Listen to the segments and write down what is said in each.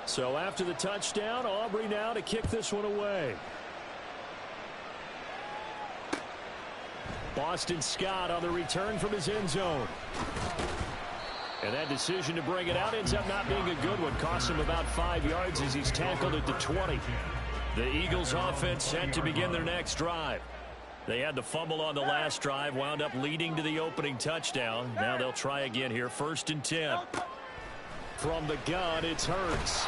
So after the touchdown, Aubrey now to kick this one away. Boston Scott on the return from his end zone. And that decision to bring it out ends up not being a good one. Costs him about 5 yards as he's tackled at the 20. The Eagles offense set to begin their next drive. They had the fumble on the last drive, wound up leading to the opening touchdown. Now they'll try again here, 1st and 10. From the gun, it's Hurts.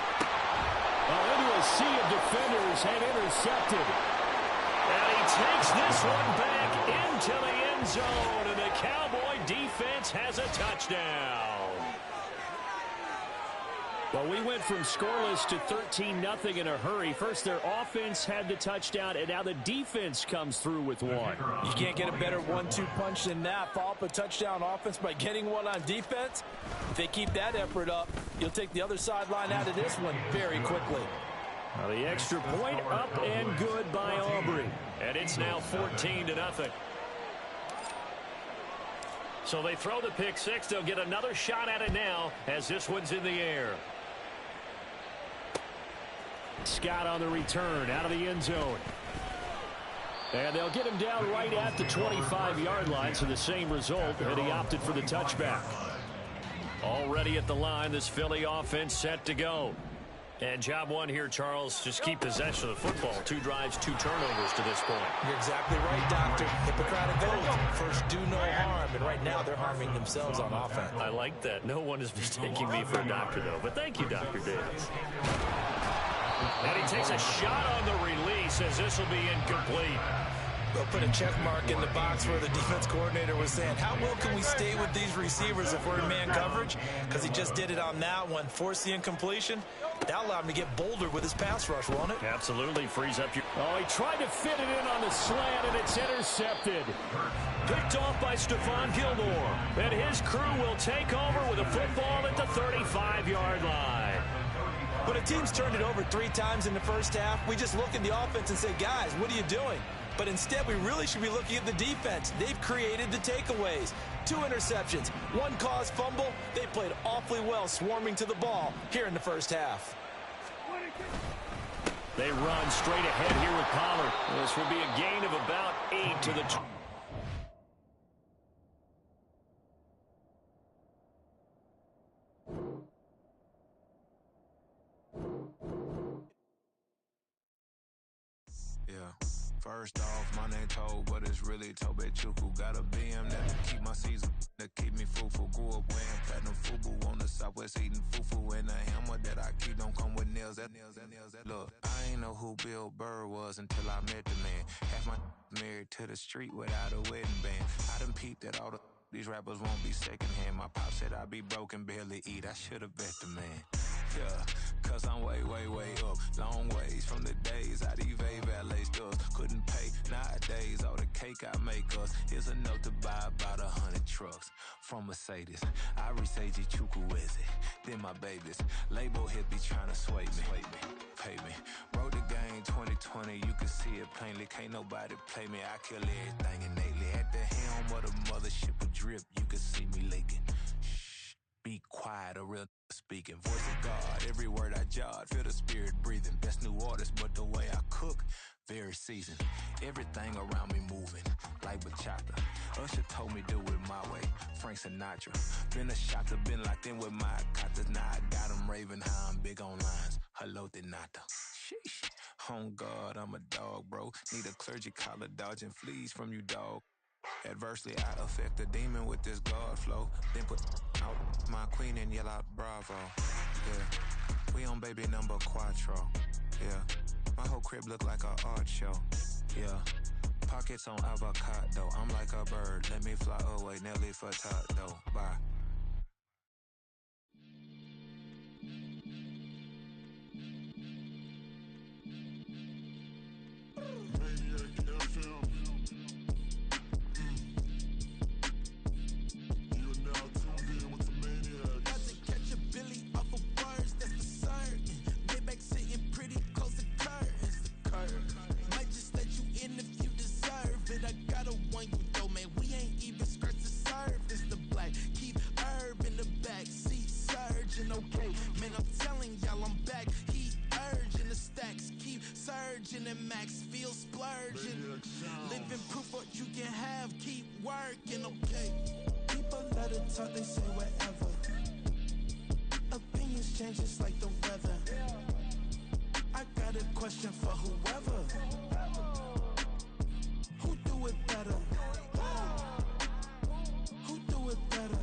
Into a sea of defenders and intercepted. And he takes this one back into the end zone, and the Cowboy defense has a touchdown. Well, we went from scoreless to 13-0 in a hurry. First, their offense had the touchdown, and now the defense comes through with one. You can't get a better 1-2 punch than that. Follow up a touchdown offense by getting one on defense. If they keep that effort up, you'll take the other sideline out of this one very quickly. Well, the extra point up and good by Aubrey. And it's now 14-0. So they throw the pick six. They'll get another shot at it now as this one's in the air. Scott on the return out of the end zone. And they'll get him down right at the 25-yard line, so the same result, and he opted for the touchback. Already at the line, this Philly offense set to go. And job one here, Charles, just keep possession of the football. 2 drives, 2 turnovers to this point. You're exactly right, Doctor. Hippocratic oath. First, do no harm. And right now, they're harming themselves on offense. I like that. No one is mistaking me for a doctor, though. But thank you, Dr. Davis. And he takes a shot on the release as this will be incomplete. They'll put a check mark in the box where the defense coordinator was saying, how well can we stay with these receivers if we're in man coverage? Because he just did it on that one, forced the incompletion. That allowed him to get bolder with his pass rush, won't it? Absolutely, frees up your... Oh, he tried to fit it in on the slant, and it's intercepted. Picked off by Stephon Gilmore. And his crew will take over with a football at the 35-yard line. When a team's turned it over 3 times in the first half, we just look at the offense and say, guys, what are you doing? But instead, we really should be looking at the defense. They've created the takeaways. 2 interceptions, 1 caused fumble. They played awfully well swarming to the ball here in the first half. They run straight ahead here with Pollard. This will be a gain of about 8 to the... First off, my name Toad, but it's really Tobe Chuku. Got a BM that keep my season, that keep me fruitful. Grew up wearing platinum FUBU on the Southwest eating fufu. And the hammer that I keep don't come with nails. Look, I ain't know who Bill Burr was until I met the man. Half my married to the street without a wedding band. I done peeped that all these rappers won't be secondhand. My pop said I'd be broken, barely eat. I should've bet the man. Yeah, cause I'm way, way, way up. Long ways from the days I evade valet stores. Couldn't pay nowadays. All the cake I make us is enough to buy about 100 trucks from Mercedes. I resage Chukwueze, then my babies. Label hit be trying to sway me. Pay me. Wrote the game 2020, you can see it plainly. Can't nobody play me. I kill everything innately. At the helm of the mothership with drip, you can see me leaking. Shh, be quiet, a real speaking. Voice of God, every word I jot. Feel the spirit breathing. Best new artist, but the way I cook, very seasoned. Everything around me moving, like bachata. Usher told me do it my way. Frank Sinatra. Been a shotter, been locked in with my katas. Now I got them raving how I'm big on lines. Hello, Denata. Sheesh. On God, I'm a dog, bro. Need a clergy collar, dodging fleas from you, dog. Adversely, I affect the demon with this God flow. Then put out my queen and yell out bravo. Yeah, we on baby number quattro. Yeah, my whole crib look like a art show. Yeah, pockets on avocado. I'm like a bird, let me fly away. Nelly Furtado, bye. Okay, man, I'm telling y'all I'm back surgeon and Max feel splurging. Living proof what you can have, keep working, okay? People let it talk, they say whatever. Opinions change just like the weather. I got a question for whoever. Who do it better? Who do it better?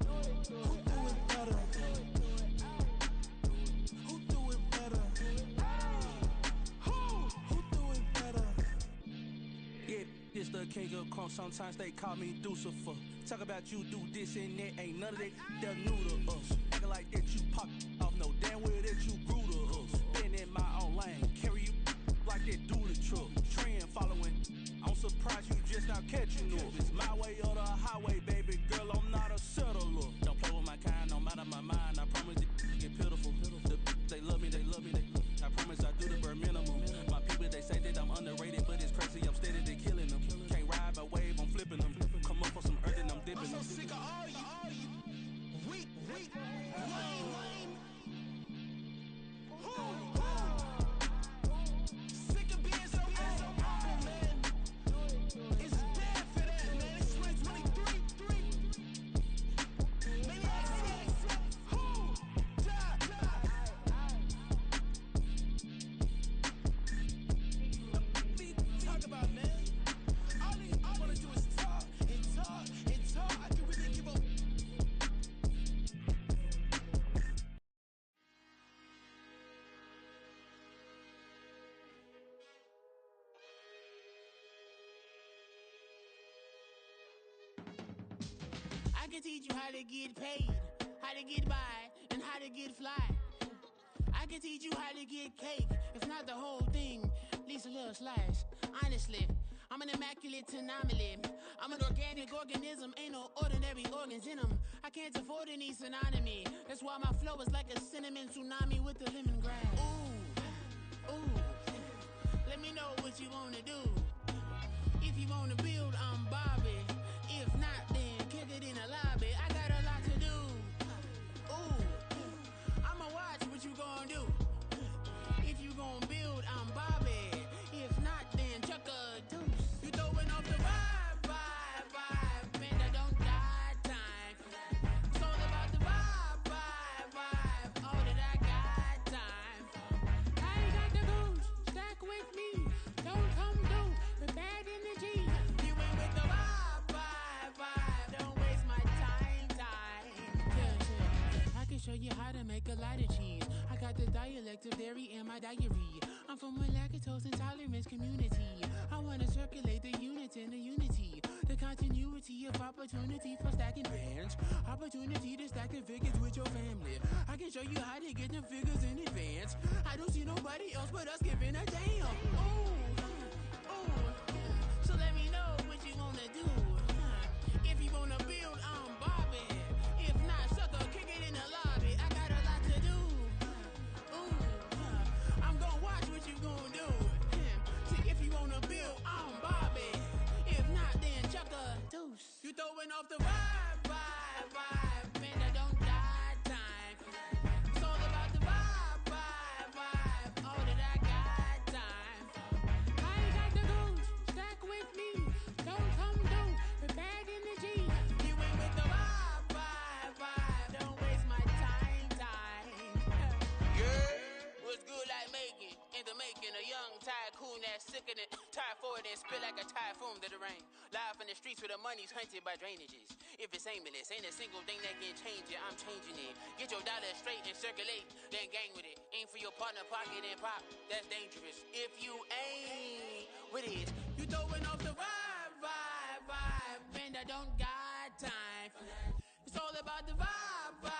Who do it better? Who do it better? Who do it better? Yeah, this the king of crunk. Sometimes they call me Lucifer. Talk about you do this and that. Ain't none of that they're new to us. Acting like that you pop off. No damn well that you grew to us. Been in my own lane. Carry you like that do the truck. Trend following. I'm surprised you just now catching up. It's my way or the highway, baby girl. I'm not a settler. Don't play with my kind, no matter my mind. I promise it get pitiful. They love me, they love me, I promise I do the bare minimum. My people, they say that I'm underrated, but it's crazy, I'm steady, they killing them. Can't ride my wave, I'm flipping them. Come up for some earth and I'm dipping them. I'm so sick of all you weak, lame. Sick of being so humble, man. It's dead for that, man. It's 2023. Maybe talk about, man. All I wanna do is talk and talk and talk. I can really give up. I can teach you how to get paid, how to get by, and how to get fly. I can teach you how to get cake, if not the whole thing, at least a little slice. Honestly, I'm an immaculate anomaly. I'm an organic organism, ain't no ordinary organs in them. I can't afford any synonymy. That's why my flow is like a cinnamon tsunami with the lemongrass. Ooh, let me know what you wanna do. If you wanna build, I'm Bobby. If not, then kick it in the lobby. I got a lot to do. Ooh, I'ma watch what you gon' do. If you gon' build, I'm Bobby. If not, then chuck a deuce. You throwing off the vibe. Man, I don't got time. It's all about the vibe. All that I got time. I ain't got the goose. Stack with me. Don't come through with bad energy. You ain't with the vibe. Don't waste my time. Yeah. I can show you how to make a lot of cheese. I got the dialect of dairy in my diary. I'm from a lactose intolerance community. I wanna circulate the units in the unity. The continuity of opportunity for stacking bands. Opportunity to stack the figures with your family. I can show you how to get the figures in advance. I don't see nobody else but us giving a damn. Ooh. So let me know what you wanna do. If you wanna build, I'm Bobby. If not, sucker, kick it in the lobby. I got a lot to do. Ooh, I'm gonna watch what you gonna do. See, if you wanna build, I'm Bobby. If not, then chuck a deuce. You throwing off the vibe. Man, I don't got time. It's all about the vibe. All that I got time. I ain't got the goose. Stack with me. Don't come through with bad energy. You ain't with the vibe. Don't waste my time. Yeah, what's good like making? In the making, a young tycoon that's sicker than typhoid and spit like a typhoon to the rain. Live in the streets where the money's hunted by drainages. If it's aimless, ain't a single thing that can change it. I'm changing it. Get your dollar straight and circulate, then gang with it. Aim for your partner, pocket and pop. That's dangerous. If you ain't with it, you throwing off the vibe. Man, I don't got time for that. It's all about the vibe.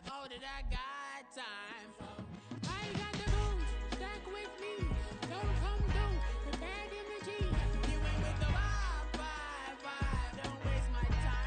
All that I got time for. I ain't got the goose. Stack with me. Don't come through with bad energy. You ain't with the vibe. Don't waste my time.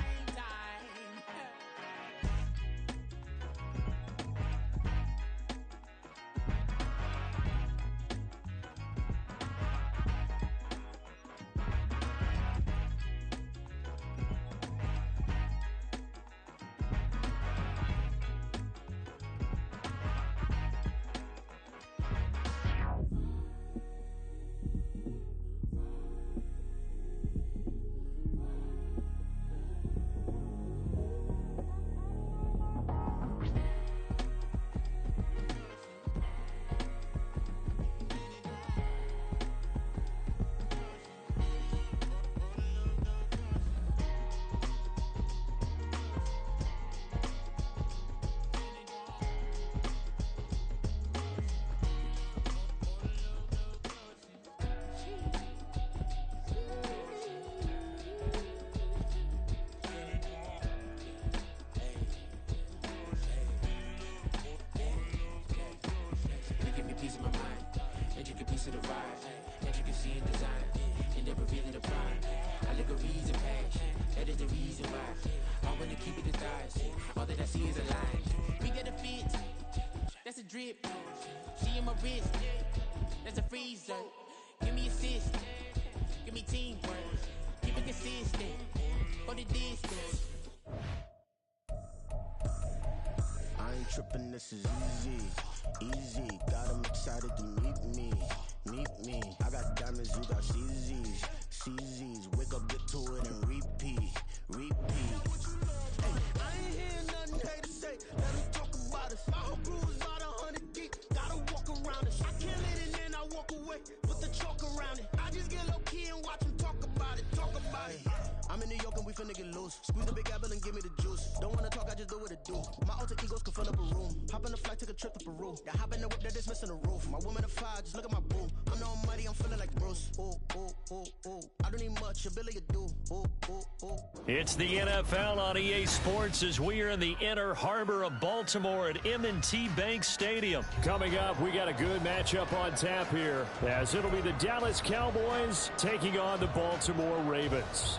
drip. She in my wrist. That's a freezer. Give me assist. Give me teamwork. Keep it consistent. For the distance. I ain't tripping, this is easy. Easy, got 'em excited to meet me. Meet me. I got diamonds, you got CZs. CZs, wake up, get to it, and repeat. Repeat. Hey, I ain't hearing nothing hate to say. Let them talk about us. My whole crew is about 100 deep. Gotta walk around it. I kill it and then I walk away. Put the chalk around it. I just get low key and watch them talk about it. Talk about it. I'm in New York and we finna get loose. Squeeze the big apple and give me the juice. Don't wanna talk, I just do what it do. My alter egos can fill up a room. Hop in a flight, take a trip to Peru. Yeah, hop in the whip that is missing the roof. My woman a fire, just look at my boo. I'm no money, I'm feeling like Bruce. Ooh, ooh, ooh, ooh. I don't need much, ability to do. Ooh, ooh, ooh. It's the NFL on EA Sports as we are in the inner harbor of Baltimore at M&T Bank Stadium. Coming up, we got a good matchup on tap here, as it'll be the Dallas Cowboys taking on the Baltimore Ravens.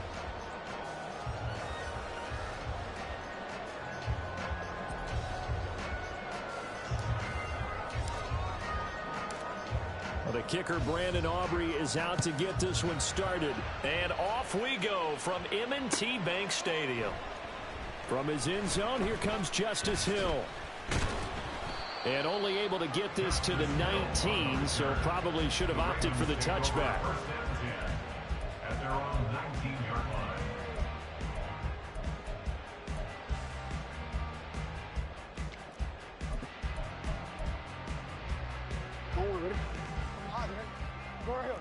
The kicker, Brandon Aubrey, is out to get this one started. And off we go from M&T Bank Stadium. From his end zone, here comes Justice Hill. And only able to get this to the 19, so probably should have opted for the touchback. At their own 19-yard line. Go right here.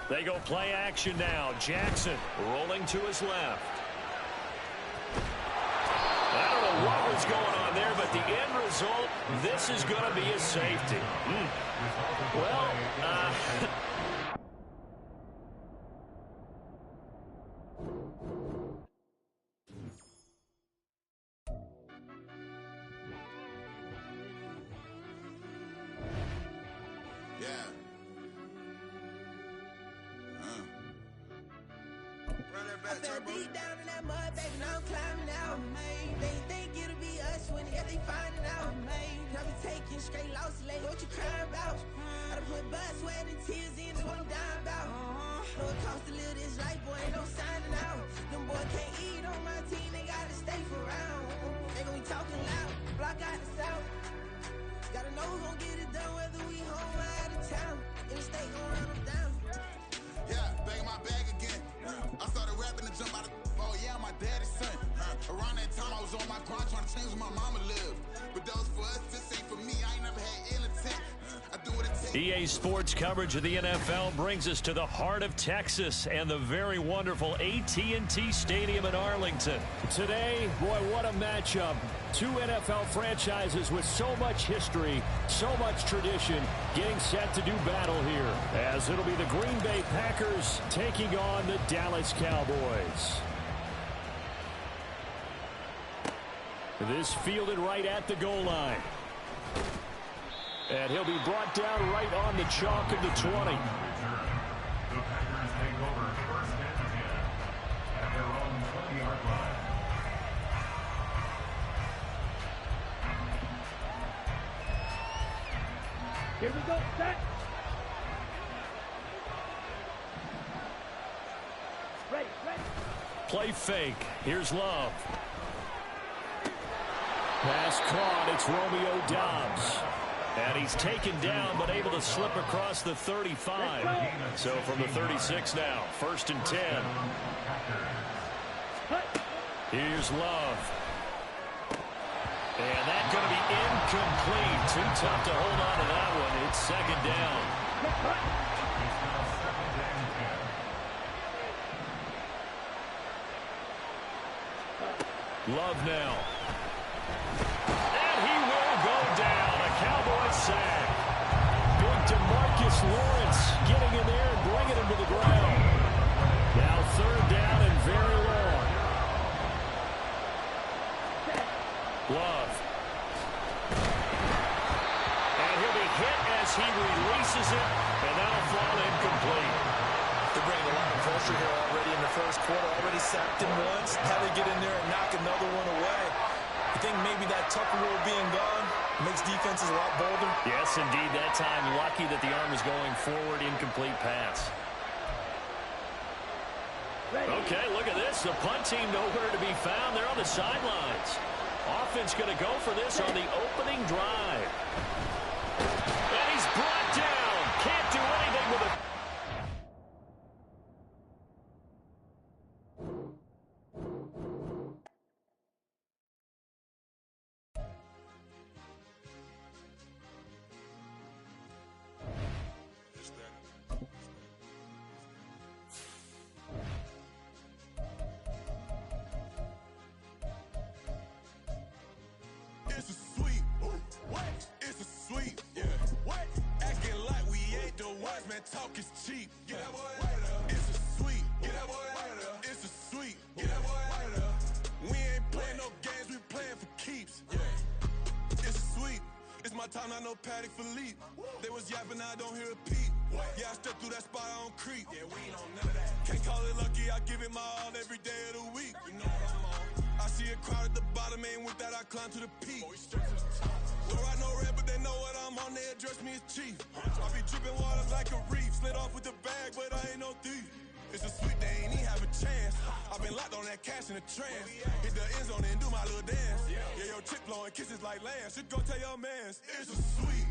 They go play action now. Jackson rolling to his left. I don't know what was going on there, but the end result, this is going to be a safety. Well, I fell deep down in that mud, baby, now I'm climbing out. They think it'll be us when they finding out. I be taking straight losses, like what you crying about? I done put blood, sweat, and tears in, that's what I'm dying about. Know it costs to live this life, boy, ain't no signing out. Them boys can't eat on my team, they gotta stay for round. They gon' be talking loud, block out the south. Gotta know who gon' get it done, whether we home or out of town. In the state gon' run them down. Yeah, bang my bag again. I started rapping to jump out of oh yeah, my daddy's son. Around that time I was on my grind trying to change where my mama lived. But those for us, this ain't for me. I ain't never had ill intent. I do what it takes. EA Sports coverage of the NFL brings us to the heart of Texas and the very wonderful AT&T Stadium in Arlington. Today, boy, what a matchup. Two NFL franchises with so much history, so much tradition, getting set to do battle here, as it'll be the Green Bay Packers taking on the Dallas Cowboys. This fielded right at the goal line. And he'll be brought down right on the chalk of the 20. The Packers take over first and 10 at their own 20-yard line. Here we go, set. Ready. Play fake. Here's Love. Pass caught. It's Romeo Doubs. And he's taken down, but able to slip across the 35. So from the 36 now, first and 10. Here's Love. And that's going to be incomplete. Too tough to hold on to that one. It's second down. Love now. And he will go down. A Cowboy sack. Big DeMarcus Lawrence getting in there and bringing him to the ground. Now third down and very long. Love. And he'll be hit as as he releases it, and that'll fall incomplete. They're bringing a lot of pressure here already in the first quarter. Already sacked him once. Had to get in there and knock another one away. I think maybe that Tucker rule being gone makes defenses a lot bolder. Yes, indeed. That time, lucky that the arm was going forward. Incomplete pass. Okay, look at this. The punt team nowhere to be found. They're on the sidelines. Offense going to go for this on the opening drive. And he's brought down. Can't do anything with it. It's a sweep. What? It's a sweep. Yeah. What? Acting like we ain't the ones, man. Talk is cheap. Get that boy out of there. It's a sweep. Get that boy out of there. It's a sweep. Get that boy out of there. We ain't playing no games. We playing for keeps. Yeah. It's a sweep. It's my time, not no Paddock Philippe. They was yapping, I don't hear a peep. Yeah, I step through that spot, I don't creep. Yeah, we ain't on none of that. Can't call it lucky, I give it my all every day of the week. You know what I'm on. I see a crowd at the bottom, and with that I climb to the peak. Don't ride no red, but they know what I'm on, they address me as chief. I be dripping water like a reef. Slid off with the bag, but I ain't no thief. It's a sweet, they ain't even have a chance. I've been locked on that cash in a trance. Hit the end zone and do my little dance. Yeah, your chick blowing kisses like Lance. You go tell your mans. It's a sweet.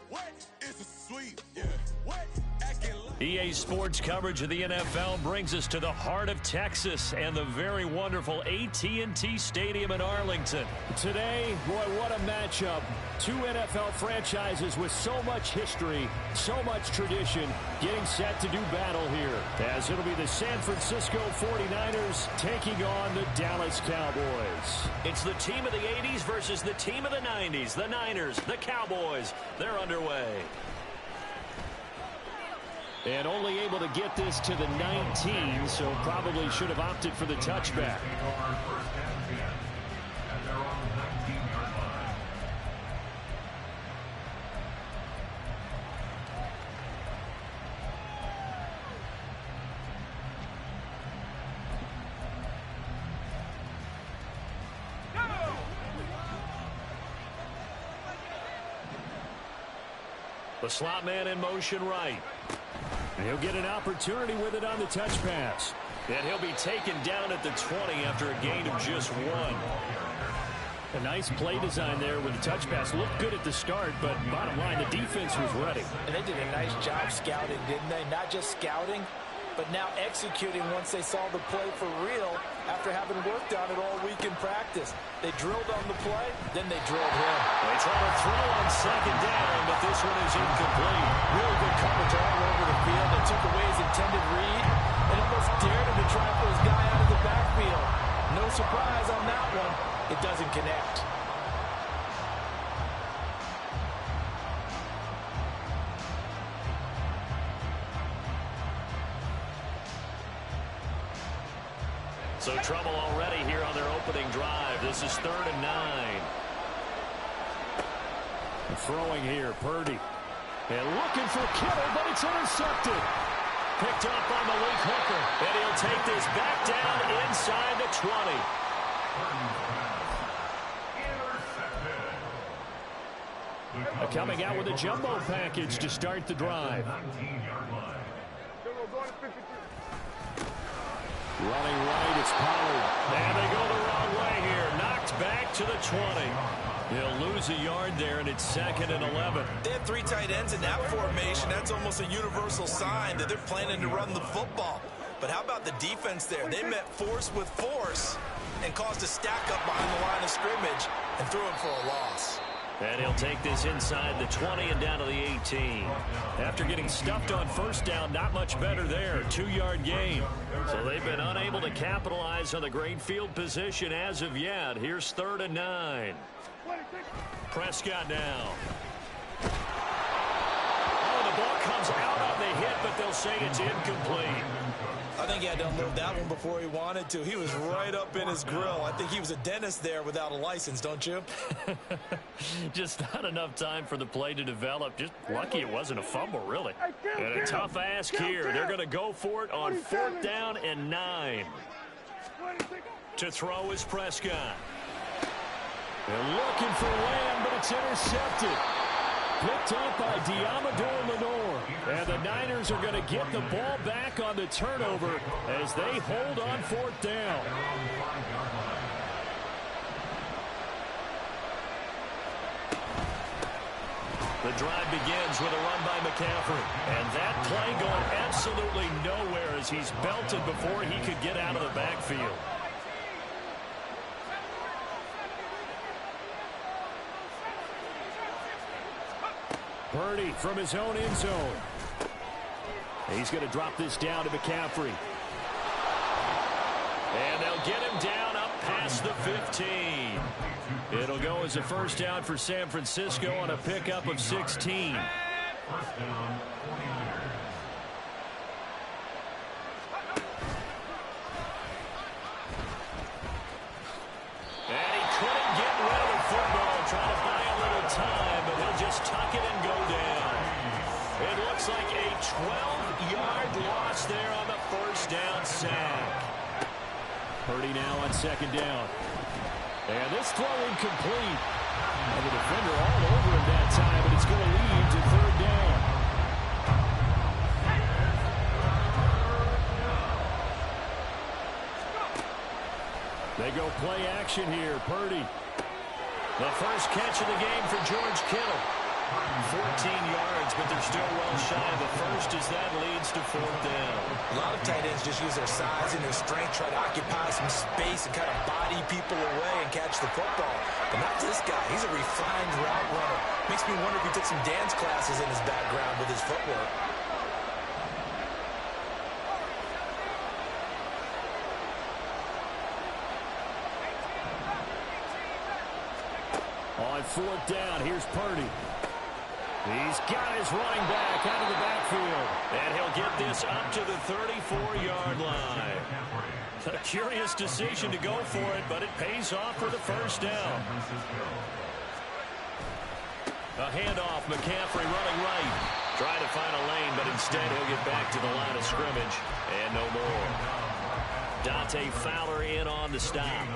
What? It's a sweet. Yeah. What? Acting like EA Sports coverage of the NFL brings us to the heart of Texas and the very wonderful AT&T Stadium in Arlington. Today, boy, what a matchup. Two NFL franchises with so much history, so much tradition, getting set to do battle here. As it'll be the San Francisco 49ers taking on the Dallas Cowboys. It's the team of the 80s versus the team of the 90s. The Niners, the Cowboys, they're underway. And only able to get this to the 19, so probably should have opted for the touchback. The slot man in motion right. And he'll get an opportunity with it on the touch pass. And he'll be taken down at the 20 after a gain of just one. A nice play design there with the touch pass. Looked good at the start, but bottom line, the defense was ready. And they did a nice job scouting, didn't they? Not just scouting, but now executing once they saw the play for real after having worked on it all week in practice. They drilled on the play, then they drilled him. They try to throw on second down, but this one is incomplete. Really good coverage all over the field. They took away his intended read and almost dared him to try for his guy out of the backfield. No surprise on that one. It doesn't connect. So trouble already here on their opening drive. This is 3rd and 9. Throwing here, Purdy. And looking for Kittle, but it's intercepted. Picked up by Malik Hooker. And he'll take this back down inside the 20. Coming out with a jumbo package to start the drive. Running right, it's Pollard. And they go the wrong way here. Knocked back to the 20. He'll lose a yard there, and it's 2nd and 11. They have 3 tight ends in that formation. That's almost a universal sign that they're planning to run the football. But how about the defense there? They met force with force and caused a stack up behind the line of scrimmage and threw it for a loss. And he'll take this inside the 20 and down to the 18. After getting stuffed on first down, not much better there. 2-yard gain. So they've been unable to capitalize on the great field position as of yet. Here's 3rd and 9. Prescott now. Oh, the ball comes out on the hit, but they'll say it's incomplete. I think he had to unload that one before he wanted to. He was right up in his grill. I think he was a dentist there without a license, don't you? Just not enough time for the play to develop. Just lucky it wasn't a fumble, really. And a tough ask here. They're going to go for it on 4th down and 9. To throw is Prescott. They're looking for Lamb, but it's intercepted. Picked up by Diamador Lenore. And the Niners are going to get the ball back on the turnover as they hold on 4th down. The drive begins with a run by McCaffrey. And that play going absolutely nowhere as he's belted before he could get out of the backfield. Purdy from his own end zone. He's going to drop this down to McCaffrey. And they'll get him down up past the 15. It'll go as a first down for San Francisco on a pickup of 16. First down, 49. And he couldn't get rid of the football, trying to buy a little time, but he'll just tuck it and go down. It looks like a 12-yard loss there on the first down sack. Purdy now on 2nd down. And this throw incomplete. And the defender all over him that time, but it's going to lead to 3rd down. They go play action here. Purdy. The first catch of the game for George Kittle. 14 yards, but they're still well shy of the first as that leads to 4th down. A lot of tight ends just use their size and their strength, try to occupy some space and kind of body people away and catch the football. But not this guy. He's a refined route runner. Makes me wonder if he took some dance classes in his background with his footwork. On 4th down, here's Purdy. He's got his running back out of the backfield. And he'll get this up to the 34-yard line. A curious decision to go for it, but it pays off for the first down. A handoff, McCaffrey running right. Trying to find a lane, but instead he'll get back to the line of scrimmage. And no more. Dante Fowler in on the stop.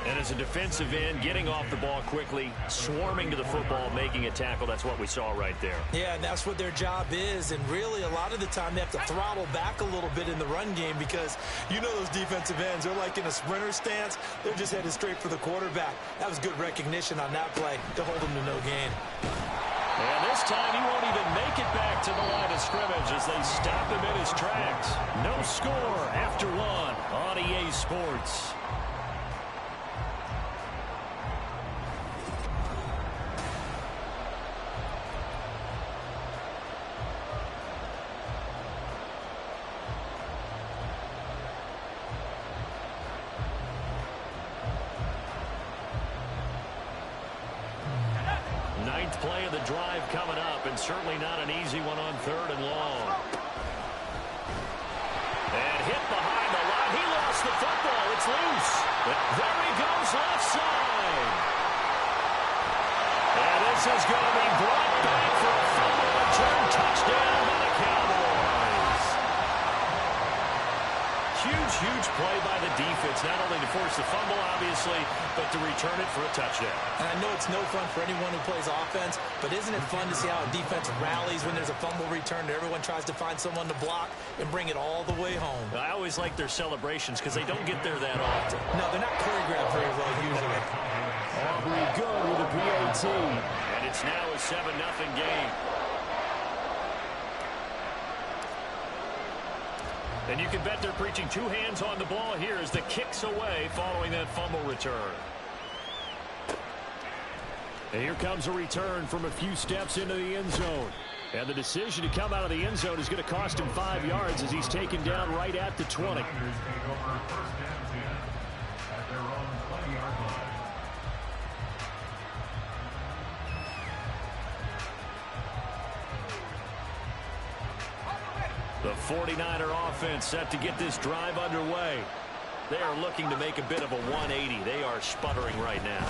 And as a defensive end, getting off the ball quickly, swarming to the football, making a tackle, that's what we saw right there. Yeah, and that's what their job is. And really, a lot of the time, they have to throttle back a little bit in the run game because you know those defensive ends, they're like in a sprinter stance. They're just headed straight for the quarterback. That was good recognition on that play to hold them to no gain. And this time, he won't even make it back to the line of scrimmage as they stop him in his tracks. No score after 1 on EA Sports. Ninth play of the drive coming up, and certainly not an easy one on 3rd and long. And hit behind the line. He lost the football. It's loose. There he goes left side. And this is going to be brought back for a fumble return touchdown by the Cowboys. Huge play by the defense, not only to force the fumble, obviously, but to return it for a touchdown. And I know it's no fun for anyone who plays offense, but isn't it fun to see how a defense rallies when there's a fumble return and everyone tries to find someone to block and bring it all the way home? I always like their celebrations because they don't get there that often. No, they're not choreographed very well usually. Aubrey good with a PAT. And it's now a 7-0 game. And you can bet they're preaching 2 hands on the ball here as the kick's away following that fumble return. And here comes a return from a few steps into the end zone. And the decision to come out of the end zone is going to cost him 5 yards as he's taken down right at the 20. Take over 1st and 10 at their own 20-yard line. The 49er offense set to get this drive underway. They are looking to make a bit of a 180. They are sputtering right now.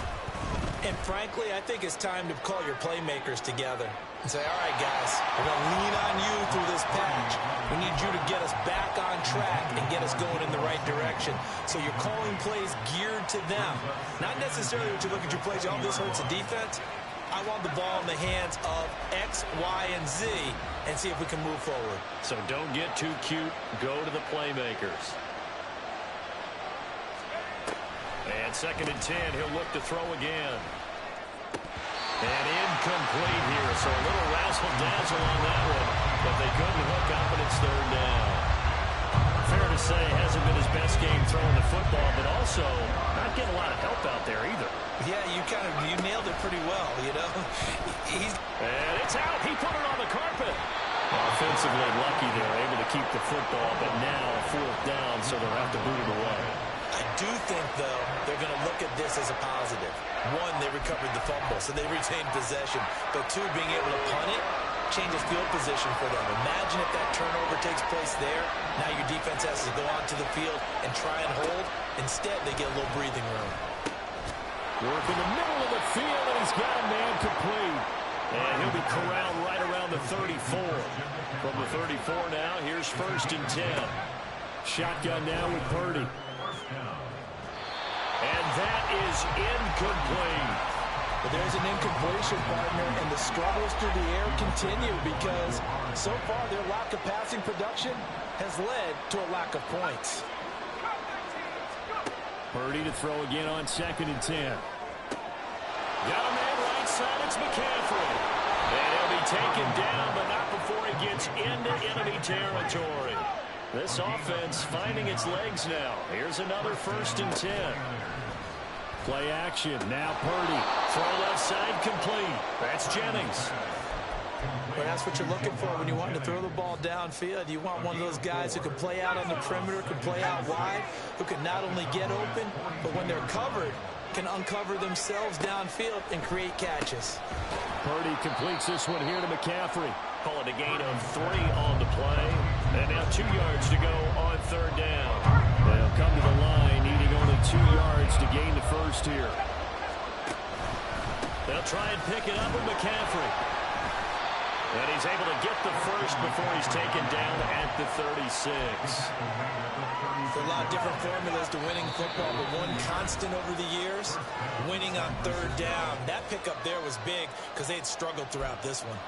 And frankly, I think it's time to call your playmakers together and say, all right, guys, we're going to lean on you through this patch. We need you to get us back on track and get us going in the right direction. So you're calling plays geared to them. Not necessarily when you look at your plays, oh, this hurts the defense. I want the ball in the hands of X, Y, and Z and see if we can move forward. So don't get too cute. Go to the playmakers. And 2nd and 10, he'll look to throw again. And incomplete here, so a little razzle-dazzle on that one, but they couldn't hook up, and it's 3rd down. Fair to say, hasn't been his best game throwing the football, but also not getting a lot of help out there either. Yeah, you nailed it pretty well, you know. And it's out. He put it on the carpet. Offensively lucky they're able to keep the football, but now 4th down, so they'll have to boot it away. I do think, though, they're going to look at this as a positive. 1, they recovered the fumble, so they retained possession. But 2, being able to punt it changes field position for them. Imagine if that turnover takes place there. Now your defense has to go onto the field and try and hold. Instead, they get a little breathing room. Work in the middle of the field, and he's got a man complete. And he'll be corralled right around the 34. From the 34 now, here's 1st and 10. Shotgun now with Purdy. And that is incomplete. But there's an incompletion, partner, and the struggles through the air continue because so far their lack of passing production has led to a lack of points. Purdy to throw again on 2nd and 10. Got a man right side, it's McCaffrey. And he'll be taken down, but not before he gets into enemy territory. This offense finding its legs now. Here's another 1st and 10. Play action. Now Purdy. Throw left side complete. That's Jennings. Well, that's what you're looking for when you want to throw the ball downfield. You want one of those guys who can play out on the perimeter, can play out wide, who can not only get open, but when they're covered, can uncover themselves downfield and create catches. Purdy completes this one here to McCaffrey. Call it a gain of 3 on the play. And now 2 yards to go on 3rd down. They'll come to the line, needing only 2 yards to gain the first here. They'll try and pick it up with McCaffrey. And he's able to get the first before he's taken down at the 36. There are a lot of different formulas to winning football, but one constant over the years, winning on 3rd down. That pickup there was big because they had struggled throughout this one.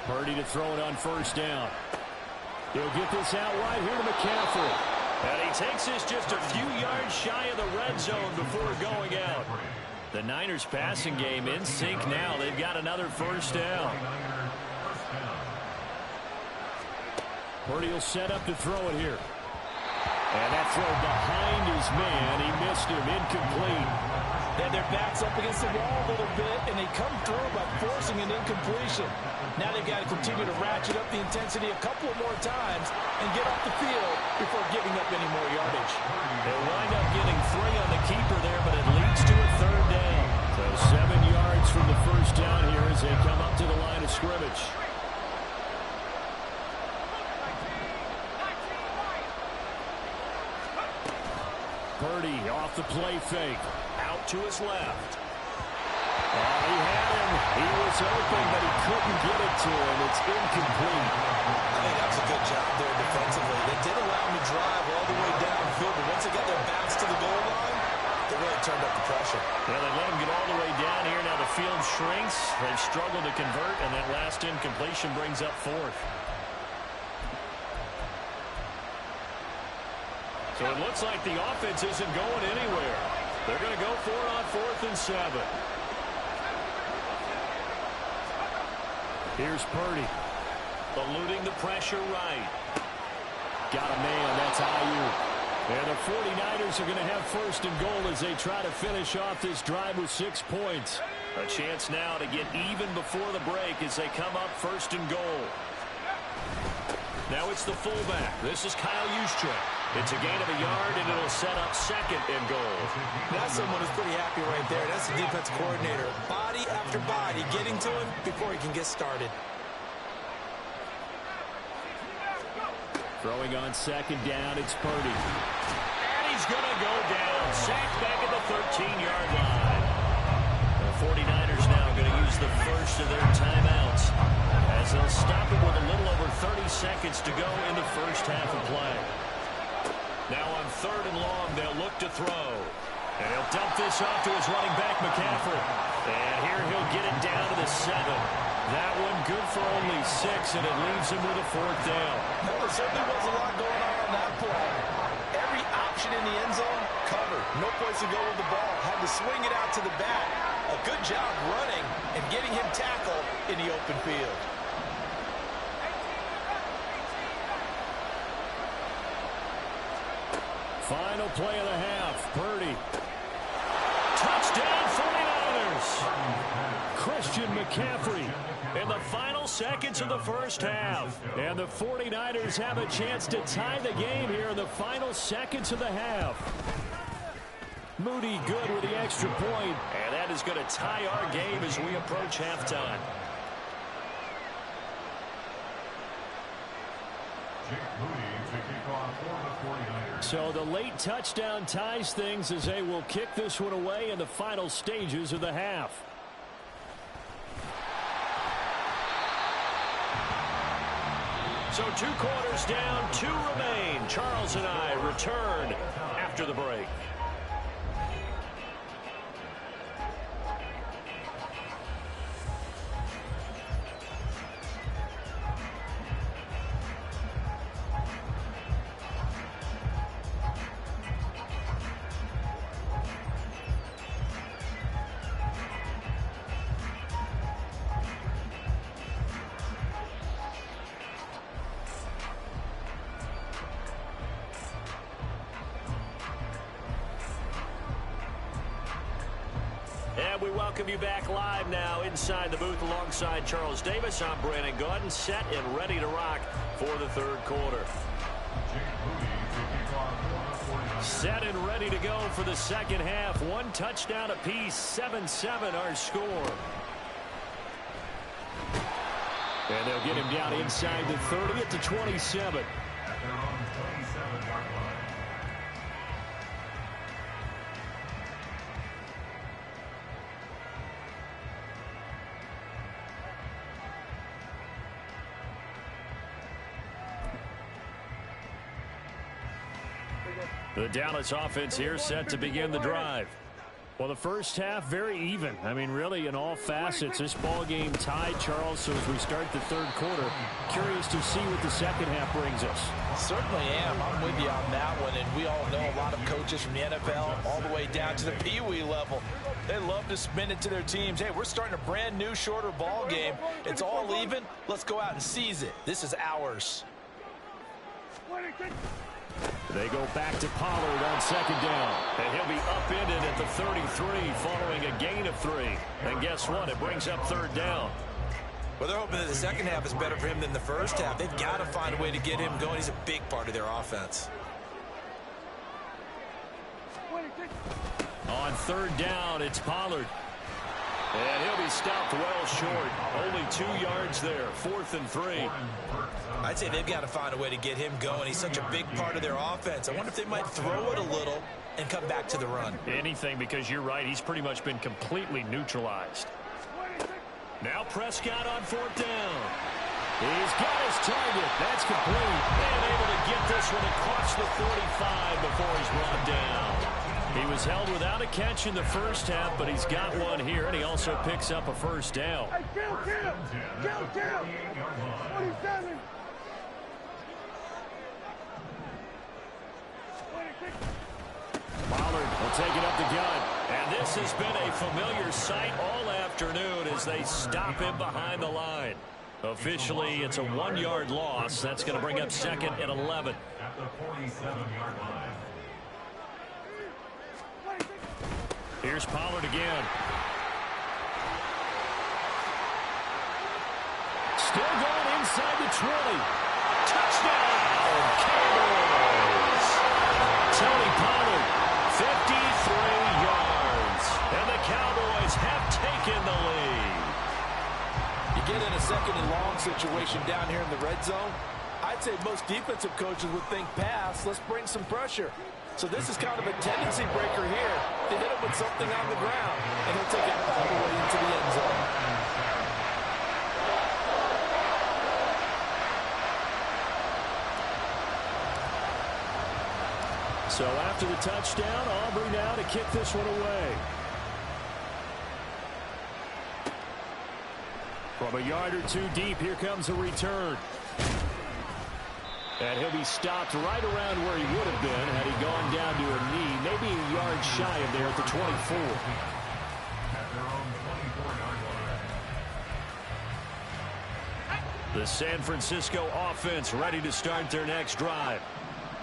Purdy to throw it on 1st down. He'll get this out wide here to McCaffrey. And he takes this just a few yards shy of the red zone before going out. The Niners passing game in sync now. They've got another 1st down. Purdy will set up to throw it here. And that throw behind his man. He missed him. Incomplete. They had their backs up against the wall a little bit, and they come through by forcing an incompletion. Now they've got to continue to ratchet up the intensity a couple of more times and get off the field before giving up any more yardage. They'll wind up getting 3 on the keeper there, but it leads to a 3rd down. So 7 yards from the 1st down here as they come up to the line of scrimmage. Purdy off the play fake. Out to his left. He had him. He was open, but he couldn't get it to him. It's incomplete. I think that was a good job there defensively. They did allow him to drive all the way downfield, but once they got their backs to the goal line, they really turned up the pressure. Yeah, they let him get all the way down here. Now the field shrinks. They've struggled to convert, and that last incompletion brings up 4th. So it looks like the offense isn't going anywhere. They're going to go for it on 4th and 7. Here's Purdy. Eluding the pressure right. Got a man. That's Ayuk. And the 49ers are going to have 1st and goal as they try to finish off this drive with 6 points. A chance now to get even before the break as they come up 1st and goal. Now it's the fullback. This is Kyle Juszczyk. It's a gain of a yard, and it'll set up second and goal. That's someone who's pretty happy right there. That's the defense coordinator. Body after body getting to him before he can get started. Throwing on second down, it's Purdy. And he's going to go down. Sacked back at the 13-yard line. The 49ers now going to use the first of their timeouts as they'll stop it with a little over 30 seconds to go in the first half of play. Now on third and long, they'll look to throw. And he'll dump this off to his running back, McCaffrey. And here he'll get it down to the 7. That one good for only 6, and it leaves him with a fourth down. There certainly was a lot going on that play. Every option in the end zone covered. No place to go with the ball. Had to swing it out to the back. A good job running and getting him tackled in the open field. Final play of the half. Purdy. Touchdown 49ers. Christian McCaffrey in the final seconds of the first half. And the 49ers have a chance to tie the game here in the final seconds of the half. Moody good with the extra point. And that is going to tie our game as we approach halftime. So the late touchdown ties things as they will kick this one away in the final stages of the half. So 2 quarters down, 2 remain. Charles and I return after the break. And we welcome you back live now inside the booth alongside Charles Davis. I'm Brandon Gaudin, set and ready to rock for the third quarter. Set and ready to go for the second half. 1 touchdown apiece, 7-7 our score. And they'll get him down inside the 30 at the 27. The Dallas offense here set to begin the drive. Well, the first half, very even. I mean, really, in all facets, this ball game tied, Charles. So as we start the third quarter, curious to see what the second half brings us. Certainly am. I'm with you on that one. And we all know a lot of coaches from the NFL all the way down to the Pee-wee level. They love to spin it to their teams. Hey, we're starting a brand new, shorter ball game. It's all even. Let's go out and seize it. This is ours. They go back to Pollard on second down. And he'll be upended at the 33 following a gain of 3. And guess what? It brings up third down. Well, they're hoping that the second half is better for him than the first half. They've got to find a way to get him going. He's a big part of their offense. On third down, it's Pollard. And he'll be stopped well short. Only 2 yards there. 4th and 3. I'd say they've got to find a way to get him going. He's such a big part of their offense. I wonder if they might throw it a little and come back to the run. Anything, because you're right. He's pretty much been completely neutralized. Now Prescott on 4th down. He's got his target. That's complete. And able to get this one across the 45 before he's brought down. He was held without a catch in the first half, but he's got one here, and he also picks up a first down. Hey, kill! 27! Pollard will take it up the gut. And this has been a familiar sight all afternoon as they stop him behind the line. Officially, it's a 1-yard loss. That's going to bring up second and 11. At the 47-yard line. Here's Pollard again. Still going inside the 20. Touchdown, Cowboys. Tony Pollard, 53 yards. And the Cowboys have taken the lead. You get in a second and long situation down here in the red zone. I'd say most defensive coaches would think pass. Let's bring some pressure. So this is kind of a tendency breaker here. They hit him with something on the ground, and he'll take it all the way into the end zone. So after the touchdown, Aubrey now to kick this one away. From a yard or two deep, here comes a return. And he'll be stopped right around where he would have been had he gone down to a knee, maybe a yard shy of there at the 24. The San Francisco offense ready to start their next drive.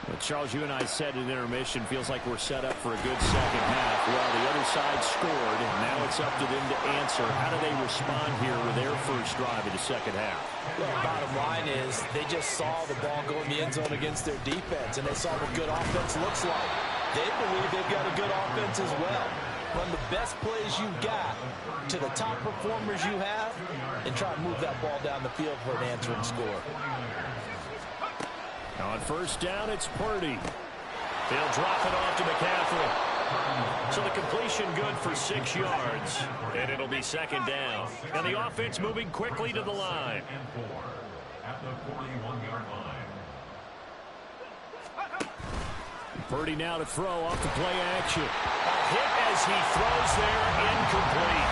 Well, Charles, you and I said in intermission, feels like we're set up for a good second half. Well, the other side scored, and now it's up to them to answer. How do they respond here with their first drive in the second half? Well, bottom line is they just saw the ball go in the end zone against their defense, and they saw what good offense looks like. They believe they've got a good offense as well. Run the best plays you've got to the top performers you have, and try to move that ball down the field for an answering score. On first down, it's Purdy. They'll drop it off to McCaffrey. So the completion good for 6 yards, and it'll be second down. And the offense moving quickly to the line. At the 41-yard line. Purdy now to throw off the play action. A hit as he throws there, incomplete.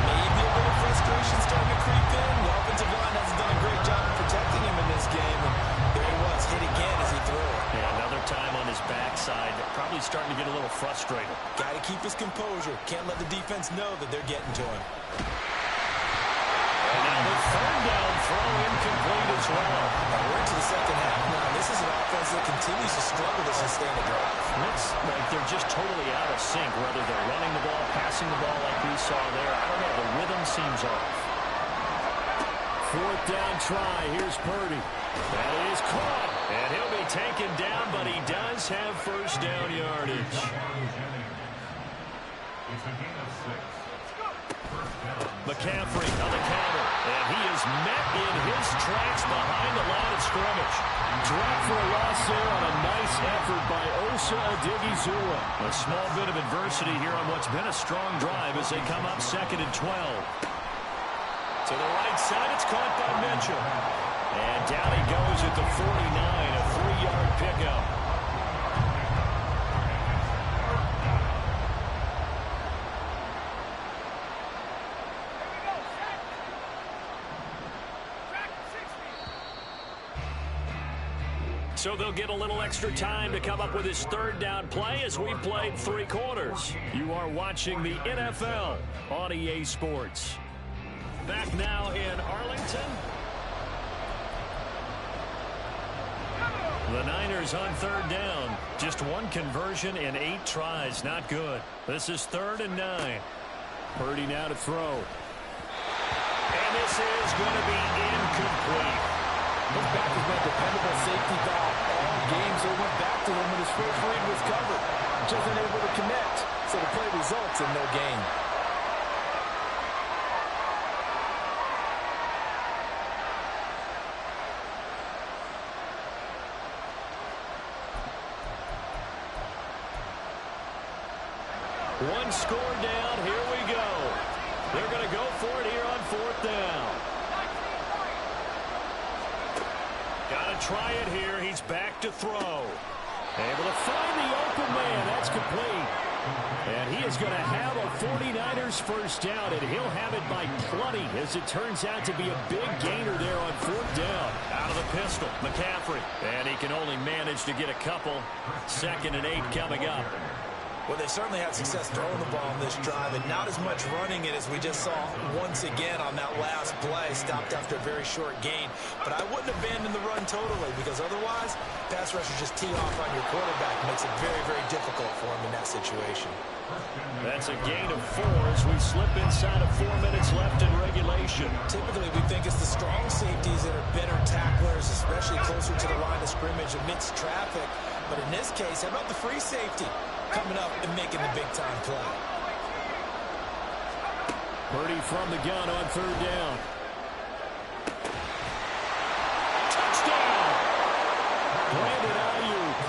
Maybe a little frustration starting to creep in. The offensive line hasn't done a great job of protecting him in this game. And there he was, hit again as he threw it. Yeah, another time on his backside. Probably starting to get a little frustrated. Got to keep his composure. Can't let the defense know that they're getting to him. And now the third down throw incomplete as well. We're into the second half now. This is an offense that continues to struggle to sustain a drive. Looks like they're just totally out of sync, whether they're running the ball, passing the ball like we saw there. I don't know. The rhythm seems off. Fourth down try. Here's Purdy. That is caught. And he'll be taken down, but he does have first down yardage. It's a gain of 6. McCaffrey on the counter, and he is met in his tracks behind the line of scrimmage. Dropped for a loss there on a nice effort by Osa Odigizua. A small bit of adversity here on what's been a strong drive as they come up 2nd and 12. To the right side, it's caught by Mitchell. And down he goes at the 49, a 3-yard pickup. So they'll get a little extra time to come up with his third down play as we played 3 quarters. You are watching the NFL on EA Sports. Back now in Arlington. The Niners on third down. Just 1 conversion in 8 tries. Not good. This is 3rd and 9. Purdy now to throw. And this is going to be incomplete. His back has been a dependable safety valve all game, so he went back to him when his first read was covered. Just unable to connect, so the play results in no gain. One score down. Here we go. They're going to go for it here on 4th down. Got to try it here. He's back to throw. Able to find the open man. That's complete. And he is going to have a 49ers first down, and he'll have it by plenty as it turns out to be a big gainer there on 4th down. Out of the pistol, McCaffrey. And he can only manage to get a couple. 2nd and 8 coming up. Well, they certainly had success throwing the ball on this drive, and not as much running it as we just saw once again on that last play. Stopped after a very short gain. But I wouldn't abandon the run totally, because otherwise, pass rushers just tee off on your quarterback. It makes it very, very difficult for him in that situation. That's a gain of 4 as we slip inside of 4 minutes left in regulation. Typically, we think it's the strong safeties that are better tacklers, especially closer to the line of scrimmage amidst traffic. But in this case, how about the free safety coming up and making the big-time play? Purdy from the gun on 3rd down. Brandon Ayuk,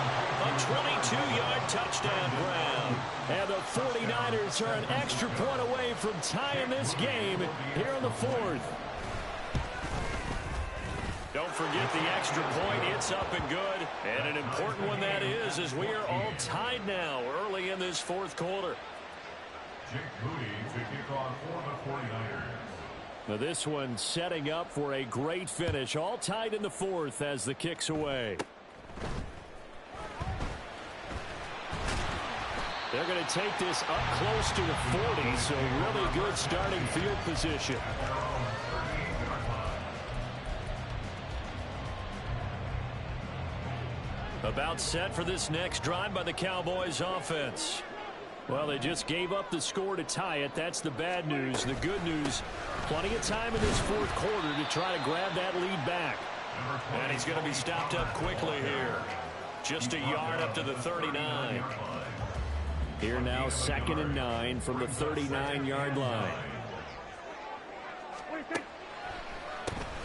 a 22-yard touchdown grab. And the 49ers are an extra point away from tying this game here in the 4th. Don't forget the extra point. It's up and good. And an important one that is, as we are all tied now early in this 4th quarter. Jake Moody to kick off for the 49ers. Now this one setting up for a great finish. All tied in the 4th as the kick's away. They're going to take this up close to the 40, so really good starting field position. About set for this next drive by the Cowboys offense. Well, they just gave up the score to tie it. That's the bad news. The good news, plenty of time in this 4th quarter to try to grab that lead back. And he's going to be stopped up quickly here. Just a yard up to the 39. Here now, 2nd and 9 from the 39-yard line.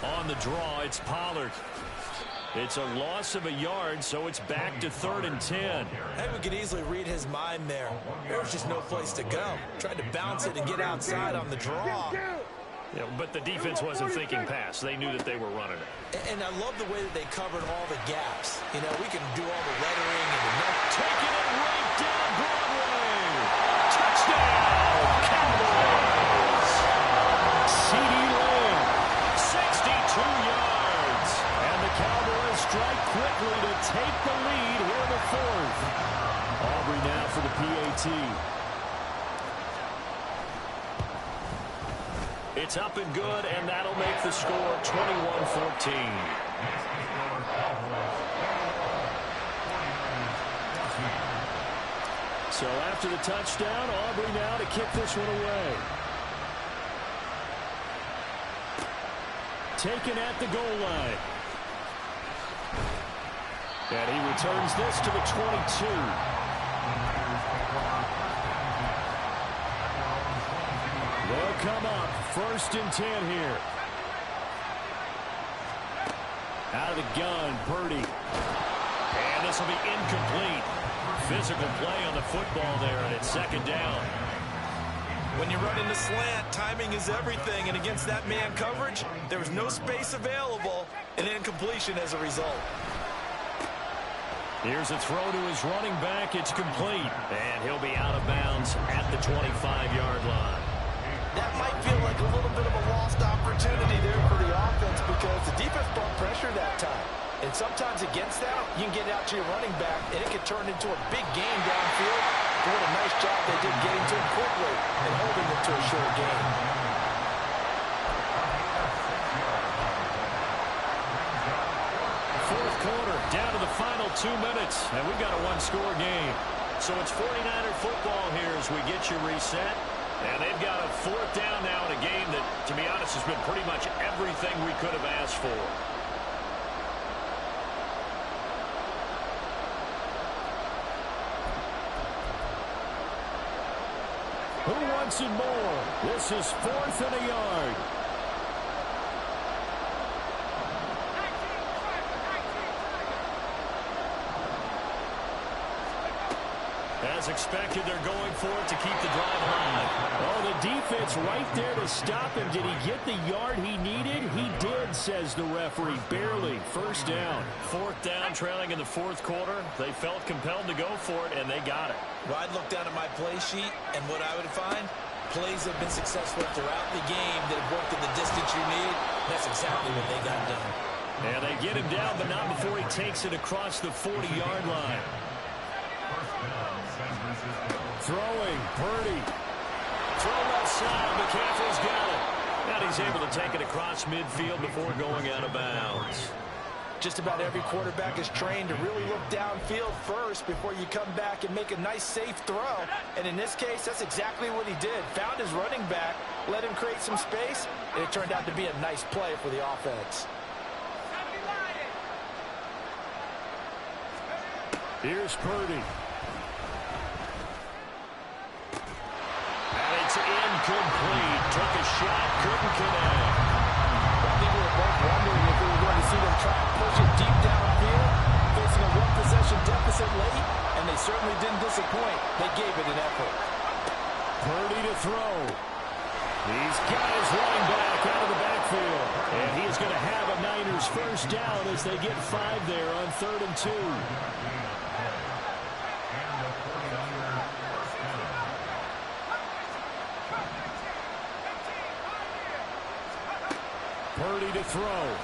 On the draw, it's Pollard. It's a loss of a yard, so it's back to 3rd and 10. Hey, we could easily read his mind there. There's just no place to go. Tried to bounce it and get outside on the draw. Yeah, but the defense wasn't thinking pass. They knew that they were running it. And I love the way that they covered all the gaps. You know, we can do all the lettering and the taking it right down Broadway. Touchdown, Cowboys. C.D. Lamb, 62 yards. And the Cowboys strike quickly to take the lead here in the 4th. Aubrey now for the PAT. It's up and good, and that'll make the score 21-14. So after the touchdown, Aubrey now to kick this one away. Taken at the goal line. And he returns this to the 22. They'll come up 1st and 10 here. Out of the gun, Purdy. And this will be incomplete. Physical play on the football there, and it's 2nd down. When you run in the slant, timing is everything, and against that man coverage, there was no space available, and incompletion as a result. Here's a throw to his running back. It's complete, and he'll be out of bounds at the 25-yard line. That might feel like a little bit of a lost opportunity there for the offense because the defense brought pressure that time. And sometimes against that, you can get out to your running back, and it can turn into a big gain downfield. But what a nice job they did getting to him quickly and holding him to a short gain. 4th quarter, down to the final 2 minutes, and we've got a 1-score game. So it's 49er football here as we get you reset. And they've got a 4th down now in a game that, to be honest, has been pretty much everything we could have asked for. Who wants it more? This is 4th and a yard. As expected, they're going for it to keep the drive alive. Oh, the defense right there to stop him. Did he get the yard he needed? He did, says the referee. Barely. 1st down. 4th down, trailing in the 4th quarter. They felt compelled to go for it, and they got it. Well, I'd look down at my play sheet, and what I would find, plays have been successful throughout the game that have worked in the distance you need. That's exactly what they got done. And they get him down, but not before he takes it across the 40-yard line. Throwing, Purdy. Throw left side, McCaffrey's got it. And he's able to take it across midfield before going out of bounds. Just about every quarterback is trained to really look downfield first before you come back and make a nice, safe throw. And in this case, that's exactly what he did. Found his running back, let him create some space, and it turned out to be a nice play for the offense. Here's Purdy. And it's incomplete. Took a shot, couldn't connect. I think we were both wondering if we were going to see them try and push it deep downfield, facing a one-possession deficit late, and they certainly didn't disappoint. They gave it an effort. Purdy to throw. He's got his running back out of the backfield. And he is going to have a Niners first down as they get 5 there on 3rd and 2. Purdy to throw.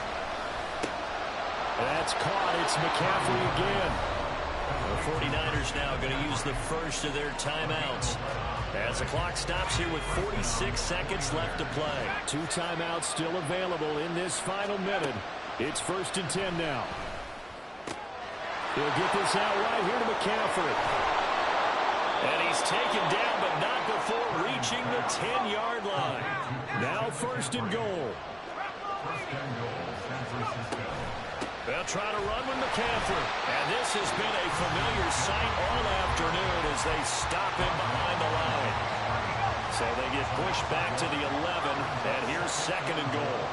That's caught. It's McCaffrey again. The 49ers now going to use the first of their timeouts as the clock stops here with 46 seconds left to play. 2 timeouts still available in this final minute. It's 1st and 10 now. He'll get this out right here to McCaffrey. And he's taken down, but not before reaching the 10-yard line. Now 1st and goal. They'll try to run with McCaffrey. And this has been a familiar sight all afternoon as they stop him behind the line. So they get pushed back to the 11, and here's 2nd and goal.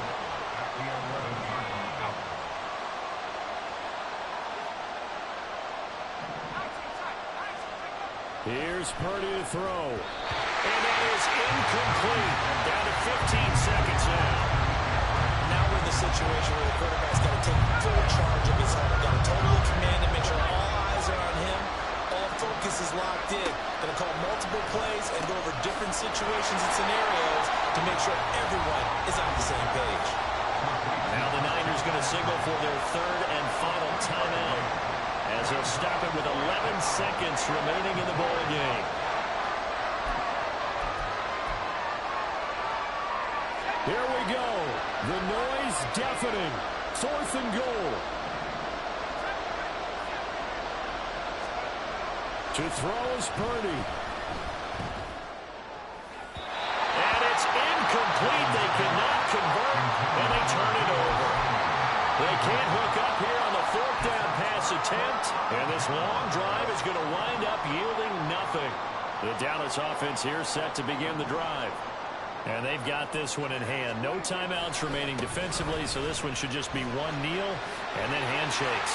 Here's Purdy to throw. And that is incomplete. Down to 15 seconds now. Now we're in the situation where the quarterback's got to take full charge of his heart. Got to totally command and make sure all eyes are on him. All focus is locked in. Going to call multiple plays and go over different situations and scenarios to make sure everyone is on the same page. Now the Niners going to signal for their 3rd and final timeout as they'll stop it with 11 seconds remaining in the ball game. Here we go. The noise deafening. 4th and goal. To throw is Purdy. And it's incomplete. They cannot convert, and they turn it over. They can't hook up here on the 4th down pass attempt, and this long drive is going to wind up yielding nothing. The Dallas offense here set to begin the drive. And they've got this one in hand. No timeouts remaining defensively, so this one should just be one kneel and then handshakes.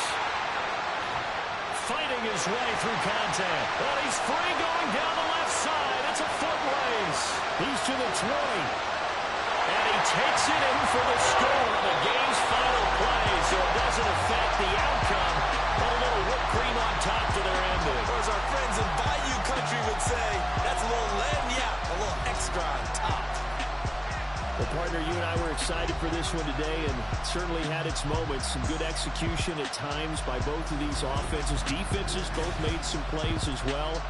Fighting his way through contact. Well, he's free going down the left side. It's a foot race. He's to the 20. And he takes it in for the score on the game's final play, so it doesn't affect the outcome. But a little whipped cream on top to their ending. Or as our friends in Bayou Country would say, that's a little lagniappe, a little extra on top. Well, partner, you and I were excited for this one today, and it certainly had its moments. Some good execution at times by both of these offenses. Defenses both made some plays as well.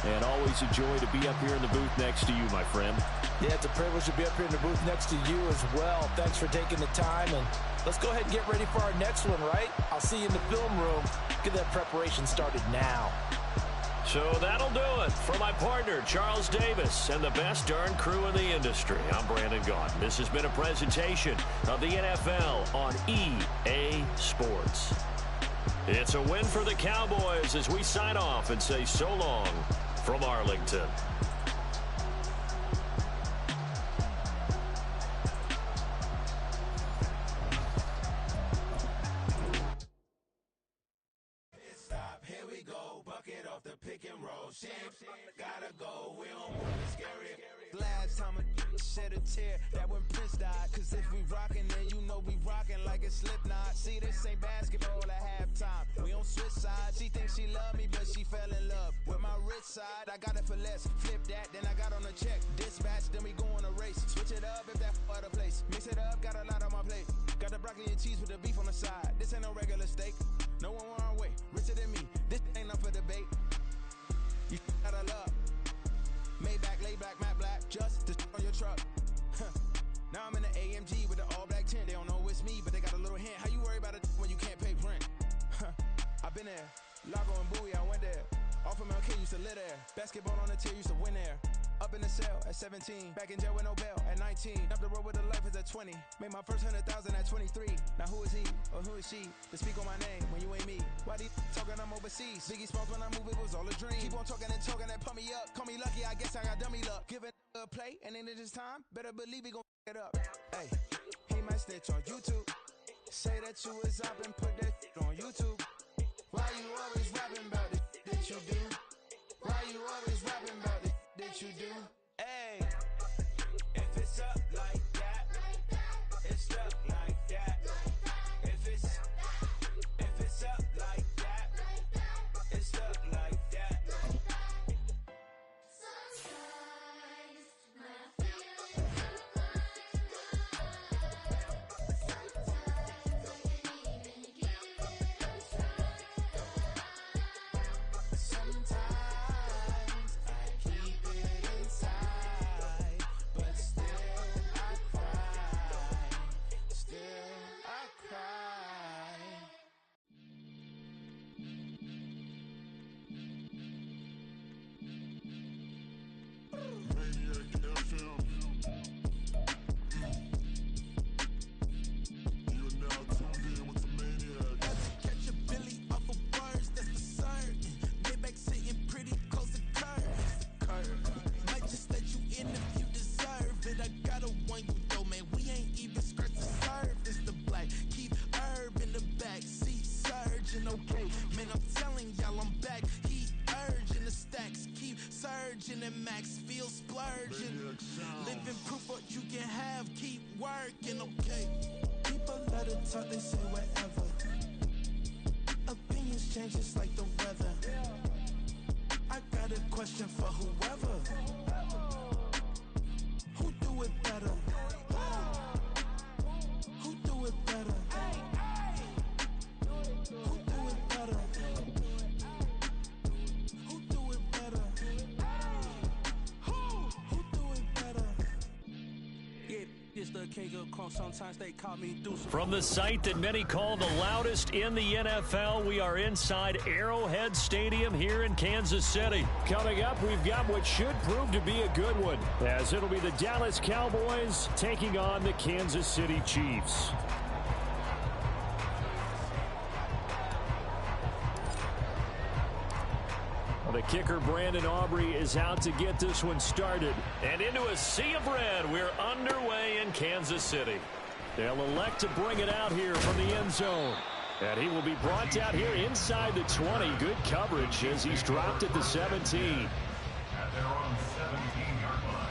And always a joy to be up here in the booth next to you, my friend. Yeah, it's a privilege to be up here in the booth next to you as well. Thanks for taking the time, and let's go ahead and get ready for our next one, right? I'll see you in the film room. Get that preparation started now. So that'll do it for my partner, Charles Davis, and the best darn crew in the industry. I'm Brandon Gaughan. This has been a presentation of the NFL on EA Sports. It's a win for the Cowboys as we sign off and say so long from Arlington. Gotta go, we don't want it scary. Last time a shed a tear, that when Prince died. Cause if we rockin', then you know we rockin' like a Slipknot. See, this ain't basketball at halftime. We on switch sides. She thinks she love me, but she fell in love with my rich side. I got it for less. Flip that, then I got on a check. Dispatch, then we go on a race. Switch it up if that other place. Mix it up, got a lot on my plate. Got the broccoli and cheese with the beef on the side. This ain't no regular steak. No one wrong way. Richer than me. This ain't up for debate. You gotta love. Maybach, lay back, matte black, just to on your truck. Now I'm in the AMG with the all black tint. They don't know it's me, but they got a little hint. How you worry about it when you can't pay I've been there. Lago and Bowie, I went there. Off of MLK, used to live there. Basketball on the tier, used to win there. Up in the cell at 17. Back in jail with no bail at 19. Up the road with the life is at 20. Made my first 100,000 at 23. Now who is he or who is she to speak on my name when you ain't me? Why do you talking I'm overseas? Biggie Smalls when I move, it was all a dream. Keep on talking and pump me up. Call me lucky, I guess I got dummy luck. Give it a play and then it's time. Better believe he gon' it up. Hey, he might snitch on YouTube. Say that you was up and put that on YouTube. Why you always rapping about it that you do? Why you always rapping about it that you do? Hey, if it's up like that, it's stuck like that. If it's up like that, it's stuck like that. Sometimes my feelings are and max feel splurging. Living proof what you can have, keep working, okay. People let it talk, they say whatever. Opinions change just like the weather. I got a question for whoever. Who do it better? Who do it better? Who do it better? Who do it better? Who do it better? Yeah, it's the king of crunk. Sometimes they call me Deuce. From the site that many call the loudest in the NFL, we are inside Arrowhead Stadium here in Kansas City. Coming up, we've got what should prove to be a good one, as it'll be the Dallas Cowboys taking on the Kansas City Chiefs. The kicker, Brandon Aubrey, is out to get this one started. And into a sea of red, we're underway in Kansas City. They'll elect to bring it out here from the end zone. And he will be brought down here inside the 20. Good coverage as he's dropped at the 17. At their own 17-yard line.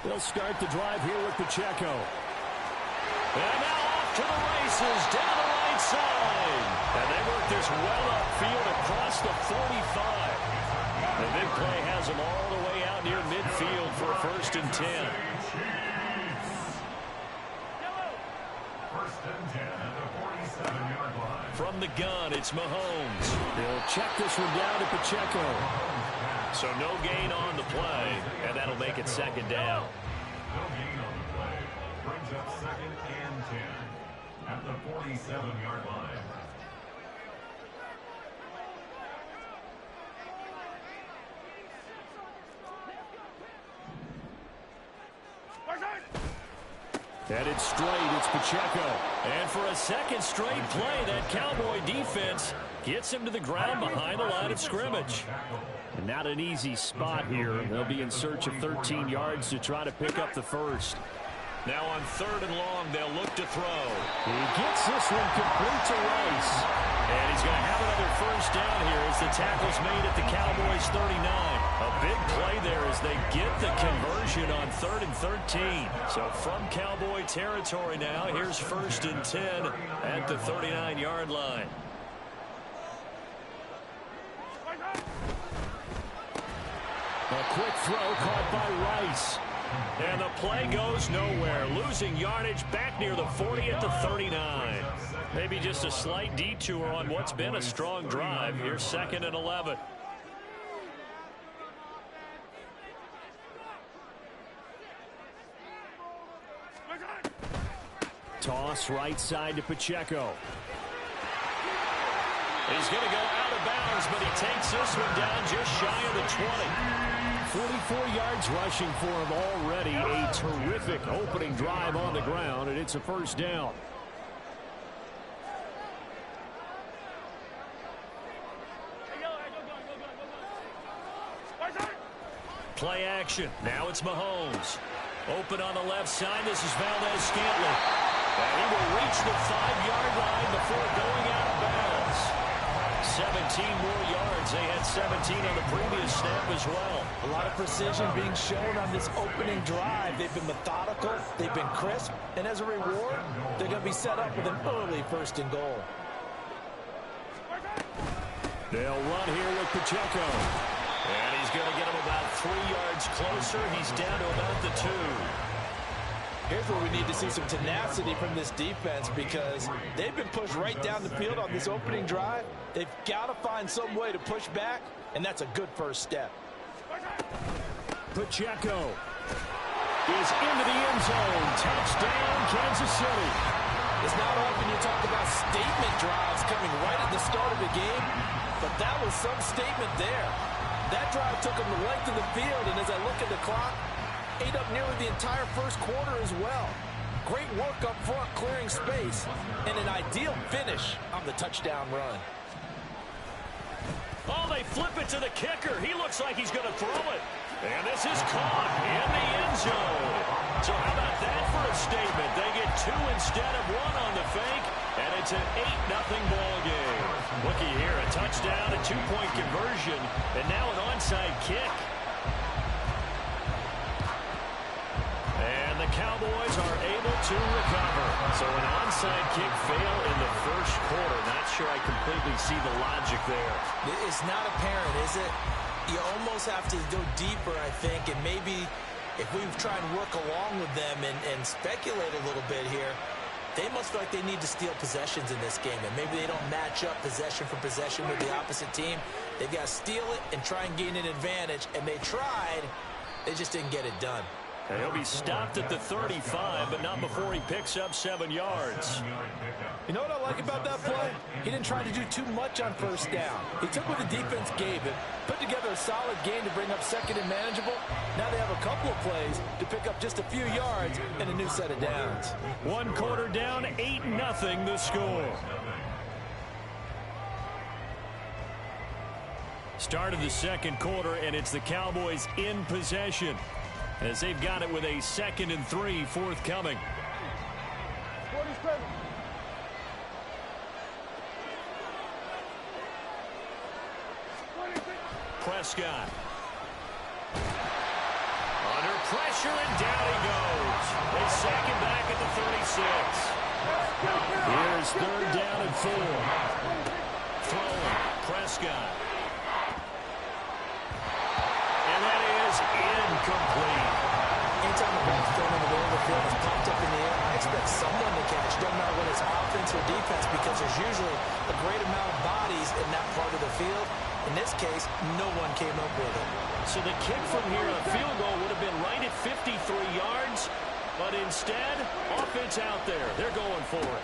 They'll start the drive here with Pacheco. And now off to the races down the right side. And they work this well upfield across the 45. The big play has them all the way out near midfield for a 1st and 10. First and 10 at the 47-yard line. From the gun, it's Mahomes. They'll check this one down to Pacheco. So no gain on the play, and that'll make it 2nd down. No gain on the play. Brings up 2nd and 10 at the 47-yard line. Headed straight, it's Pacheco. And for a 2nd straight play, that Cowboy defense gets him to the ground behind the line of scrimmage. And not an easy spot here. They'll be in search of 13 yards to try to pick up the 1st. Now on 3rd and long, they'll look to throw. He gets this one complete to Rice. And he's going to have another 1st down here as the tackle's made at the Cowboys' 39. A big play there as they get the conversion on 3rd and 13. So from Cowboy territory now, here's 1st and 10 at the 39-yard line. A quick throw caught by Rice. And the play goes nowhere. Losing yardage back near the 40 at the 39. Maybe just a slight detour on what's been a strong drive. Here's 2nd and 11. Toss right side to Pacheco. He's going to go out of bounds, but he takes this one down just shy of the 20. 44 yards rushing for him already. A terrific opening drive on the ground, and it's a first down. Play action. Now it's Mahomes. Open on the left side. This is Valdez-Scantling. And he will reach the 5-yard line before going out of bounds. 17 more yards. They had 17 on the previous snap as well. A lot of precision being shown on this opening drive. They've been methodical. They've been crisp. And as a reward, they're going to be set up with an early 1st and goal. They'll run here with Pacheco. And he's going to get him about 3 yards closer. He's down to about the 2. Here's where we need to see some tenacity from this defense because they've been pushed right down the field on this opening drive. They've got to find some way to push back, and that's a good first step. Pacheco is into the end zone. Touchdown, Kansas City. It's not often you talk about statement drives coming right at the start of the game, but that was some statement there. That drive took them the length of the field, and as I look at the clock, ate up nearly the entire 1st quarter as well. Great work up front, clearing space, and an ideal finish on the touchdown run. Oh, they flip it to the kicker. He looks like he's going to throw it. And this is caught in the end zone. So how about that for a statement? They get 2 instead of 1 on the fake, and it's an 8-0 ball game. Looky here, a touchdown, a 2-point conversion, and now an onside kick. And the Cowboys are able to recover. So an onside kick fail in the 1st quarter. Not sure I completely see the logic there. It's not apparent, is it? You almost have to go deeper, I think, and maybe if we try and work along with them and speculate a little bit here, they must feel like they need to steal possessions in this game, and maybe they don't match up possession for possession with the opposite team. They've got to steal it and try and gain an advantage, and they tried. They just didn't get it done. And he'll be stopped at the 35, but not before he picks up 7 yards. You know what I like about that play? He didn't try to do too much on 1st down. He took what the defense gave him, put together a solid game to bring up 2nd and manageable. Now they have a couple of plays to pick up just a few yards and a new set of downs. 1 quarter down, 8-0 the score. Start of the 2nd quarter, and it's the Cowboys in possession, as they've got it with a 2nd and 3 forthcoming. Prescott. Under pressure, and down he goes. They sack him back at the 36. Here's 3rd down and 4. Throwing. Prescott. And that is incomplete. Anytime the ball's thrown in the middle of the field is popped up in the air, I expect someone to catch. Doesn't matter whether it's offense or defense, because there's usually a great amount of bodies in that part of the field. In this case, no one came up with it. So the kick from here, a field goal, would have been right at 53 yards, but instead, offense out there. They're going for it.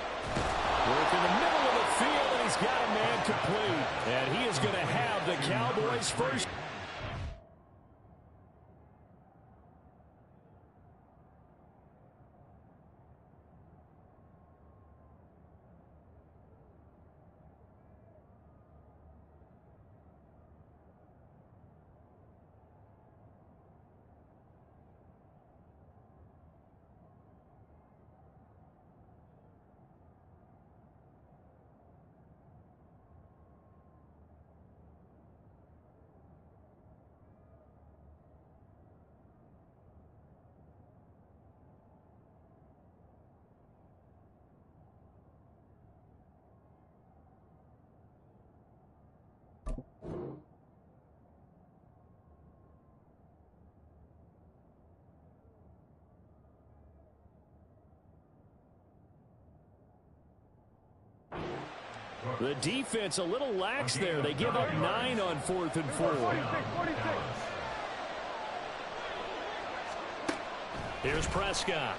Work in the middle of the field, and he's got a man complete. And he is going to have the Cowboys' first. The defense a little lax there. They give up 9 on 4th and 4. Here's Prescott.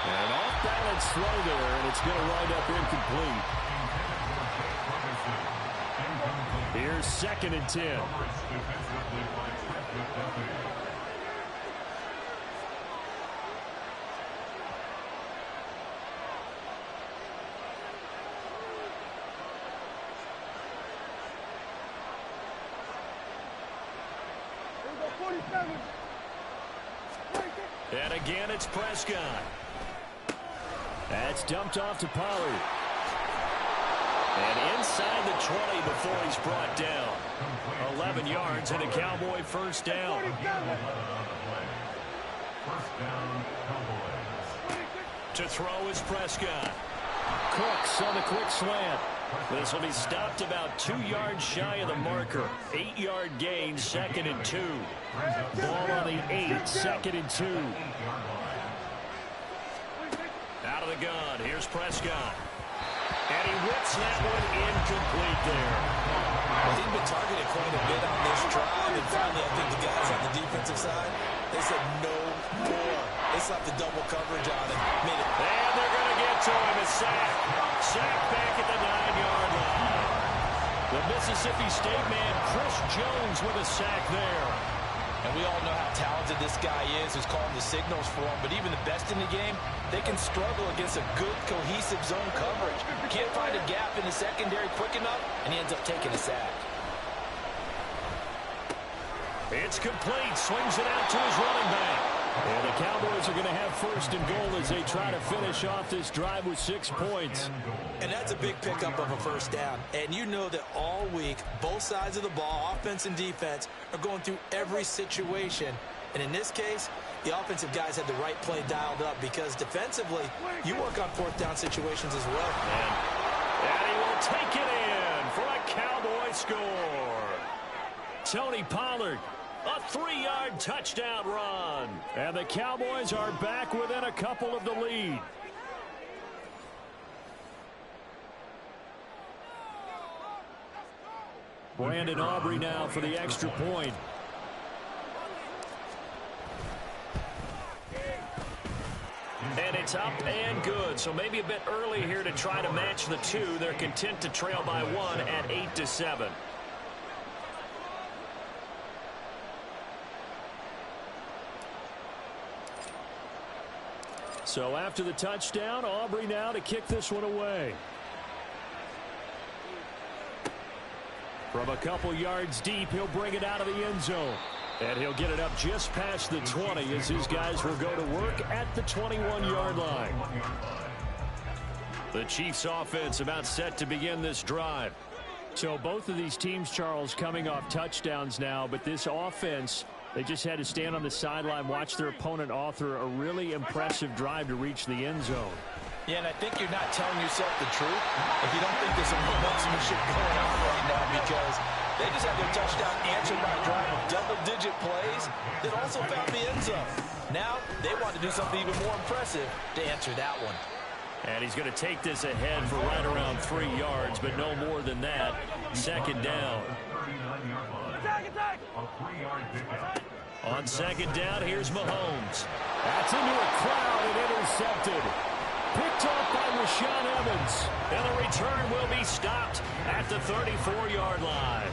An off-balance throw there, and it's going to wind up incomplete. Here's 2nd and 10. And again, it's Prescott. That's dumped off to Pollard. And inside the 20 before he's brought down. 11 yards and a Cowboy first down. To throw is Prescott. Cooks on the quick slant. This will be stopped about 2 yards shy of the marker. 8-yard gain, 2nd and 2. Ball on the 8, 2nd and 2. Out of the gun, here's Prescott. And he whips that one incomplete there. Well, he's been targeted quite a bit on this drive, and finally I think the guys on the defensive side, they said no more. They slapped the double coverage on him. And they're going to get to him. A sack. Sack back at the 9-yard line. The Mississippi State man, Chris Jones, with a sack there. And we all know how talented this guy is who's calling the signals for him. But even the best in the game, they can struggle against a good, cohesive zone coverage. Can't find a gap in the secondary quick enough, and he ends up taking a sack. It's complete. Swings it out to his running back. And the Cowboys are going to have 1st and goal as they try to finish off this drive with 6 points. And that's a big pickup of a first down. And you know that all week, both sides of the ball, offense and defense, are going through every situation. And in this case, the offensive guys had the right play dialed up because defensively, you work on 4th down situations as well. And he will take it in for a Cowboy score. Tony Pollard. A 3-yard touchdown run. And the Cowboys are back within a couple of the lead. Brandon Aubrey now for the extra point. And it's up and good. So maybe a bit early here to try to match the 2. They're content to trail by 1 at 8-7. So after the touchdown, Aubrey now to kick this one away. From a couple yards deep, he'll bring it out of the end zone. And he'll get it up just past the 20 as his guys will go to work at the 21-yard line. The Chiefs offense about set to begin this drive. So both of these teams, Charles, coming off touchdowns now, but this offense, they just had to stand on the sideline, watch their opponent author a really impressive drive to reach the end zone. Yeah, and I think you're not telling yourself the truth if you don't think there's some momentum going on right now, because they just had their touchdown answered by a drive of double-digit plays that also found the end zone. Now they want to do something even more impressive to answer that one. And he's going to take this ahead for right around 3 yards, but no more than that. 2nd down. On 2nd down, here's Mahomes. That's into a crowd and intercepted. Picked off by Rashaan Evans. And the return will be stopped at the 34-yard line.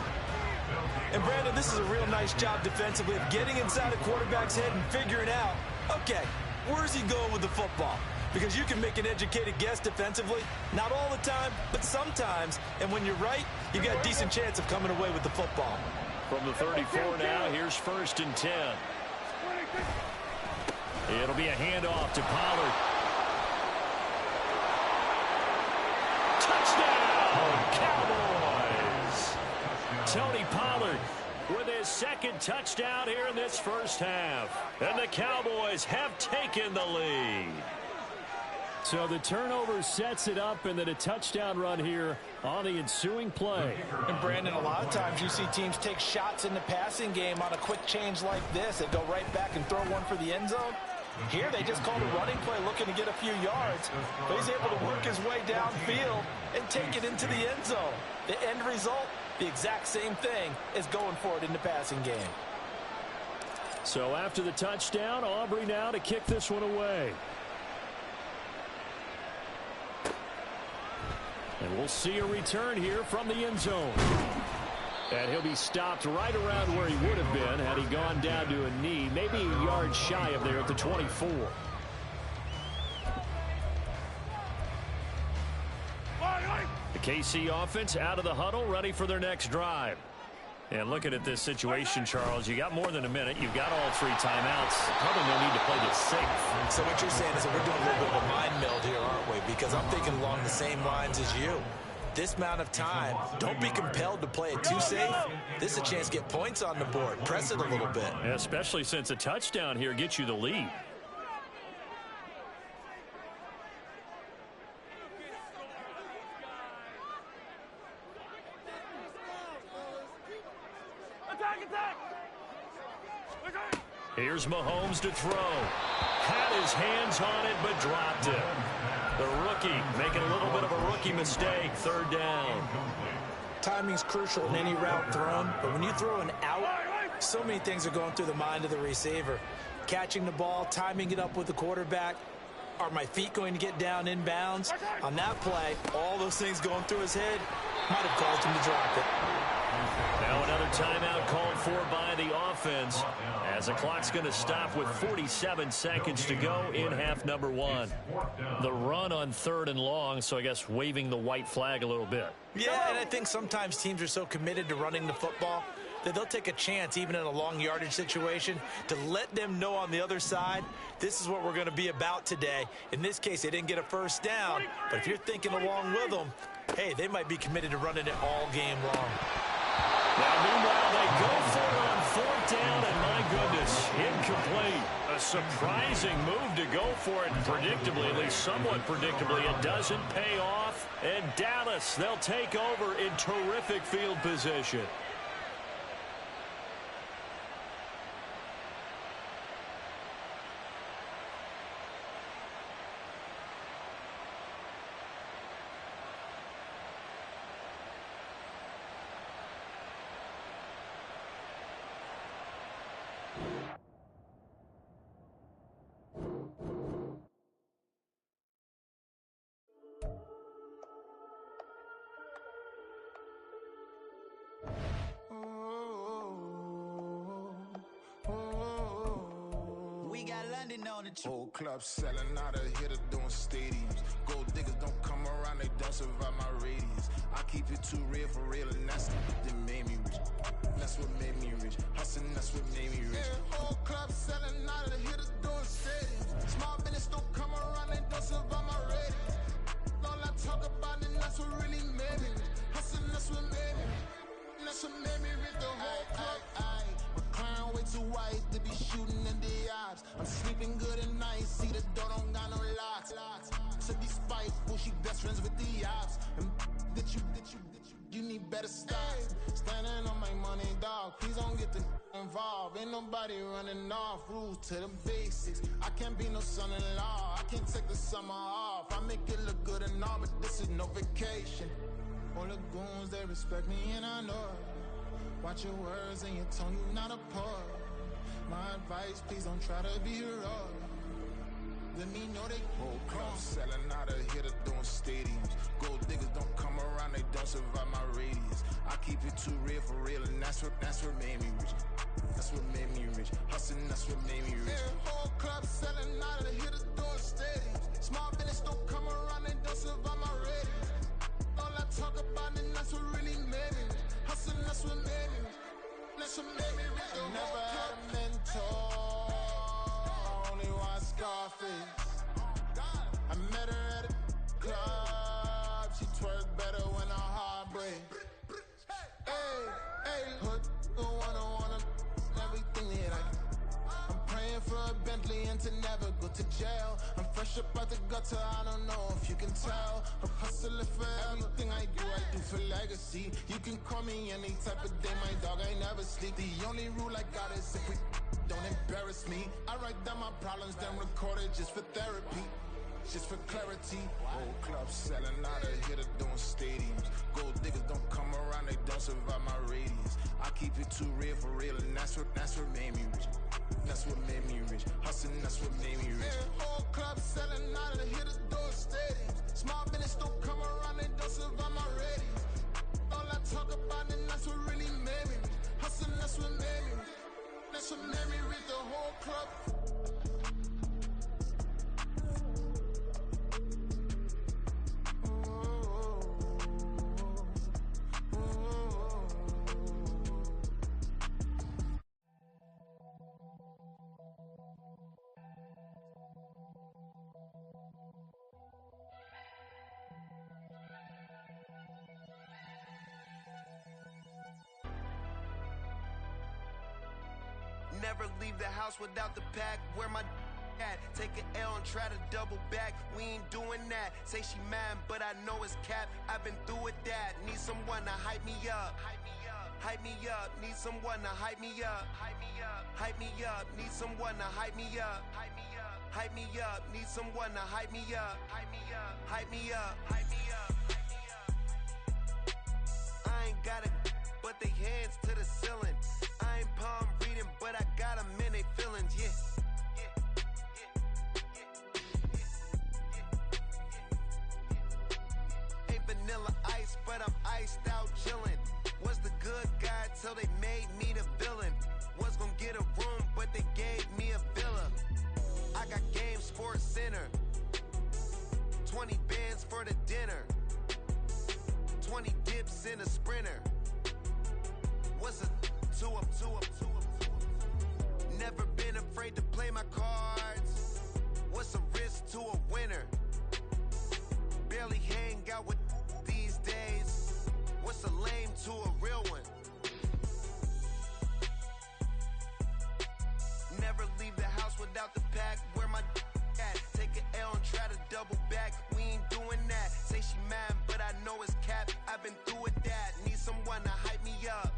And Brandon, this is a real nice job defensively of getting inside a quarterback's head and figuring out, okay, where's he going with the football? Because you can make an educated guess defensively. Not all the time, but sometimes. And when you're right, you've got a decent chance of coming away with the football. From the 34 now, here's 1st and 10. It'll be a handoff to Pollard. Touchdown, Cowboys! Tony Pollard with his 2nd touchdown here in this first half. And the Cowboys have taken the lead. So the turnover sets it up, and then a touchdown run here on the ensuing play. And Brandon, a lot of times you see teams take shots in the passing game on a quick change like this. They go right back and throw one for the end zone. Here they just called a running play looking to get a few yards, but he's able to work his way downfield and take it into the end zone. The end result, the exact same thing as going for it in the passing game. So after the touchdown, Aubrey now to kick this one away. And we'll see a return here from the end zone. And he'll be stopped right around where he would have been had he gone down to a knee, maybe a yard shy of there at the 24. The KC offense out of the huddle, ready for their next drive. And looking at this situation, Charles, you got more than a minute. You've got all 3 timeouts. Probably no need to play this safe. So what you're saying is that we're doing a little bit of a mind meld here, aren't we? Because I'm thinking along the same lines as you. This amount of time, don't be compelled to play it too safe. This is a chance to get points on the board. Press it a little bit. Yeah, especially since a touchdown here gets you the lead. Here's Mahomes to throw. Had his hands on it, but dropped it. The rookie making a little bit of a rookie mistake. 3rd down. Timing's crucial in any route thrown, but when you throw an out, so many things are going through the mind of the receiver. Catching the ball, timing it up with the quarterback. Are my feet going to get down in bounds? On that play, all those things going through his head might have caused him to drop it. Now another timeout called for by the offense as the clock's going to stop with 47 seconds to go in half number 1. The run on 3rd and long, so I guess waving the white flag a little bit. Yeah, and I think sometimes teams are so committed to running the football that they'll take a chance, even in a long yardage situation, to let them know on the other side, this is what we're going to be about today. In this case, they didn't get a first down, but if you're thinking along with them, hey, they might be committed to running it all game long. Now, meanwhile, they go for it on 4th down, and my goodness, incomplete. A surprising move to go for it, predictably, at least somewhat predictably. It doesn't pay off, and Dallas, they'll take over in terrific field position. Whole club selling out of hitter doing stadiums. Gold diggers don't come around, they don't survive my radius. I keep it too real for real, and that's what that made me rich. That's what made me rich. Hustling, that's what made me rich. Yeah, whole club selling out of hitters doing stadiums. Small business don't come around, they don't survive my radius. All I talk about, and that's what really made me rich. Hustling, that's what made me rich. That's what made me rich. The whole club. McLaren way too white to be shooting in the ops. I'm sleeping good at night, see the door don't got no locks. To be spiteful, she best friends with the ops. And you need better stop. Standing on my money, dog. Please don't get the involved. Ain't nobody running off. Rules to the basics. I can't be no son-in-law. I can't take the summer off. I make it look good and all, but this is no vacation. All the goons, they respect me and I know it. Watch your words and your tone, you not a poet. My advice, please don't try to be heroic. Let me know they whole club selling out of hitter doing stadiums. Gold diggers don't come around, they don't survive my radius. I keep it too real for real, and that's what made me rich. That's what made me rich. Hustling, that's what made me rich. Yeah, whole club selling out of hitters doing stadiums. Small business don't come around, they don't survive my radius. All I talk about, and that's what really made me rich. Hustling, that's what made me rich. That's what made me rich. I never had a mentor. I only watch Scarface. I met her at a club. She twerk better when her heart breaks. Hey, put the one everything that I'm praying for a Bentley and to never go to jail. I'm fresh up out the gutter, I don't know if you can tell. I'm hustling for everything I do for legacy. You can call me any type of day, my dog, I never sleep. The only rule I got is if we don't embarrass me. I write down my problems, then record it just for therapy. Just for clarity, whole club selling out of here to doing stadiums. Gold diggers don't come around, they don't survive my radius. I keep it too real for real, and that's what made me rich. That's what made me rich. Hustling, that's what made me rich. Yeah, whole club selling out of here to doing stadiums. Small business don't come around, they don't survive my radius. All I talk about, and that's what really made me rich. Hustling, that's what made me rich. That's what made me rich, the whole club. Never leave the house without the pack. Where my at? Take an L and try to double back. We ain't doing that. Say she mad, but I know it's cap. I've been through with that. Need someone to hype me up. Hype me up. Need someone to hype me up. Hype me up. Need someone to hype me up. Hype me up. Need someone to hype me up. Hype me up. Hype me up. Hype me up. I ain't got it, but they hands to the ceiling. I ain't palm reading, but I got them in they feelings, yeah. Ain't vanilla ice, but I'm iced out chillin'. Was the good guy till they made me the villain. Was gonna get a room, but they gave me a villa. I got game, Sports Center. 20 bands for the dinner. 20 dips in a sprinter. What's a two up? Never been afraid to play my cards. What's a risk to a winner? Barely hang out with these days. What's a lame to a real one? Never leave the house without the pack. Where my at? Take an L and try to double back. We ain't doing that. Say she mad, but I know it's cap. I've been through with that. Need someone to hype me up.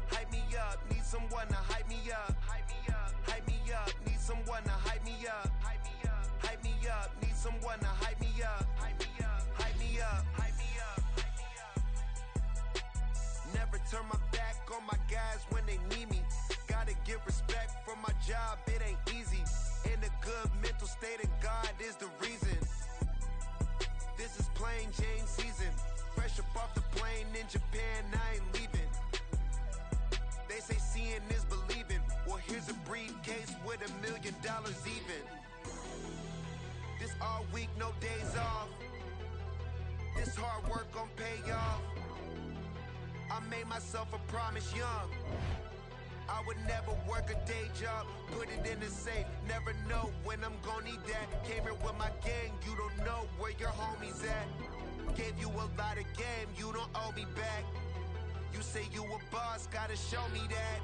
Hype me up. Need someone to hype me up. Hype me up. Need someone to hype me up. Hype me up. Need someone to hype me up. Hype me up. Hype me up. Hype me up. Never turn my back on my guys when they need me. Gotta give respect for my job, it ain't easy. In a good mental state and God is the reason. This is plain Jane season. Fresh up off the plane in Japan, I ain't leaving. They say seeing is believing. Well, here's a briefcase with $1 million even. This all week, no days off. This hard work gon' pay off. I made myself a promise young. I would never work a day job, put it in the safe. Never know when I'm gon' need that. Came here with my gang, you don't know where your homies at. Gave you a lot of game, you don't owe me back. You say you a boss, gotta show me that.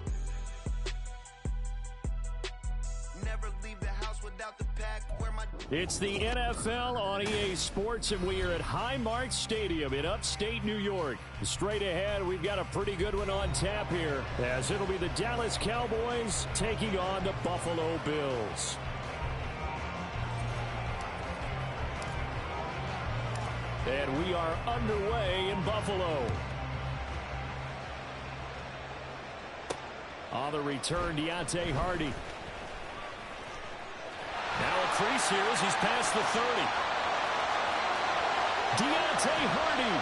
Never leave the house without the pack. Where my It's the NFL on EA Sports, and we are at Highmark Stadium in upstate New York. Straight ahead, we've got a pretty good one on tap here, as it'll be the Dallas Cowboys taking on the Buffalo Bills. And we are underway in Buffalo. On the return, Deontay Hardy. Now a crease here as he's past the 30. Deontay Hardy.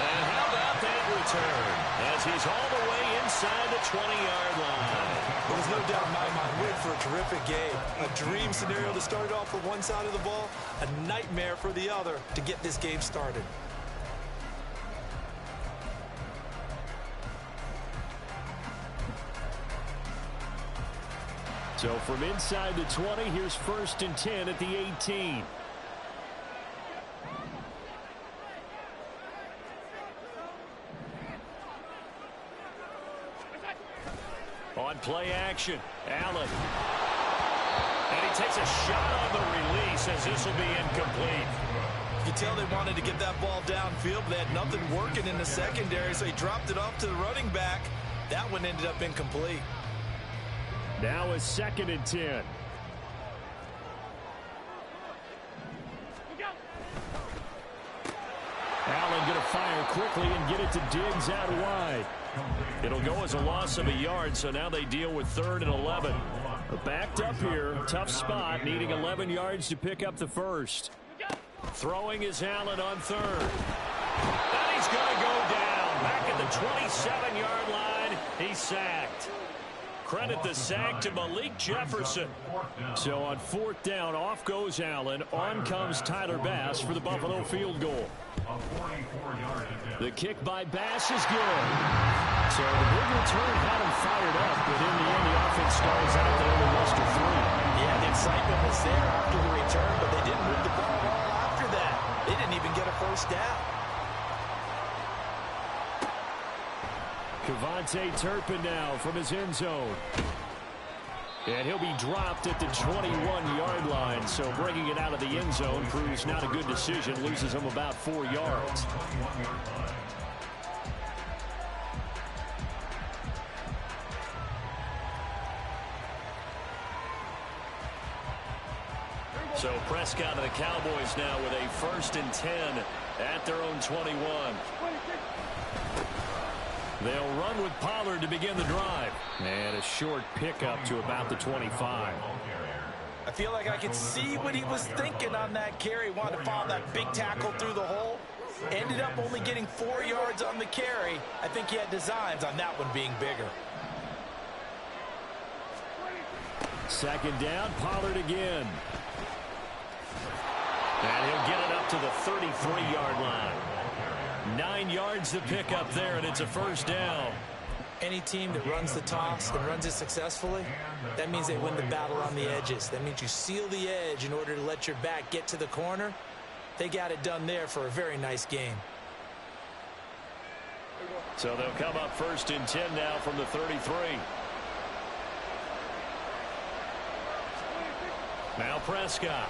And how about that return? As he's all the way inside the 20-yard line. Well, there's no doubt in my mind, we're in for a terrific game. A dream scenario to start it off for one side of the ball, a nightmare for the other to get this game started. So from inside the 20, here's 1st and 10 at the 18. On play action, Allen. And he takes a shot on the release as this will be incomplete. You can tell they wanted to get that ball downfield, but they had nothing working in the secondary, so he dropped it off to the running back. That one ended up incomplete. Now a 2nd and 10. Allen going to fire quickly and get it to Diggs out wide. It'll go as a loss of a yard, so now they deal with 3rd and 11. Backed up here, tough spot, needing 11 yards to pick up the first. Throwing is Allen on 3rd. And he's going to go down. Back at the 27-yard line, he's sacked. Credit the sack to Malik Jefferson. So on 4th down, off goes Allen. On comes Tyler Bass for the Buffalo field goal. The kick by Bass is good. So the big return had him fired up, but in the end, the offense stalls out. They only muster 3. Yeah, the excitement was there after the return, but they didn't move the ball at all after that. They didn't even get a first down. Kevontae Turpin now from his end zone. And he'll be dropped at the 21-yard line. So bringing it out of the end zone proves not a good decision. Loses him about 4 yards. So Prescott and the Cowboys now with a 1st and 10 at their own 21. They'll run with Pollard to begin the drive. And a short pickup to about the 25. I feel like I could see what he was thinking on that carry. Wanted to follow that big tackle through the hole. Ended up only getting 4 yards on the carry. I think he had designs on that one being bigger. 2nd down, Pollard again. And he'll get it up to the 33-yard line. 9 yards to pick up there, and it's a 1st down. Any team that runs the toss and runs it successfully, that means they win the battle on the edges. That means you seal the edge in order to let your back get to the corner. They got it done there for a very nice game. So they'll come up 1st and 10 now from the 33. Now Prescott.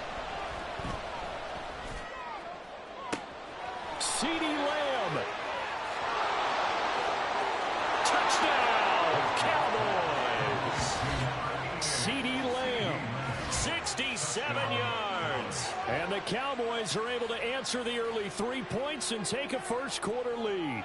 CeeDee Lamb. Touchdown, Cowboys. CeeDee Lamb, 67 yards. And the Cowboys are able to answer the early 3 points and take a first-quarter lead.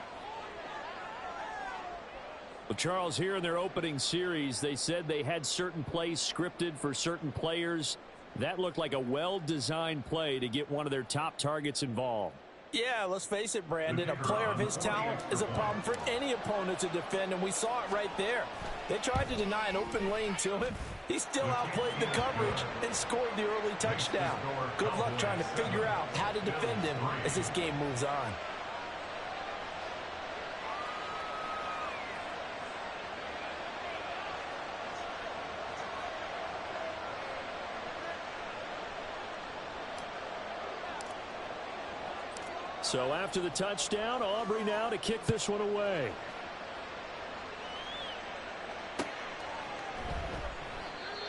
Well, Charles, here in their opening series, they said they had certain plays scripted for certain players. That looked like a well-designed play to get one of their top targets involved. Yeah, let's face it, Brandon. A player of his talent is a problem for any opponent to defend, and we saw it right there. They tried to deny an open lane to him. He still outplayed the coverage and scored the early touchdown. Good luck trying to figure out how to defend him as this game moves on. So after the touchdown, Aubrey now to kick this one away.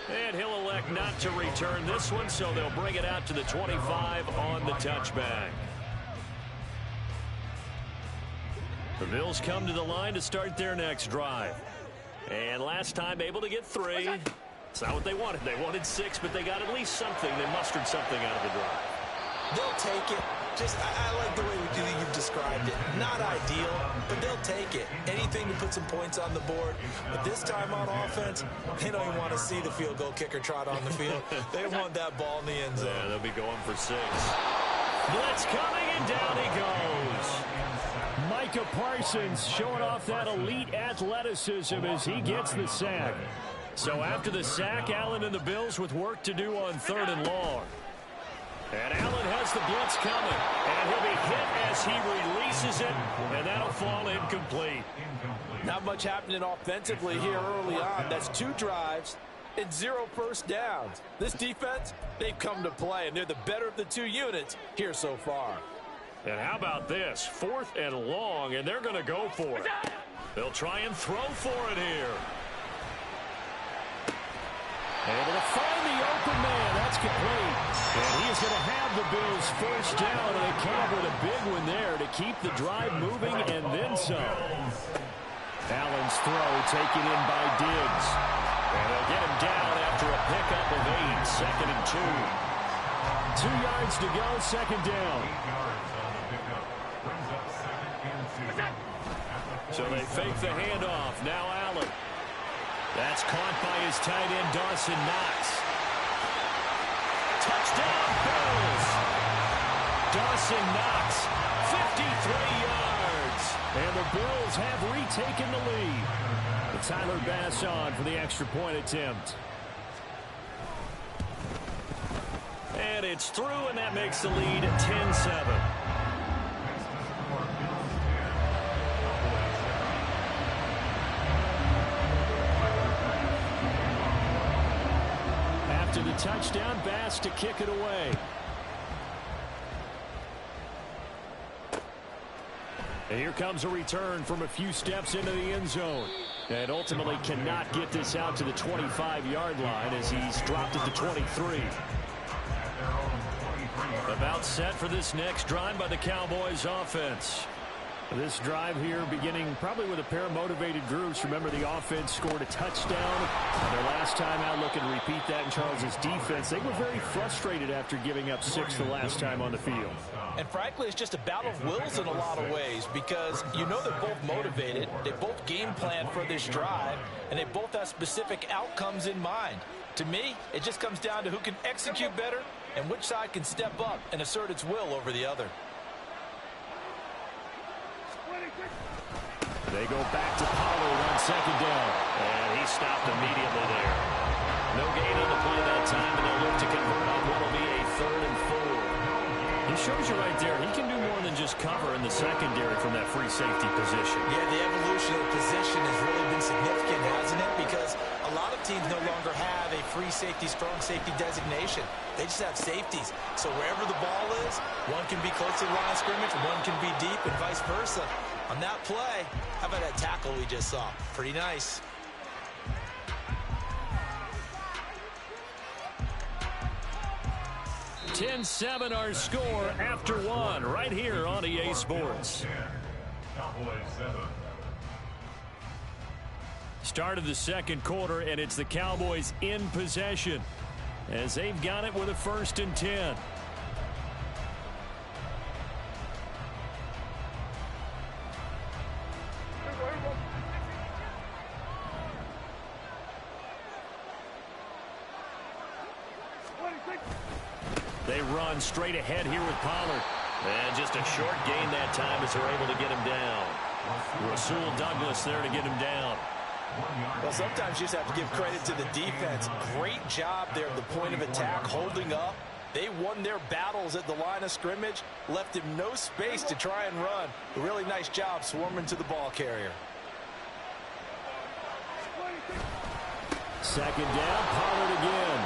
And he'll elect not to return this one, so they'll bring it out to the 25 on the touchback. The Bills come to the line to start their next drive. And last time able to get 3. It's not what they wanted. They wanted 6, but they got at least something. They mustered something out of the drive. They'll take it. I like the way you've described it. Not ideal, but they'll take it. Anything to put some points on the board. But this time on offense, they don't even want to see the field goal kicker trot on the field. They want that ball in the end zone. Yeah, they'll be going for 6. Blitz coming, and down he goes. Micah Parsons showing off that elite athleticism as he gets the sack. So after the sack, Allen and the Bills with work to do on 3rd and long. And Allen has the blitz coming, and he'll be hit as he releases it, and that'll fall incomplete. Not much happening offensively here early on. That's 2 drives and 0 first downs. This defense, they've come to play, and they're the better of the 2 units here so far. And how about this? 4th and long, and they're going to go for it. They'll try and throw for it here. Able to find the open man. That's complete. And he is going to have the Bills first down, and they come up with a big one there to keep the drive moving and then some. Allen's throw taken in by Diggs. And they'll get him down after a pickup of 8. 2nd and 2. 2 yards to go, 2nd down. 8 yards on the pickup. Brings up 2nd and 2. So they fake the handoff. Now Allen. That's caught by his tight end, Dawson Knox. Touchdown, Bills. Dawson Knox, 53 yards. And the Bills have retaken the lead. And Tyler Bass on for the extra point attempt. And it's through, and that makes the lead 10-7. After the touchdown, Bass to kick it away. And here comes a return from a few steps into the end zone. And ultimately cannot get this out to the 25-yard line as he's dropped it to 23. About set for this next drive by the Cowboys offense. This drive here beginning probably with a pair of motivated groups. Remember, the offense scored a touchdown their last time out. Looking to repeat that in Charles's defense. They were very frustrated after giving up 6 the last time on the field. And frankly, it's just a battle of wills in a lot of ways because you know they're both motivated. They both game plan for this drive, and they both have specific outcomes in mind. To me, it just comes down to who can execute better and which side can step up and assert its will over the other. They go back to Pollard on 2nd down. And he stopped immediately there. No gain on the play that time, and they'll look to convert on what will be a 3rd and 4. He shows you right there, he can do more than just cover in the secondary from that free safety position. Yeah, the evolution of the position has really been significant, hasn't it? Because a lot of teams no longer have a free safety, strong safety designation. They just have safeties. So wherever the ball is, one can be close to the line of scrimmage, one can be deep, and vice versa. On that play, how about that tackle we just saw? Pretty nice. (10-7) our score after 1 right here on EA Sports. Start of the 2nd quarter, and it's the Cowboys in possession as they've got it with a 1st and 10. They run straight ahead here with Pollard. And just a short gain that time as they're able to get him down. Rasul Douglas there to get him down. Well, sometimes you just have to give credit to the defense. Great job there at the point of attack, holding up. They won their battles at the line of scrimmage, left him no space to try and run. A really nice job swarming to the ball carrier. 2nd down, Pollard again.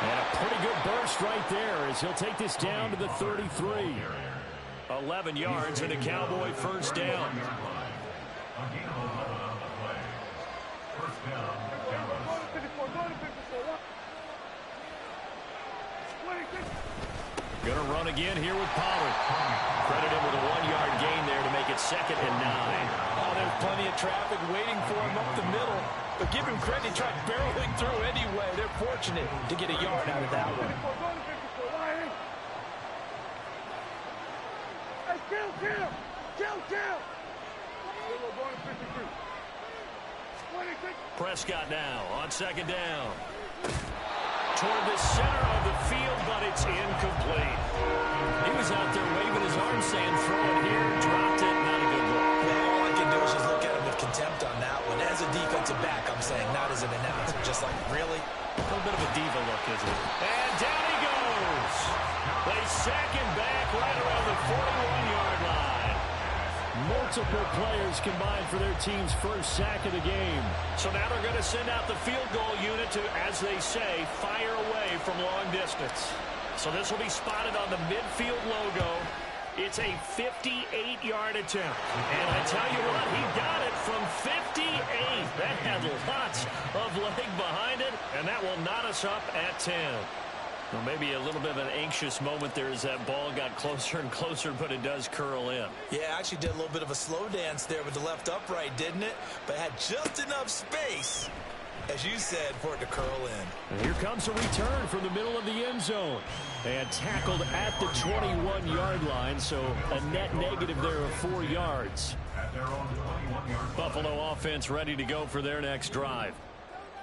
And a pretty good burst right there as he'll take this down to the 33. 11 yards and a Cowboy 1st down. Gonna run again here with Pollard. Credit him with a 1-yard gain there to make it 2nd and 9. Oh, there's plenty of traffic waiting for him up the middle. But give him credit, he tried barreling through anyway. They're fortunate to get a yard out of that one. Hey, kill! Prescott now on 2nd down. Toward the center of the field, but it's incomplete. He was out there waving his arms saying, throw it here, dropped it, not a good look. Well, all I can do is just look at him with contempt on that one. As a defensive back, I'm saying, not as an announcer. Just like, really? A little bit of a diva look, isn't it? And down he goes. They sack him back right around the 41-yard line. Multiple players combined for their team's first sack of the game. So now they're going to send out the field goal unit to, as they say, fire away from long distance. So this will be spotted on the midfield logo. It's a 58-yard attempt. And I tell you what, he got it from 58. That had lots of leg behind it, and that will knot us up at 10. Well, maybe a little bit of an anxious moment there as that ball got closer and closer, but it does curl in. Yeah, actually did a little bit of a slow dance there with the left upright, didn't it? But had just enough space as you said, for it to curl in. And here comes a return from the middle of the end zone. And tackled at the 21-yard line, so a net negative there of 4 yards. Buffalo offense ready to go for their next drive.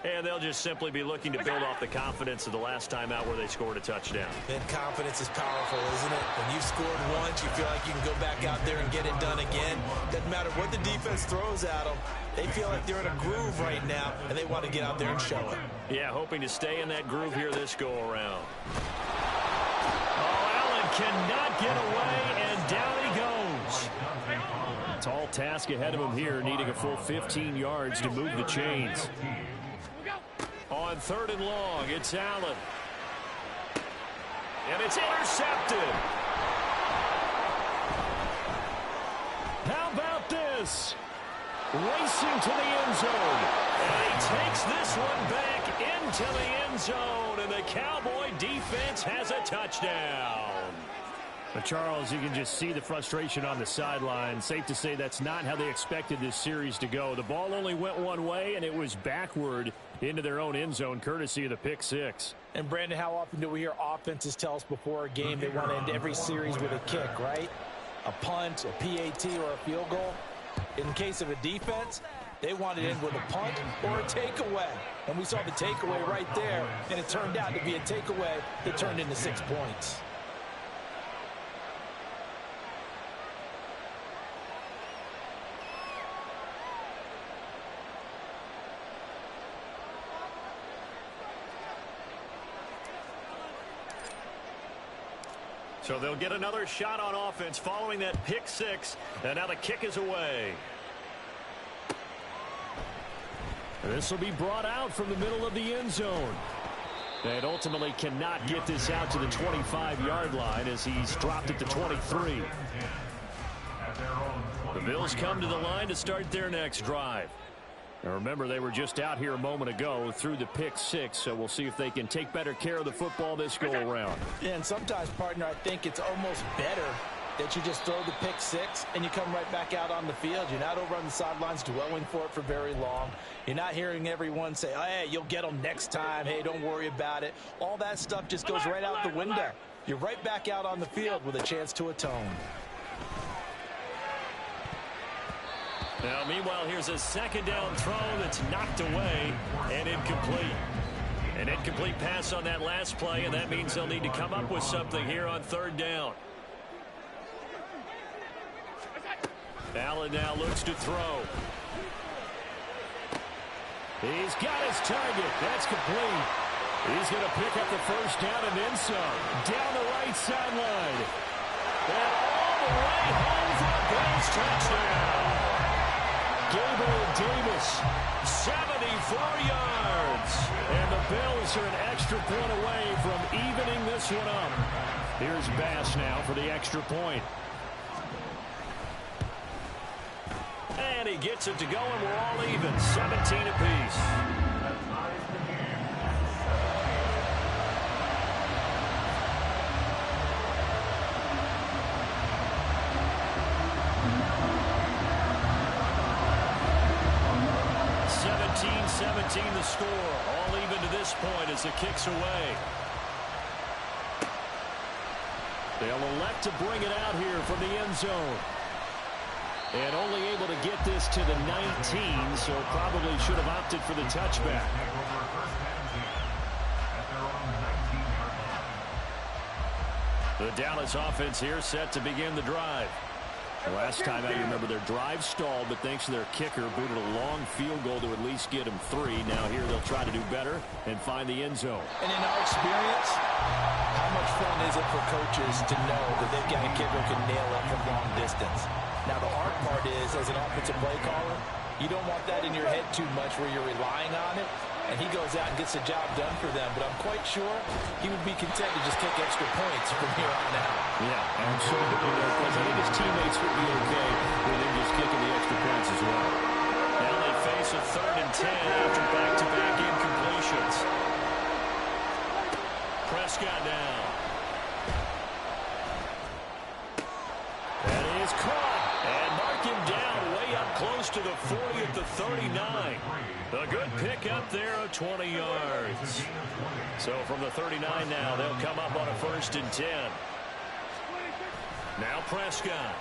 And they'll just simply be looking to build off the confidence of the last time out where they scored a touchdown. And confidence is powerful, isn't it? When you've scored once, you feel like you can go back out there and get it done again. Doesn't matter what the defense throws at them. They feel like they're in a groove right now, and they want to get out there and show it. Yeah, hoping to stay in that groove here this go-around. Oh, Allen cannot get away, and down he goes. Tall task ahead of him here, needing a full 15 yards to move the chains. On 3rd and long, it's Allen. And it's intercepted. How about this? Racing to the end zone. And he takes this one back into the end zone. And the Cowboy defense has a touchdown. But Charles, you can just see the frustration on the sideline. Safe to say that's not how they expected this series to go. The ball only went one way, and it was backward into their own end zone, courtesy of the pick six. And, Brandon, how often do we hear offenses tell us before a game they want to end every series with a kick, right? A punt, a PAT, or a field goal. In case of a defense, they want to end with a punt or a takeaway. And we saw the takeaway right there, and it turned out to be a takeaway that turned into 6 points. So they'll get another shot on offense following that pick six. And now the kick is away. This will be brought out from the middle of the end zone. And ultimately cannot get this out to the 25-yard line as he's dropped it to 23. The Bills come to the line to start their next drive. Now remember, they were just out here a moment ago through the pick six, so we'll see if they can take better care of the football this go-around. Yeah, and sometimes, partner, I think it's almost better that you just throw the pick six and you come right back out on the field. You're not over on the sidelines dwelling for it for very long. You're not hearing everyone say, oh, hey, you'll get them next time. Hey, don't worry about it. All that stuff just goes right out the window. You're right back out on the field with a chance to atone. Now, meanwhile, here's a second down throw that's knocked away and incomplete. An incomplete pass on that last play, and that means they'll need to come up with something here on 3rd down. Allen now looks to throw. He's got his target. That's complete. He's going to pick up the 1st down and then some. Down the right sideline. And all the way home for a Bills touchdown. Gabriel Davis, 74 yards. And the Bills are an extra point away from evening this one up. Here's Bass now for the extra point. And he gets it to go, and we're all even, 17 apiece. 17 the score. All even to this point as the kick's away. They'll elect to bring it out here from the end zone. And only able to get this to the 19, so probably should have opted for the touchback. The Dallas offense here set to begin the drive. The last time out, you remember their drive stalled, but thanks to their kicker, booted a long field goal to at least get them 3. Now here they'll try to do better and find the end zone. And in our experience, how much fun is it for coaches to know that they've got a kicker who can nail it from long distance? Now the hard part is, as an offensive play caller, you don't want that in your head too much where you're relying on it. And he goes out and gets the job done for them. But I'm quite sure he would be content to just kick extra points from here on out. Yeah, absolutely. Because I think his teammates would be okay with him just kicking the extra points as well. Now they face a 3rd and 10 after back-to-back incompletions. Prescott down. That is caught. And mark him down way up close to the 40 at the 39. A good pickup there of 20 yards. So from the 39 now, they'll come up on a 1st and 10. Now Prescott.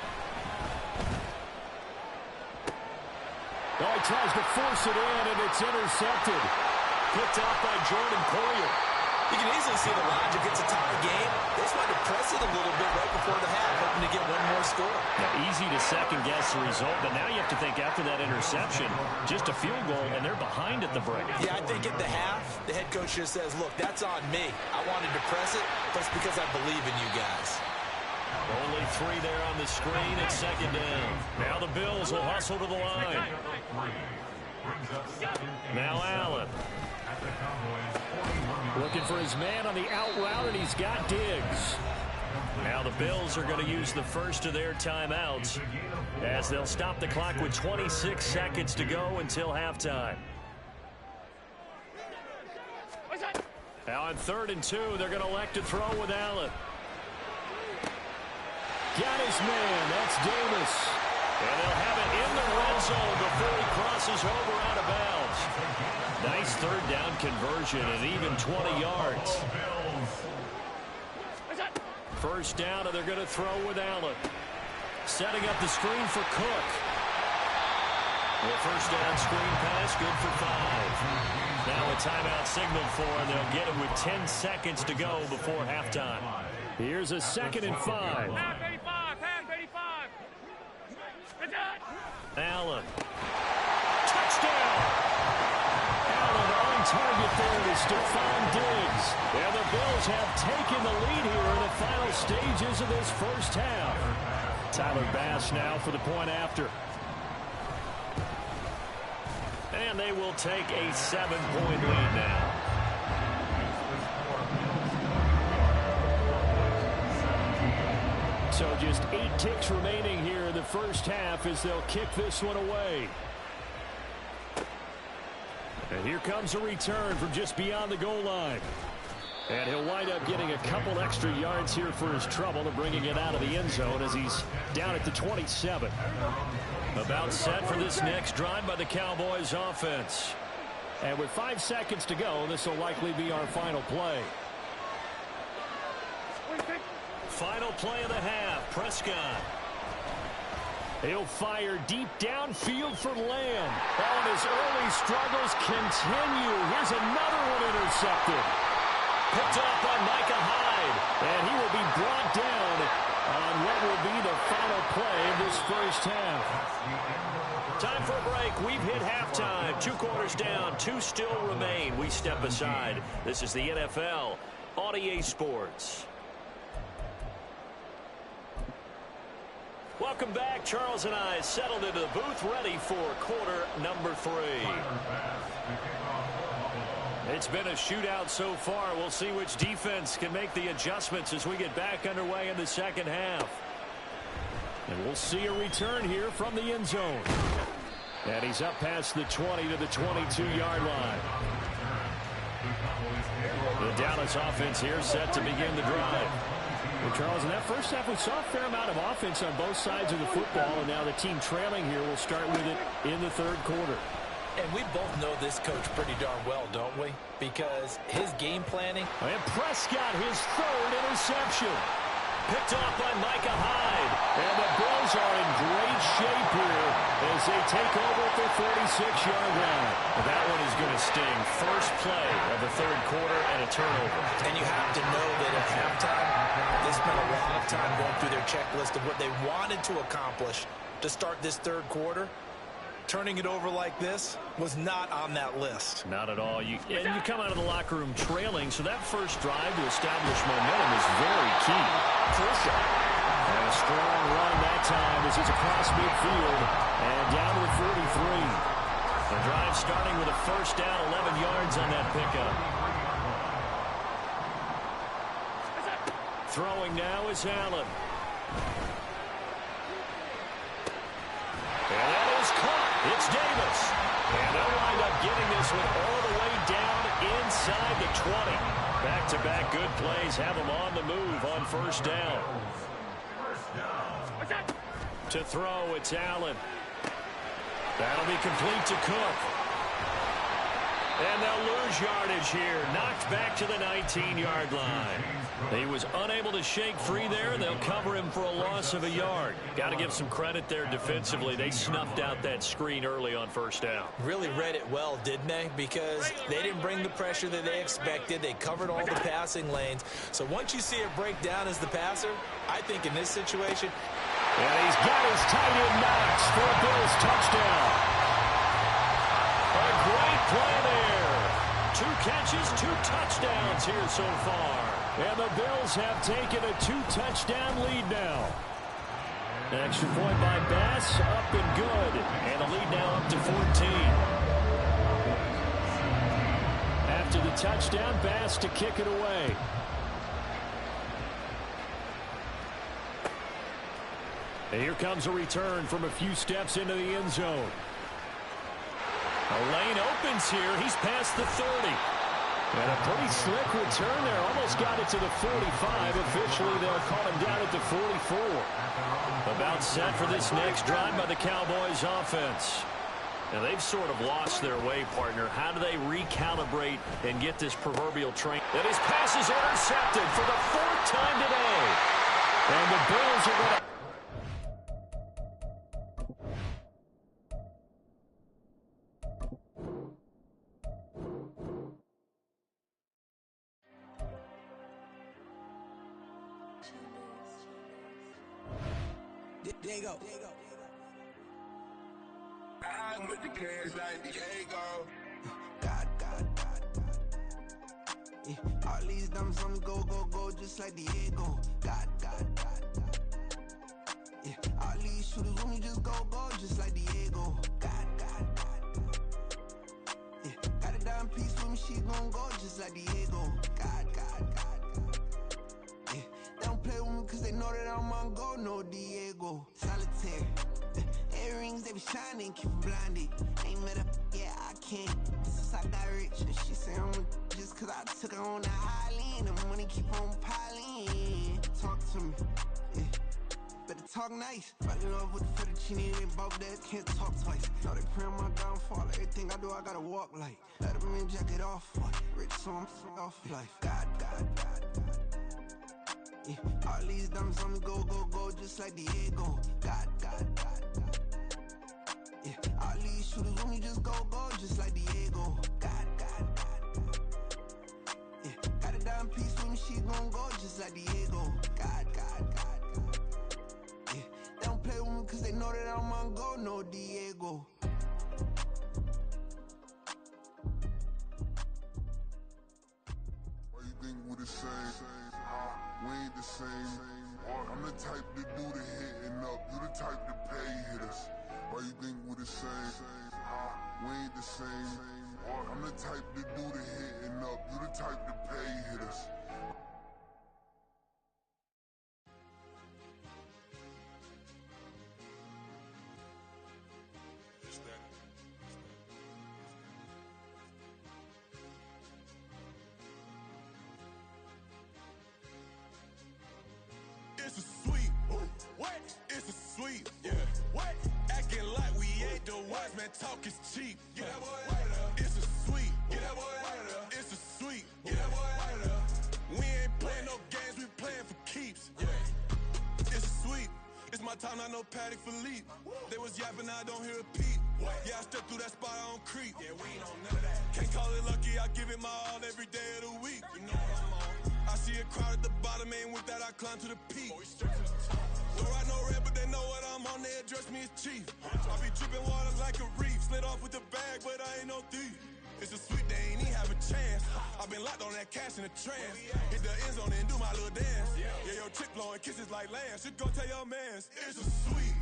Oh, he tries to force it in, and it's intercepted. Picked off by Jordan Poyer. You can easily see the logic. It's a tie game. They just wanted to press it a little bit right before the half, hoping to get one more score. Now, easy to second-guess the result, but now you have to think after that interception, just a field goal, and they're behind at the break. Yeah, I think at the half, the head coach just says, look, that's on me. I wanted to press it, but it's because I believe in you guys. Only 3 there on the screen at 2nd down. Now the Bills will hustle to the line. Now Allen. Looking for his man on the out route, and he's got Diggs. Now the Bills are going to use the first of their timeouts as they'll stop the clock with 26 seconds to go until halftime. Now on 3rd and 2, they're going to elect to throw with Allen. Got his man. That's Davis. And they'll have it in the red zone before he crosses over out of bounds. Nice 3rd down conversion and even 20 yards. 1st down, and they're going to throw with Allen. Setting up the screen for Cook. The 1st down screen pass, good for 5. Now a timeout signaled for, and they'll get it with 10 seconds to go before halftime. Here's a 2nd and 5. Allen. Touchdown! Allen on target there to Stephon Diggs. And the Bills have taken the lead here in the final stages of this 1st half. Tyler Bass now for the point after. And they will take a 7-point lead now. So just 8 ticks remaining here in the 1st half as they'll kick this one away. And here comes a return from just beyond the goal line. And he'll wind up getting a couple extra yards here for his trouble and bringing it out of the end zone as he's down at the 27. About set for this next drive by the Cowboys offense. And with 5 seconds to go, this will likely be our final play. Final play of the half. Prescott. He'll fire deep downfield for Lamb. Oh, and his early struggles continue. Here's another one intercepted. Picked up by Micah Hyde. And he will be brought down on what will be the final play of this 1st half. Time for a break. We've hit halftime. 2 quarters down. 2 still remain. We step aside. This is the NFL on EA Sports. Welcome back. Charles and I settled into the booth ready for quarter number 3. It's been a shootout so far. We'll see which defense can make the adjustments as we get back underway in the 2nd half. And we'll see a return here from the end zone. And he's up past the 20 to the 22-yard line. The Dallas offense here set to begin the drive. Well, Charles, in that 1st half, we saw a fair amount of offense on both sides of the football, and now the team trailing here will start with it in the 3rd quarter. And we both know this coach pretty darn well, don't we? Because his game planning. And Prescott, his 3rd interception. Picked off by Micah Hyde. And the Bills are in great shape here as they take over at the 46-yard line. That one is going to sting. First play of the 3rd quarter and a turnover. And you have to know that at halftime, they spent a lot of time going through their checklist of what they wanted to accomplish to start this 3rd quarter. Turning it over like this was not on that list. Not at all. And you come out of the locker room trailing, so that first drive to establish momentum is very key. Crucial. And a strong run that time as it's across midfield and down to the 43. The drive starting with a 1st down, 11 yards on that pickup. Throwing now is Allen. And that is caught. It's Davis. And they'll wind up getting this one all the way down inside the 20. Back-to-back good plays have them on the move on 1st down. To throw, it's Allen. That'll be complete to Cook. And they'll lose yardage here. Knocked back to the 19-yard line. He was unable to shake free there. They'll cover him for a loss of a yard. Got to give some credit there defensively. They snuffed out that screen early on first down. Really read it well, didn't they? Because they didn't bring the pressure that they expected. They covered all the passing lanes. So once you see it break down as the passer, I think in this situation... And he's got his tight end Knox for a Bills touchdown. A great play there. 2 catches, 2 touchdowns here so far. And the Bills have taken a 2-touchdown lead now. An extra point by Bass, up and good. And the lead now up to 14. After the touchdown, Bass to kick it away. And here comes a return from a few steps into the end zone. A lane opens here. He's past the 30. And a pretty slick return there. Almost got it to the 45. Officially, they'll call him down at the 44. About set for this next drive by the Cowboys offense. Now, they've sort of lost their way, partner. How do they recalibrate and get this proverbial train? And his pass is intercepted for the 4th time today. And the Bills are going to... There you go. I'm with the cash like Diego. God. Yeah, all these dumps on me go, just like Diego. God. Yeah, all these shooters on me just go, just like Diego. God. Yeah, got a dime piece with me, she gon' go just like Diego. God. Yeah, they don't play with me cause they know that I'm on go, no Diego. Solitaire. Earrings, they be shining, keep blinded. Ain't met up, yeah, I can't. Since I got rich, and she say I'm just cause I took her on the island. The money keep on piling. Talk to me, yeah. Better talk nice. Right in love with the fettuccine, they both that can't talk twice. Know they pray on my downfall. Everything I do, I gotta walk like. Let them in, jacket off. Rich, so I'm off life. God. Yeah, all these dumps on me go, just like Diego. God. Yeah, all these shooters on me just go, just like Diego. God. Yeah, got a dime piece with me, she gon' go just like Diego. God. Yeah, they don't play with me cause they know that I'm on go, no Diego. Why you think we the same? We ain't the same. I'm the type to do the hitting up. You the type to pay hitters. Why you think we the same? We ain't the same. I'm the type to do the hitting up. You the type to pay hitters. It's a sweep. What? It's a sweep. Yeah. What? Acting like we ain't the ones, man. Talk is cheap. Get that boy out of there. It's a sweep. Get that boy out of there. It's a sweep. Get that boy out of there. We ain't playing no games. We playing for keeps. Yeah. It's a sweep. It's my time, not no Paddock Philippe. They was yapping, I don't hear a peep. Yeah, I step through that spot, I don't creep. Yeah, we ain't on none of that. Can't call it lucky, I give it my all every day of the week. You know what I'm on. I see a crowd at the bottom, and with that I climb to the peak. Don't ride no red, but they know what I'm on, they address me as chief. I be dripping water like a reef, slid off with the bag, but I ain't no thief. It's a sweet, they ain't even have a chance. I've been locked on that cash in a trance. Hit the end zone and do my little dance. Yeah, your chick blowing kisses like lambs. Should go tell your mans. It's a sweet.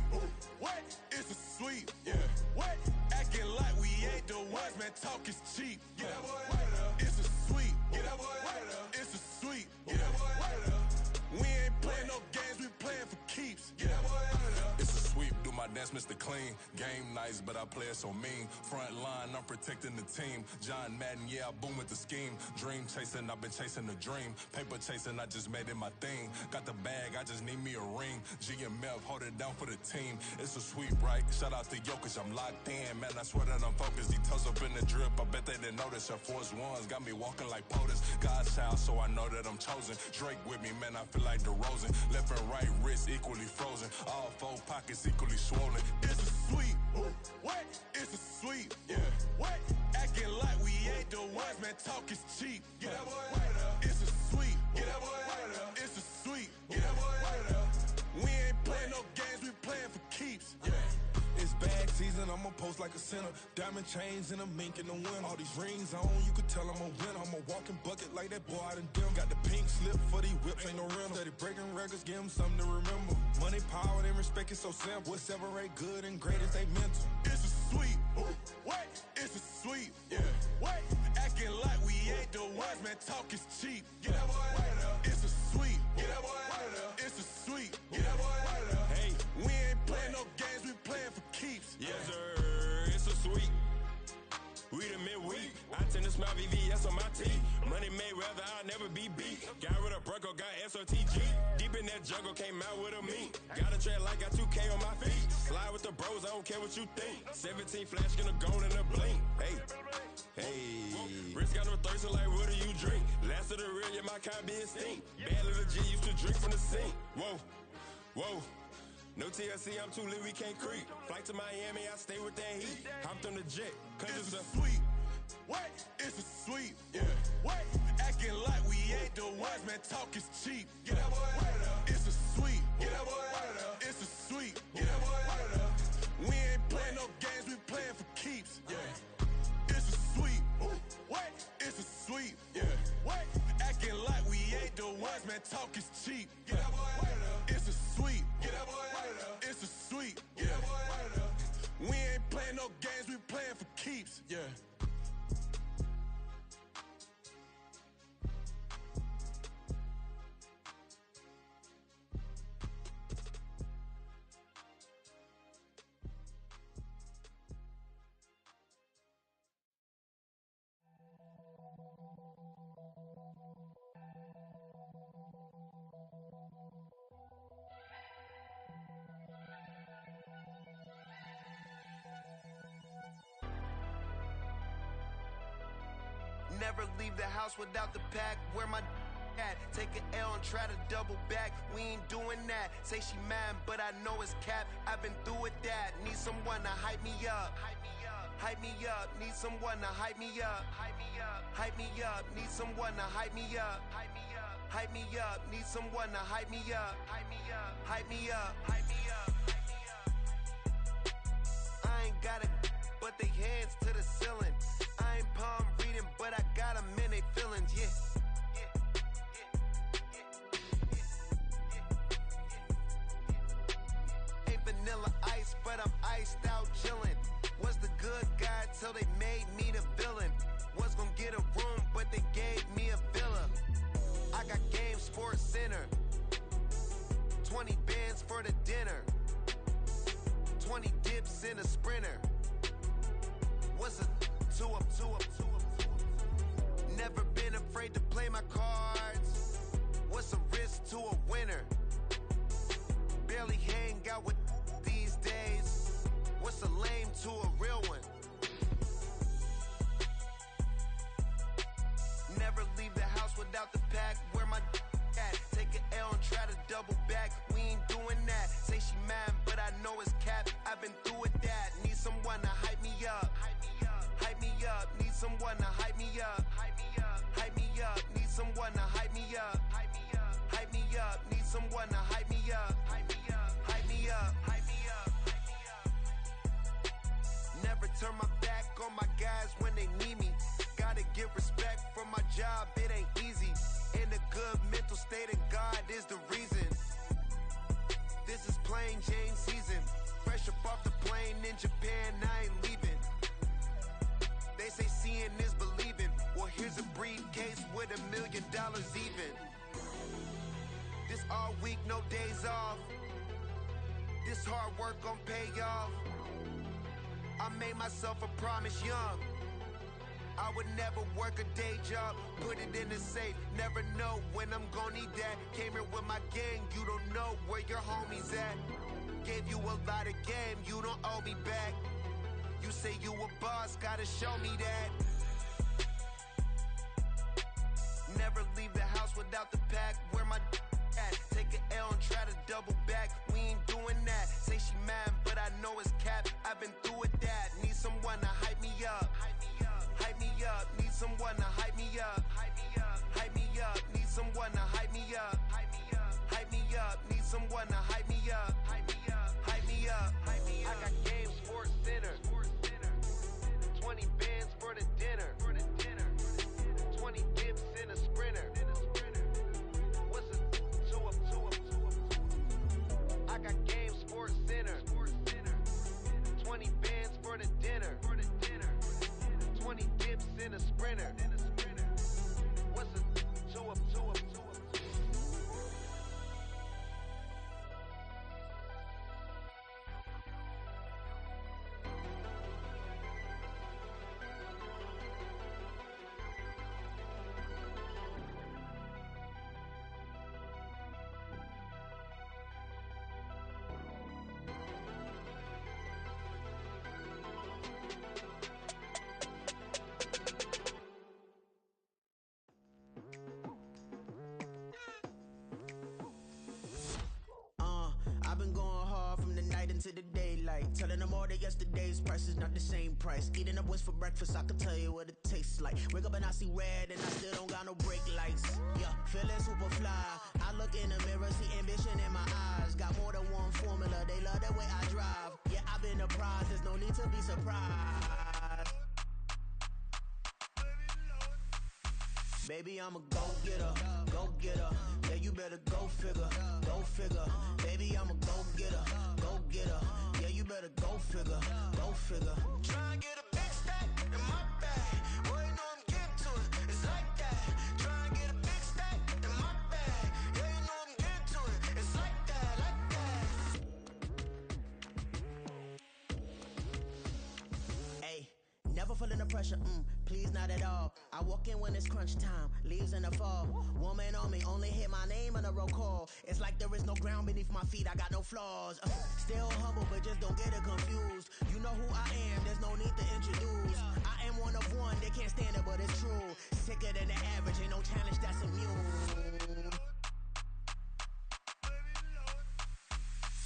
What? It's a sweet. Yeah. What? Acting like we ain't the ones, man. Talk is cheap. Get that boy out of there. It's a sweet. Get that boy out of there. It's a sweet. Get that boy out of there. We ain't playing no games, we playing for keeps. Get that boy out of there. It's a sweep, do my dance That's Mr. Clean. Game nice, but I play it so mean. Front line, I'm protecting the team. John Madden, yeah, I boom with the scheme. Dream chasing, I've been chasing the dream. Paper chasing, I just made it my thing. Got the bag, I just need me a ring. GMF, hold it down for the team. It's a sweep, right? Shout out to Jokic, I'm locked in. Man, I swear that I'm focused. These toes up in the drip, I bet they didn't notice. Air Force Ones got me walking like POTUS. God's child, so I know that I'm chosen. Drake with me, man, I feel like DeRozan. Left and right wrist equally frozen. All four pockets equally swollen. It's a sweep. What? It's a sweep. Yeah. What? Acting like we ain't the ones, man. Talk is cheap. Get that boy right up. It's a sweep. Get that boy right up. It's a sweep. Get that boy right up. We ain't playing no games, we playing for keeps. Yeah. It's bag season, I'ma post like a sinner. Diamond chains and a mink in the wind. All these rings on, you could tell I'm a winner. I'm a walking bucket like that boy out in Denver. Got the pink slip for these whips, ain't no rental. Steady breaking records, give them something to remember. Money, power, and respect is so simple. What separate good and great is they mental. It's a sweep. What? It's a sweep. Yeah. What? Acting like we ain't the ones, man. Talk is cheap. Get that boy right up. It's a sweep. Get that boy right up. It's a sweep. Get that boy right up. Hey, we ain't playing no games, we playing for keeps. Yes, sir. It's a sweep. We the midweek. I tend to smile VVS on my teeth. Money made rather I'll never be beat. Got rid of Bronco, got SOTG. Deep in that jungle, came out with a meat. Got a tread like got 2K on my feet. Slide with the bros, I don't care what you think. 17 flash, gonna go in a blink. Hey, hey. Wrist got no thirst, like what do you drink? Last of the real, yeah, my kind be extinct. Bad little G used to drink from the sink. Whoa, whoa. No TLC, I'm too lit, we can't creep. Flight to Miami, I stay with that heat. Hopped on the jet, cause it's a sweep. What? It's a sweep. Yeah. What? Acting like we ain't the ones, man. Talk is cheap. Get that boy right up. It's a sweep. Get that boy right up. It's a sweep. Get that boy right up. We ain't playing no games, we playing for keeps. Yeah. It's a sweep. What? It's a sweep. Yeah. What? Acting like we ain't the ones, man. Talk is cheap. Get that boy right up. It's a sweep. Get that boy right up. It's a sweep. Get that boy right up. We ain't playing no games, we playing for keeps. Yeah. Never leave the house without the pack. Where my at? Take an L and try to double back. We ain't doing that. Say she mad, but I know it's cap. I've been through with that. Need someone to hype me up. Hype me up. Need someone to hype me up. Hype me up. Need someone to hype me up. Hype me up. Need someone to hype me up. Hype me up. Hype me up. Hype me up. I ain't got it, but they hands to the ceiling. I ain't palm reading, but I got them in they feelings, yeah. Ain't vanilla ice, but I'm iced out chillin'. Was the good guy till they made me the villain. Was gonna get a room, but they gave me a villa. I got game, Sports Center. 20 bands for the dinner. 20 dips in a Sprinter. What's a two up? Never been afraid to play my cards. What's a risk to a winner? Barely hang out with these days. What's a lame to a real one? Never leave the house without the pack. Where my at? Take an L and try to double back. We ain't doing that. Say she mad, but I know it's cap. I've been through with that. Need someone to hype me up. Hype me up. Need someone to hype me up. Hype me up. Need someone to hype me up. Hype me up. Need someone to hype me up. Hype me up. Hype me up. Never turn my back on my guys when they need me. Gotta give respect for my job, it ain't easy. In a good mental state and God is the reason. This is plain Jane season. Fresh up off the plane in Japan, I ain't leaving. They say seeing is believing. Well, here's a briefcase with $1 million even. This all week, no days off. This hard work gon' pay off. I made myself a promise young. I would never work a day job, put it in the safe, never know when I'm gon' need that. Came here with my gang, you don't know where your homies at. Gave you a lot of game, you don't owe me back. You say you a boss, gotta show me that. Never leave the house without the pack, where my at? Take an L and try to double back, we ain't doing that. Say she mad, but I know it's cap, I've been through with that. Need someone to hype me up. Hype me up, need someone to hype me up. Hype me up, need someone to hype me up. Hype me up, need someone to hype me up. Hype me up. I got game, Sports Center. 20 bands for the dinner. 20 dips in a sprinter. What's a 2 up? I got game, Sports Center. 20 bands for the dinner. 20 dips in a sprinter. What's a 2 up? I've been going hard from the night into the daylight, telling them all that yesterday's price is not the same price. Eating up wings for breakfast, I can tell you what it tastes like. Wake up and I see red and I still don't got no brake lights. Yeah, feeling super fly. I look in the mirror, see ambition in my eyes. Got more than one formula, they love the way I drive. Yeah, I've been a prize, there's no need to be surprised. Baby, I'm a go-getter. Yeah, you better go figure. Baby, I'm a go-getter. Yeah, you better go figure. Try and get a big stack in my bag. Boy, you know I'm getting to it. It's like that. Try and get a big stack in my bag. Yeah, you know I'm getting to it. It's like that. Hey, never feeling the pressure, please not at all. I walk in when it's crunch time, leaves in the fall. Woman on me, only hit my name on a roll call. It's like there is no ground beneath my feet, I got no flaws. Still humble, but just don't get it confused. You know who I am, there's no need to introduce. I am one of one, they can't stand it, but it's true. Sicker than the average, ain't no challenge that's immune.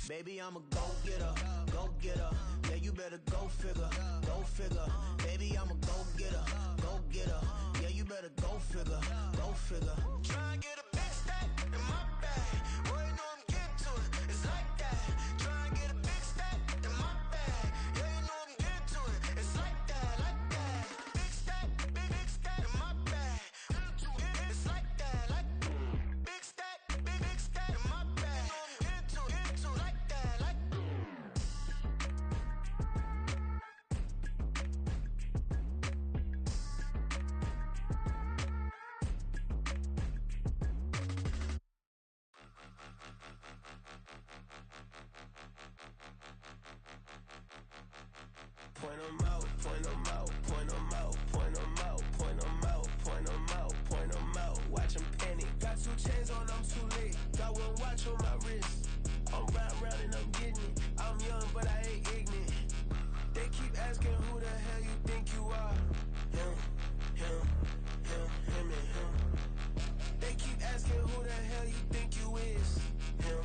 Baby, I'm a go-getter. Yeah, you better go figure. Baby, I'm a go-getter. Yeah, you better go figure. Try and get a big stack in my bag. Boy, you know I'm getting to it. It's like that. Try and get a big stack in my bag. Yeah, you know I'm getting to it. It's like that. Big stack in my bag. It's like that. Big stack in my bag. You know I'm getting to it. Like that. Point 'em out, point 'em out, point 'em out, point 'em out, point 'em out, point 'em out, point 'em out. Watch 'em panic. Got 2 chains on, I'm too late. Got 1 watch on my wrist. I'm riding round and I'm getting it. I'm young, but I ain't ignorant. They keep asking who the hell you think you are. Him and him. They keep asking who the hell you think you is. Him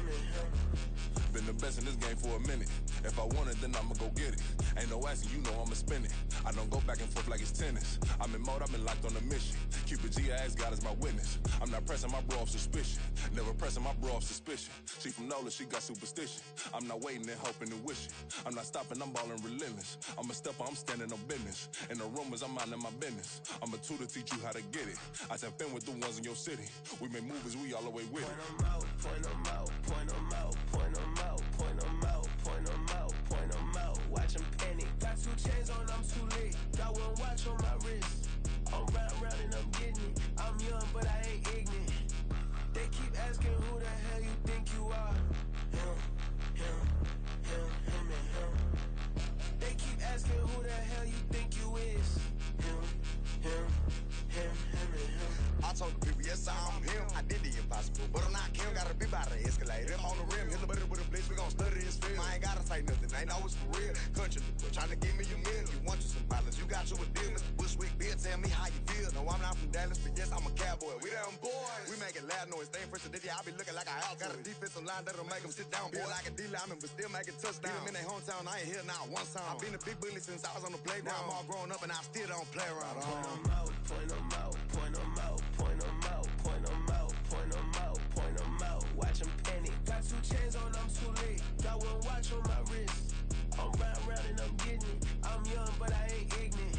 and him. Been the best in this game for a minute. If I want it, then I'ma go get it. Ain't no asking, you know I'ma spin it. I don't go back and forth like it's tennis. I'm in mode, I've been locked on a mission. Cupid G, I ask God as my witness. I'm not pressing my bro off suspicion. Never pressing my bro off suspicion. She from NOLA, she got superstition. I'm not waiting and hoping and wishing. I'm not stopping, I'm balling relentless. I'm a stepper, I'm standing on business. In the rumors, I'm minding my business. I'm a tutor, teach you how to get it. I tap in with the ones in your city. We make movies, we all the way with it. Point 'em out, point 'em out, point 'em out, point 'em out, point 'em out, point 'em out, point 'em out. Watch 'em panic. Got 2 chains on, I'm too late. Got 1 watch on my wrist. I'm riding round and I'm getting it. I'm young, but I ain't ignorant. They keep asking who the hell you think you are. yes, I'm him. I did the impossible, but I'm not Kim. Gotta be by the escalator. I'm on the rim, hit the butter with a blitz, we gon' study this film. I ain't gotta say nothing, ain't know it's for real. Country people trying to give me a meal. You want you some violence, you got you a deal. Mr. Bushwick, Bill, tell me how you feel. No, I'm not from Dallas, but yes, I'm a cowboy. We them boys. We making loud noise, staying fresh to this, I be looking like a house. Got a defensive line that'll make them sit down. Feel like a D-lineman, but still making touchdowns. Beat them in their hometown, I ain't here not one time. I've been a big bully since I was on the playground. Now I'm all grown up and I still don't play around. Point them out, point them out, point them out, point them out, point them out, point them out, point them out. Watch them panic. Got 2 chains on, I'm too late. Got 1 watch on my wrist. I'm round and I'm getting it. I'm young, but I ain't ignorant.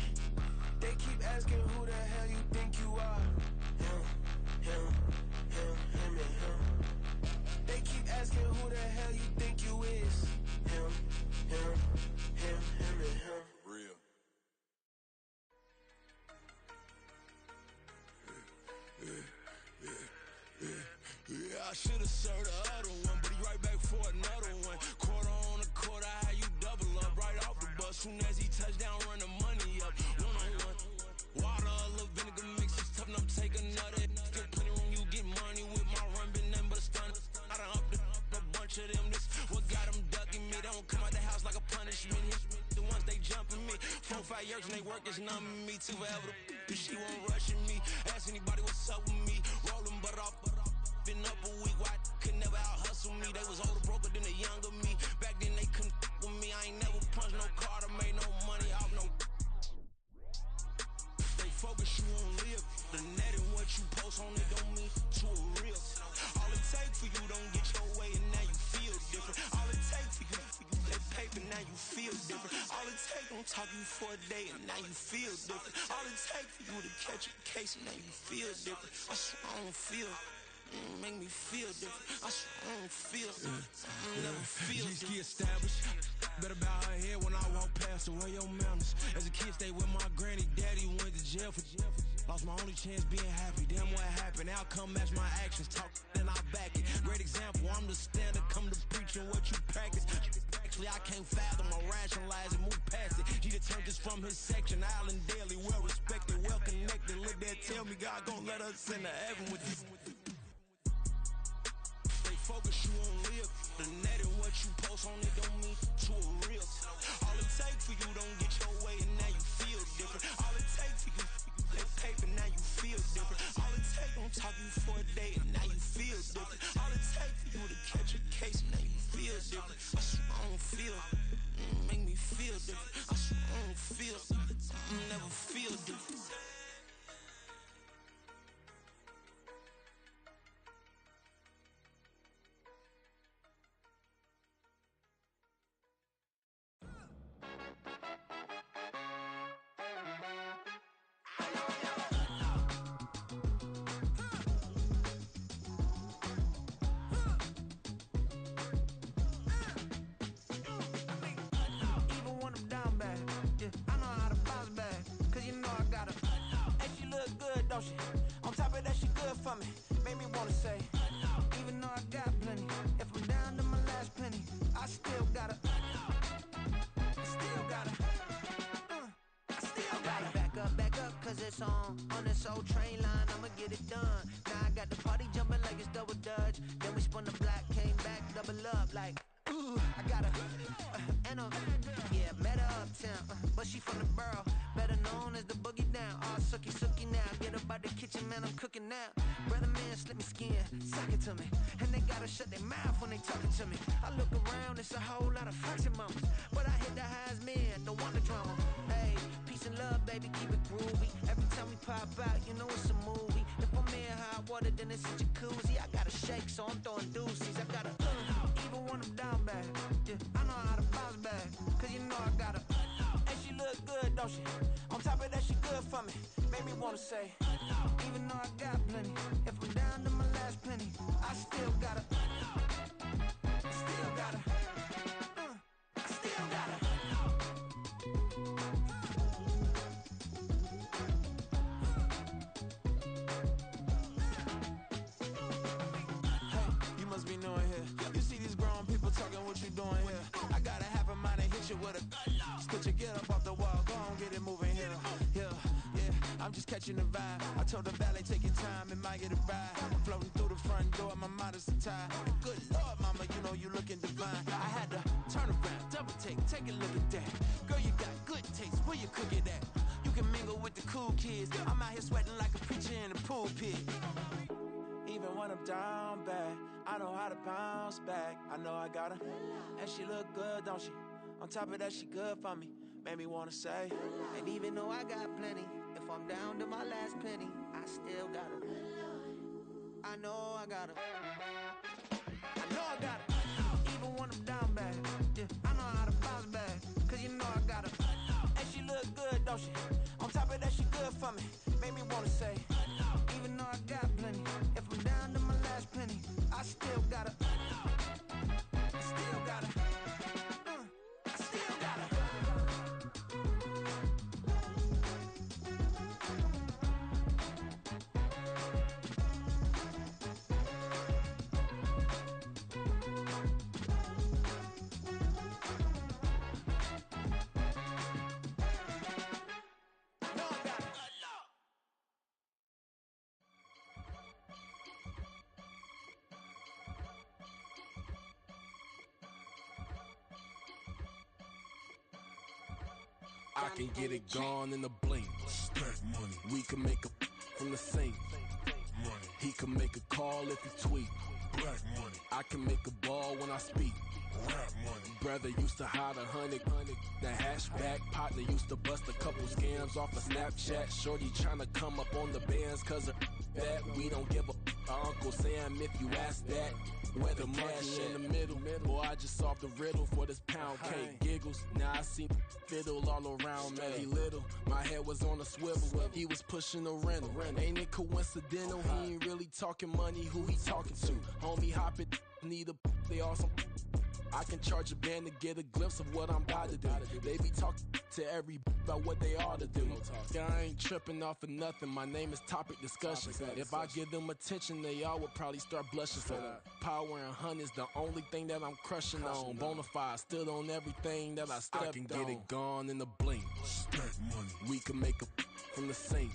They keep asking who the hell you think you are. Him, and him. They keep asking who the hell you think you is. Him, and him. Real. Yeah, I should've served the other one, but he right back for another one. Quarter on a quarter, how you double up right off the bus. Soon as he touch down, run the money up. 1-on-1. Water, a little vinegar mix, it's tough enough to take another. Still plenty room, you get money with my run, been nothing but a stun. I done up a bunch of them, this what got them ducking me. They don't come out the house like a punishment. The ones they jumping me. 4-5 years and they work is numbing me. 2 forever, she won't rushing me. Ask anybody what's up with me. Rolling butt off. Been up a week, why could never out hustle me? They was older, broker than the younger me. Back then they couldn't with me. I ain't never punched no card or made no money off no. They focus, you on live. The net and what you post on it don't mean to a real. All it take for you don't get your way and now you feel different. All it take for you that paper, now you feel different. All it take don't talk you for a day and now you feel different. All it take for you to catch a case and now you feel different. I swear I don't feel. Make me feel different. I swear I don't feel. I never feel different. G-ski established. Better bow her head when I walk past her. Where your manners? As a kid, stayed with my granny. Daddy went to jail for lost my only chance being happy. Damn, what happened? Outcome match my actions. Talk, then I back it. Great example. I'm the standard. Come to preaching what you practice. Actually, I can't fathom or rationalize and move past it. G turned this from his section. Island Daily, well respected, well connected. Look there, tell me God gon' let us into heaven with you. Focus, you on live. The net and what you post on it don't mean to a real. All it take for you don't get your way and now you feel different. All it take for you that paper, now you feel different. All it take don't talk you for a day and now you feel different. All it take for you to catch a case and now you feel different. I swear I don't feel. Make me feel different. I swear I don't feel. I never feel different. On top of that, she good for me. Made me wanna say, even though I got plenty, if I'm down to my last penny, I still gotta, back up, cause it's on this old train line, I'ma get it done. Now I got the party jumping like it's double dutch. Then we spun the block, came back, double up like, ooh, I got and yeah, met her uptown, but she from the borough, better known as the boogie down. All sucky now, get up out the kitchen, man, I'm cooking now. Brother man, slip me skin, suck it to me, and they gotta shut their mouth when they talking to me. I look around, it's a whole lot of foxy mamas, but I hit the highs, man, don't want the drama. Hey, peace and love, baby, keep it groovy. Every time we pop out, you know it's a movie. If I'm in hot water, then it's a jacuzzi. I gotta shake, so I'm throwing deuces. I gotta, even when I'm down bad, yeah, I know how to bounce back, cause you know I gotta, and she look good, don't she? On top of that, she good for me. Made me wanna say, even though I got plenty, if I'm down to my last penny, I still gotta, still gotta. catching the vibe. I told the valet, take your time, it might get a ride. Floating through the front door, my modest attire. Good Lord, mama, you know you looking divine. I had to turn around, double take a look at that. Girl, you got good taste, where you cook it at? You can mingle with the cool kids. I'm out here sweating like a preacher in the pulpit. Even when I'm down bad, I know how to bounce back. I know I got her, and she look good, don't she? On top of that, she good for me. Made me wanna say, and even though I got plenty, if I'm down to my last penny, I still got her. I know I got her. I know I got her. Even when I'm down bad, yeah, I know how to bounce back. Cause you know I got her. And she look good, don't she? On top of that, she good for me. Made me wanna say, even though I got plenty, if I'm down to my last penny, I still got her. I still got her. I still got her. I can get it gone in a blink. Stack money. We can make a from the sink. Money. He can make a call if he tweet. Black money. I can make a ball when I speak. Rap money. Brother used to hide 100. The hashback partner used to bust a couple scams off of Snapchat. Shorty tryna come up on the bands cause of that. We don't give a Uncle Sam if you ask that. Where the cash in the middle. Boy, I just solved the riddle for this pound cake. Giggles, now I see fiddle all around me. He little, my head was on a swivel. He was pushing a rental. Ain't it coincidental? He ain't really talking money, who he talking to? Homie hop it, need a they awesome. I can charge a band to get a glimpse of what I'm about to do. They be talking to every about what they ought to do. I ain't tripping off of nothing. My name is Topic Discussion. If I give them attention, they all would probably start blushing. So power and hunt is the only thing that I'm crushing on. Bonafide stood on everything that I stepped on. I can get it gone in a blink. Stack money. We can make a from the sink.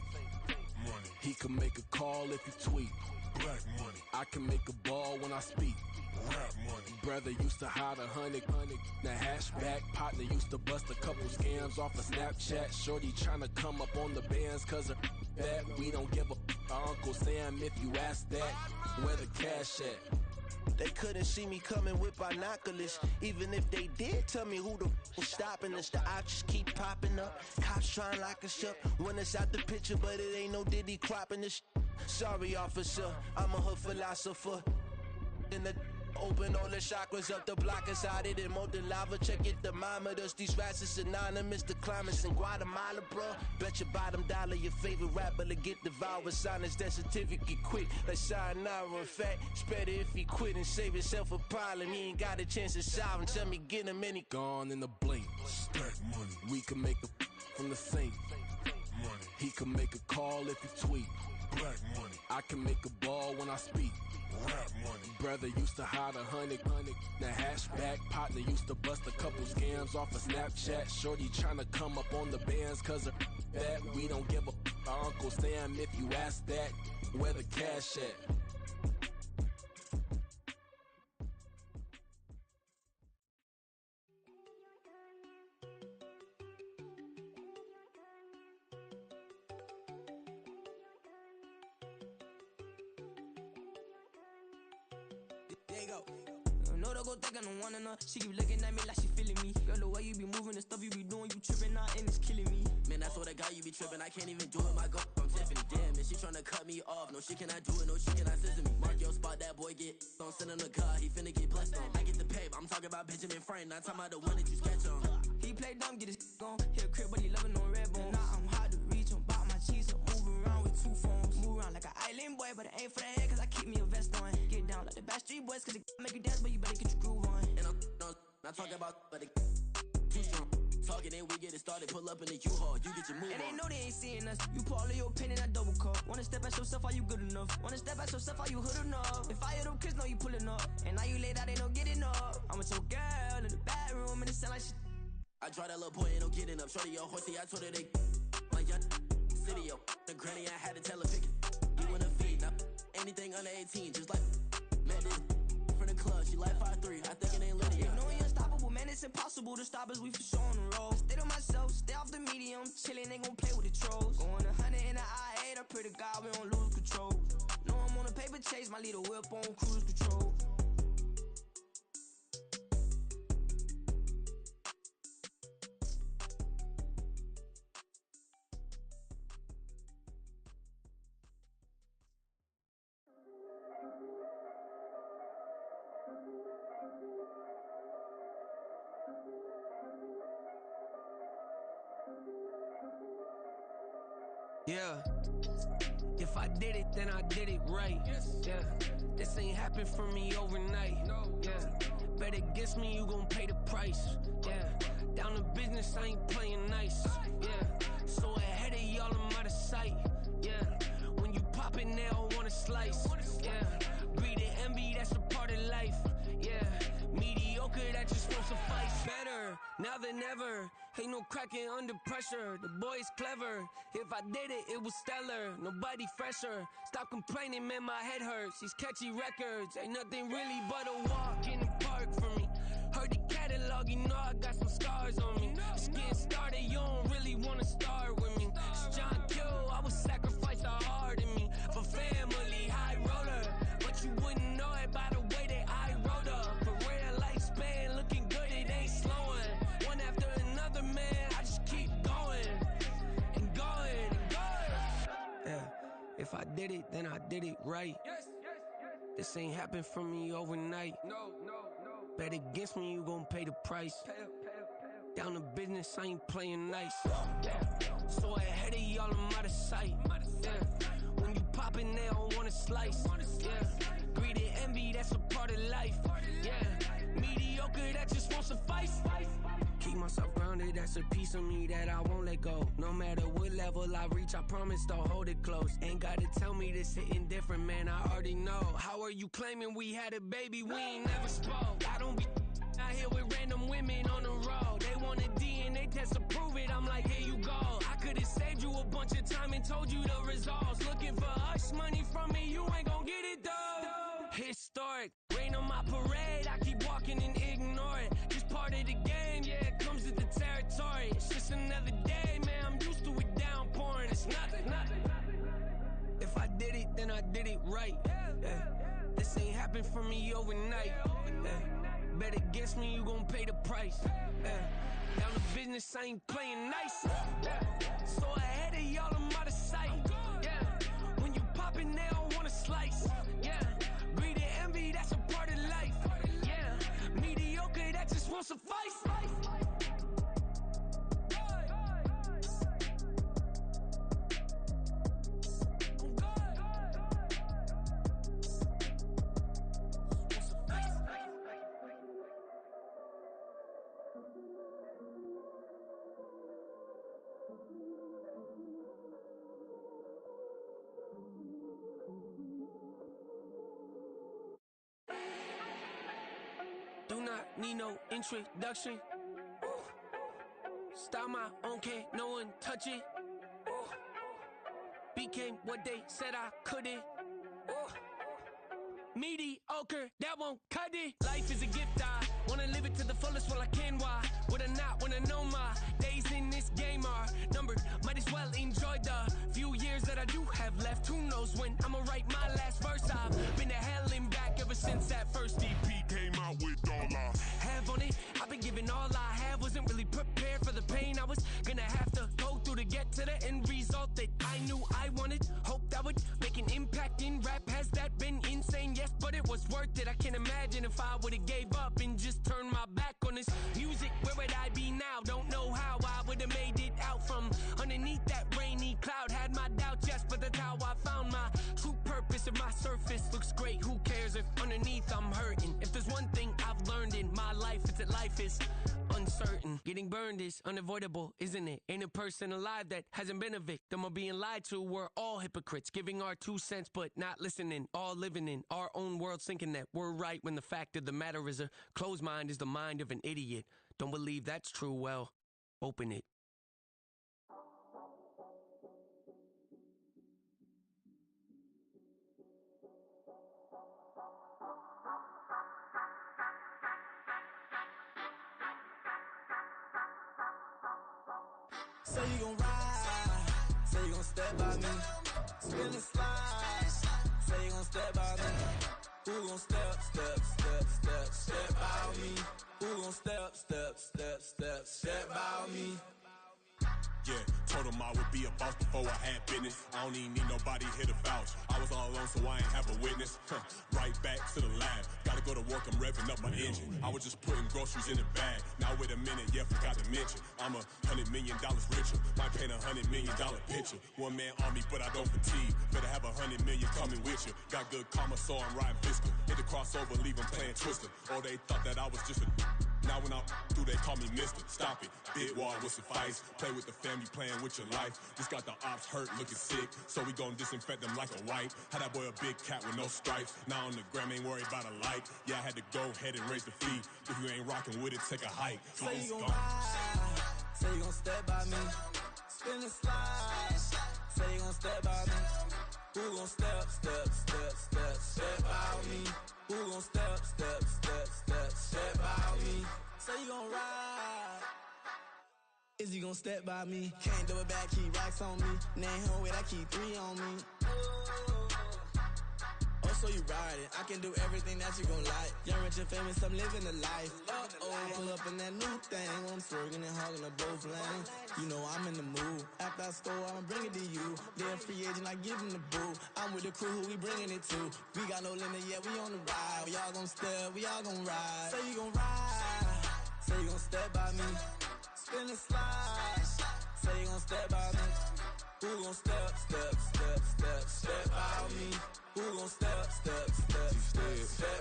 Money. He can make a call if he tweet. Black money. I can make a ball when I speak. Rap money. Brother used to hide 100. The hashback partner used to bust a couple scams off of Snapchat. Shorty tryna come up on the bands cause of that. We don't give a Uncle Sam if you ask that. Where the cash at? They couldn't see me coming with binoculars. Even if they did, tell me who the was stopping us. The options keep popping up. Cops trying to lock us up. When it's out the picture, but it ain't no Diddy cropping this. Sorry, officer, I'm a hood philosopher. In the open all the chakras up the block inside it and molten lava. Check it thermometers. These rats is synonymous. The climates in Guatemala, bro. Bet your bottom dollar your favorite rapper to get devoured. Sign his death certificate quick. Like sayonara. In fact, it's better if he quit and save himself a problem. He ain't got a chance to solve him. Tell me get him any gone in a blink. Stack money. We can make a from the sink. Money. He can make a call if he tweet. Black money. I can make a ball when I speak. Rap money. Brother used to hide 100. The hashback partner used to bust a couple scams off of Snapchat. Shorty tryna come up on the bands cause of that. We don't give a Uncle Sam if you ask that. Where the cash at? Know to go think I don't want enough. She keep looking at me like she feeling me. Girl, the way you be moving, the stuff you be doing, you tripping out and it's killing me. Man, I swear to God, you be tripping. I can't even do it. My girl from Tiffany. Damn, and she tryna cut me off. No, she cannot do it. No, she cannot scissor me. Mark your spot, that boy get on. Send him the car, he finna get blessed on. I get the pay, I'm talking about Benjamin Frank. Not talking about the one that you sketch on. He play dumb, get his gone. Hit a crib, but he loving on red bone. Now I'm hard to reach, I'm bout my cheese. I'm moving around with 2 phones. Move around like an island boy, but it ain't for the head, cause I keep me a vest on. Get down like the Backstreet Boys, cause it make you dance, but you better get your groove on. And I'm not talking about, but it too strong. Talking and we get it started, pull up in the U-Haul, you get your move and on. they know they ain't seeing us. You pull all of your pen in that double cup. Wanna step at yourself, are you good enough? Wanna step at yourself, are you hood enough? If I hear them kids, know you pulling up. And now you late out, they no getting up. I'm with your girl in the bedroom, and it sound like shit. I draw that little boy, ain't no getting up. Shorty, your horsey, I told her they my young city, yo. the granny, I had to tell her pick it. You wanna feed, now anything under 18, just like met this from the club. She like 5'3", I think it ain't Lydia. No, we unstoppable, man, it's impossible to stop us, we for sure on the road. Stay to myself, stay off the medium, chillin', they gon' play with the trolls. Going 100 in the I-8, I pray to God we don't lose control. No, I'm on a paper chase, my leader whip on cruise control. Yeah, if I did it, then I did it right. Yeah, this ain't happened for me overnight. Yeah, bet against me, you gon' pay the price. Yeah, down to business, I ain't playing nice. Yeah, so ahead of y'all, I'm out of sight. Yeah, when you pop it, they don't wanna slice. Yeah, greed and envy, that's a part of life. Yeah, mediocre, that just won't suffice. Better now than ever. Ain't no cracking under pressure. The boy's clever. If I did it, it was stellar. Nobody fresher. Stop complaining, man, my head hurts. These catchy records ain't nothing really but a walk in the park for me. Heard the catalog, you know I got some scars on me. Just getting started, you don't really wanna start with me. It's John Kill, I would sacrifice the heart in me for family, high roller. But you wouldn't know it by the way that I wrote up. A real lifespan, looking good, it ain't slowing. One after another, man, I just keep going and going and going. Yeah, if I did it, then I did it right. This ain't happened for me overnight. Bet against me, you gon' pay the price. Down to business, I ain't playing nice. So ahead of y'all, I'm out of sight. Yeah, when you poppin', they don't wanna slice. Yeah, greed and envy, that's a part of life. Yeah, mediocre, that just won't suffice. Keep myself grounded, that's a piece of me that I won't let go. No matter what level I reach, I promise to hold it close. Ain't gotta tell me this hitting different, man, I already know. How are you claiming we had a baby, we ain't never spoke? I don't be out here with random women on the road. They want a DNA test to prove it, I'm like, here you go. I could've saved you a bunch of time and told you the results. Looking for hush money from me, you ain't gon' get it though. Historic, rain on my parade, I keep walking and ignore it. Just part of the game, yeah, it comes with the territory. It's just another day, man, I'm used to it downpouring. It's nothing. If I did it, then I did it right. Yeah. This ain't happened for me overnight. Yeah. Bet against me, you gon' pay the price. Yeah. Down to business, I ain't playing nice. Yeah. So ahead of y'all, I'm out of sight. Yeah. When you poppin', they don't wanna slice. Yeah. Greed and envy, that's a part of life. Yeah. Mediocre, that just won't suffice. Do not need no introduction. Ooh. Start my own, can't no one touch it. Ooh. Became what they said I couldn't. Ooh. Mediocre, that won't cut it. Life is a gift, I wanna live it to the fullest while I can. Why would I not wanna know my days in this game are numbered? Might as well enjoy the few years that I do have left. Who knows when I'ma write my last verse? I've been to hell and back ever since that first EP came out with all I have on it. I've been giving all I have, wasn't really prepared for the pain I was gonna have to go through to get to the end result that I knew I wanted. Hoped I would make an impact in rap. Has that been insane? Yes, but it was worth it. I can't imagine if I would've gave up and just turned my back on this music. Where would I be now? Don't know how I would've made it out from underneath that rainy cloud. Had my doubts, yes, but that's how I found my true purpose. If my surface looks great, who cares if underneath I'm hurting? If there's one thing I've learned in my life, it's that life is uncertain. Getting burned is unavoidable, isn't it? Ain't a person alive that hasn't been a victim of being lied to. We're all hypocrites, giving our 2 cents but not listening. All living in our own world, thinking that we're right when the fact of the matter is a closed mind is the mind of an idiot. Don't believe that's true? Well, open it. you gon' ride, say you gon' step by me. Spin and slide, say you gon' step by me. Who gon' step by me? Who gon' step by me? Yeah, told him I would be a boss before I had business. I don't even need nobody here to vouch. I was all alone, so I ain't have a witness. Right back to the lab. Gotta go to work, I'm revving up my engine. I was just putting groceries in the bag. Now wait a minute, yeah, forgot to mention. I'm $100 million richer. Might paint $100 million picture. One man army, but I don't fatigue. Better have 100 million coming with you. Got good karma, so I'm riding fiscal. Hit the crossover, leave them playing Twister. Oh, they thought that I was just a... Now when I'm through, they call me Mister. Stop it, big wall would suffice. Play with the family, playing with your life. Just got the ops hurt, looking sick. So we gon' disinfect them like a wipe. Had that boy a big cat with no stripes. Now on the gram, ain't worried about a light. Yeah, I had to go ahead and raise the fee. If you ain't rocking with it, take a hike. Say you gon' ride, say you gon' step by me. Spin and slide, say you gon' step by me. Who gon' step by me? Who gon' step by me? Say you gon' ride, is he gon' step by me? Can't do it back, keep racks on me. Name home with I keep 3 on me. Oh, so you riding, I can do everything that you gon' like. Young, rich, and famous, I'm living the life. Pull up in that new thing, I'm swerving and hogging up both lanes. You know I'm in the mood, after I score, I'ma bring it to you. They're a free agent, I give him the boo. I'm with the crew, who we bringing it to. We got no limit, yeah, we on the ride. We all gon' step, we all gon' ride. Say you gon' ride, say you gon' step by me. Spin and slide, say you gon' step by me. Who gon' step by me? Who gon' step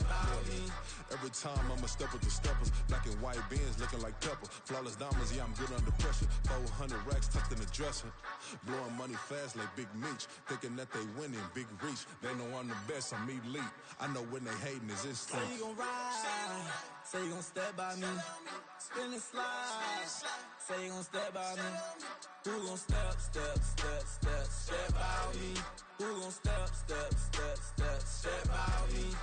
by me? Every time I'ma step with the steppers. Black and white beans looking like pepper. Flawless diamonds, yeah, I'm good under pressure. 400 racks tucked in the dresser. Blowing money fast like Big Meech. Thinking that they winning, big reach. They know I'm the best, I'm elite. I know when they hating is instinct. Say you gon' ride, say you gon' step by me. Spin and slide, say you gon' step by me. Who gon' step by me? Who gon' step by me?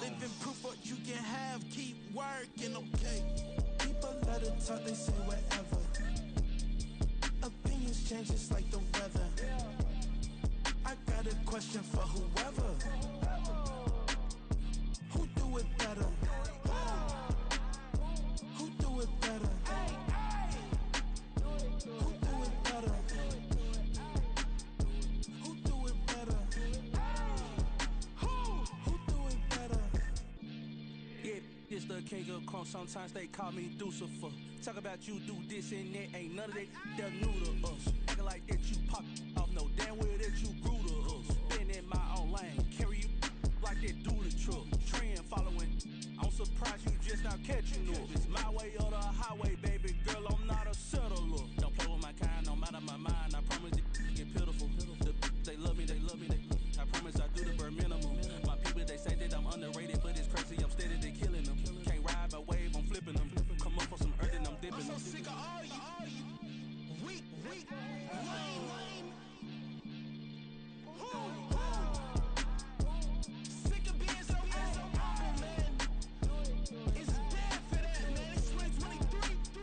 Living proof what you can have, keep working, okay? People let it talk, they say whatever. Opinions change just like the weather. I got a question for whoever. Who do it better? Who do it better? Who do it better? Who do it better? Who do it better? Yeah, it's the king of crunk. Sometimes they call me Lucifer. Talk about you do this and that. Ain't none of that they're new to us. Acting like that you pop off. No damn well that you grew to us. Been in my own lane. Carry you like that do the truck. Trend following. I'm surprised you just not catching up. It's my way or the highway, baby girl. I'm not a settler. Don't play with my kind. I'm out of my mind. I promise it get pitiful. They love me, they love me, they love me. I promise I do the bare minimum. My people, they say that I'm underrated, but it's crazy, I'm steady, they killing them. Can't ride my wave, I'm flipping them. Come up for some earth and I'm dipping them. I'm so sick of all you weak, lame. Sick of being so humble, man. It's dead for that, man. It's 2023.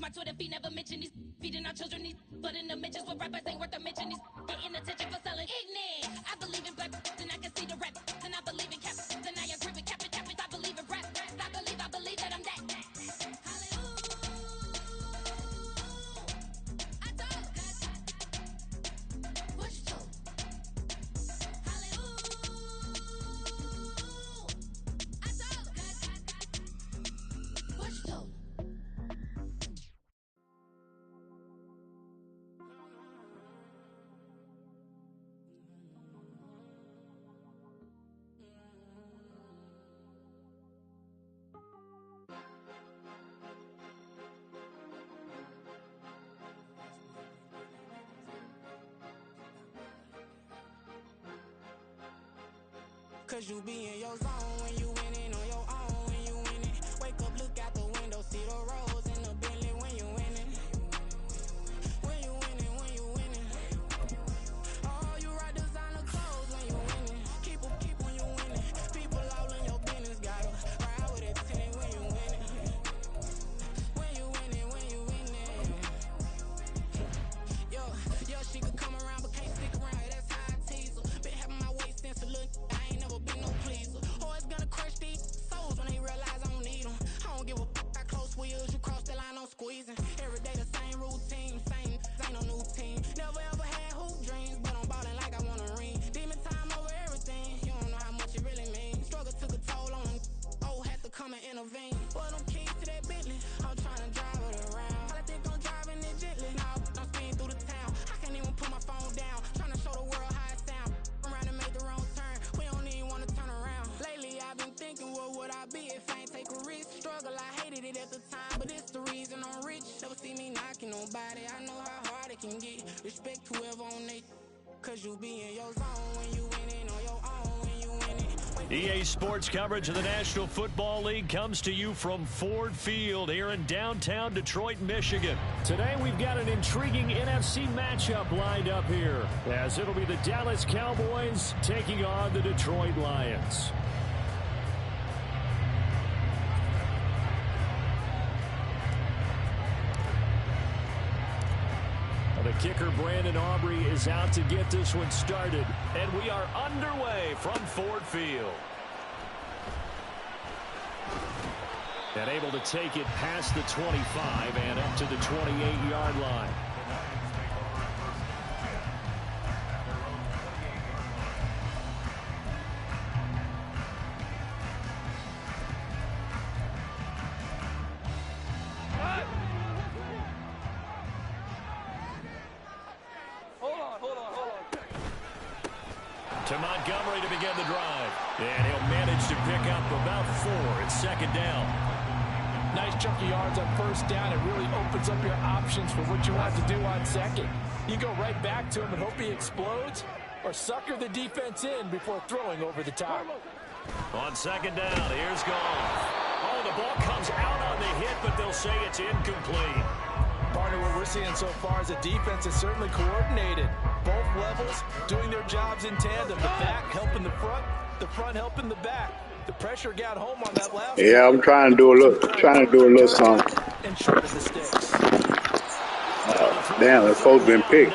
my Twitter feed never mention these feeding our children these, but in the mentions with rappers ain't worth a mention these getting attention for selling ignorant. I believe in black and I can see the rap, and I believe in cap, and I agree with cap. I believe in rap, I believe that I'm that. Cause you be in your zone when you winning on your own when you winning. Wake up, look out the window, see the rose in the Bentley when you winning. When you winning, when you winning. Oh, you rock designer clothes when you winning. Keep when you winning. People all in your business, gotta ride with it tenant when you winning. When you winning, when you winning. Yo, she could come around but can't stick around, that's how I tease her. Been having my waist since a little, I ain't never been no pleaser. Always gonna crush these souls when they realize I don't need them. I don't give a fuck, I close wheels, you cross the line, I'm squeezing. Every day the same routine, same, ain't no new team. Never ever had hoop dreams, but I'm ballin' like I want a ring. Demon time over everything, you don't know how much it really means. Struggle took a toll on them, had to come and intervene. Boy, them keys to that Bentley, I'm tryna drive it around. I think I'm driving it gently, now I'm speeding through the town. I can't even put my phone down, tryna show the world how it sound. Around and make the wrong turn, we don't even wanna turn around. Lately I've been thinking, what would I be if I ain't take a risk? Struggle, I hated it at the time, but it's the reason I'm rich. Never see me knocking nobody, I know how hard it can get. Respect whoever on they, cause you be in your zone when you winning on your own when you winning. EA Sports coverage of the National Football League comes to you from Ford Field here in downtown Detroit, Michigan. Today we've got an intriguing NFC matchup lined up here, as it'll be the Dallas Cowboys taking on the Detroit Lions. The kicker, Brandon Aubrey, is out to get this one started. And we are underway from Ford Field. And able to take it past the 25 and up to the 28-yard line. To Montgomery to begin the drive. And he'll manage to pick up about 4 at second down. Nice chunk of yards on first down. It really opens up your options for what you want to do on second. You go right back to him and hope he explodes, or sucker the defense in before throwing over the top. On second down, here's Goff. Oh, the ball comes out on the hit, but they'll say it's incomplete. Partner, what we're seeing so far is the defense is certainly coordinated. Both levels doing their jobs in tandem. The back helping the front helping the back. The pressure got home on that last. Yeah, I'm trying to do a little something. And short of the sticks. Damn, that fool's been picked.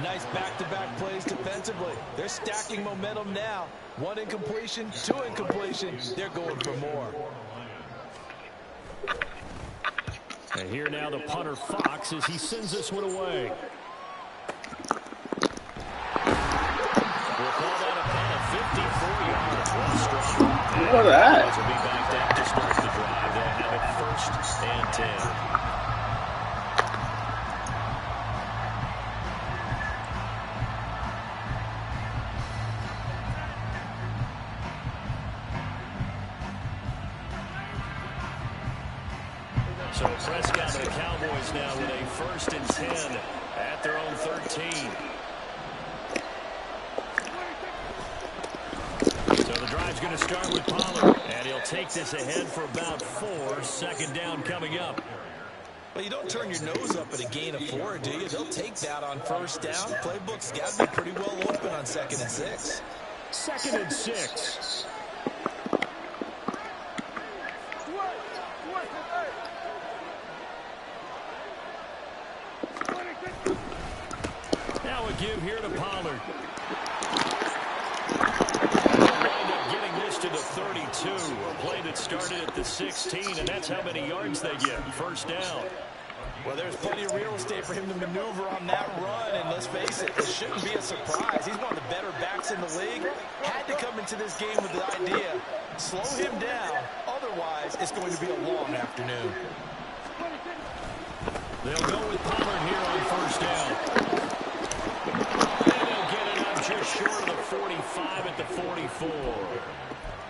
Nice back-to-back plays defensively. They're stacking momentum now. 1 incompletion, 2 incompletion. They're going for more. And here now the punter Fox as he sends this one away. We'll call that a punt of 54 yards. What that? Will be backed out to start the drive. They'll have it 1st and 10. So Prescott and the Cowboys now with a 1st and 10 at their own 13. So the drive's going to start with Pollard, and he'll take this ahead for about 4. Second down coming up. Well, you don't turn your nose up at a gain of 4, do you? They'll take that on first down. Playbook's got to be pretty well open on 2nd and 6. 2nd and 6. now a give here to Pollard. They'll wind up getting this to the 32. A play that started at the 16, and that's how many yards they get. First down. Well, there's plenty of real estate for him to maneuver on that run, and let's face it, it shouldn't be a surprise. He's one of the better backs in the league. Had to come into this game with the idea, slow him down, otherwise it's going to be a long afternoon. They'll go with Pollard here on first down. And they'll get it up just short of the 45 at the 44.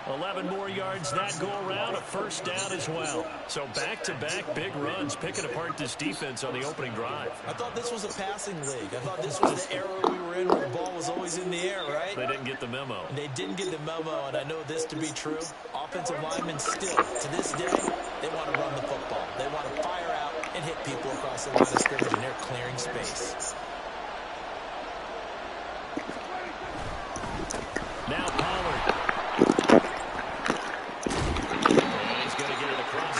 11 more yards that go around, a first down as well. So back-to-back big runs, picking apart this defense on the opening drive. I thought this was a passing league. I thought this was the era we were in where the ball was always in the air, right? They didn't get the memo. They didn't get the memo, and I know this to be true. Offensive linemen still, to this day, they want to run the football. They want to fire out and hit people across the line of scrimmage, and they're clearing space. Now Pollard.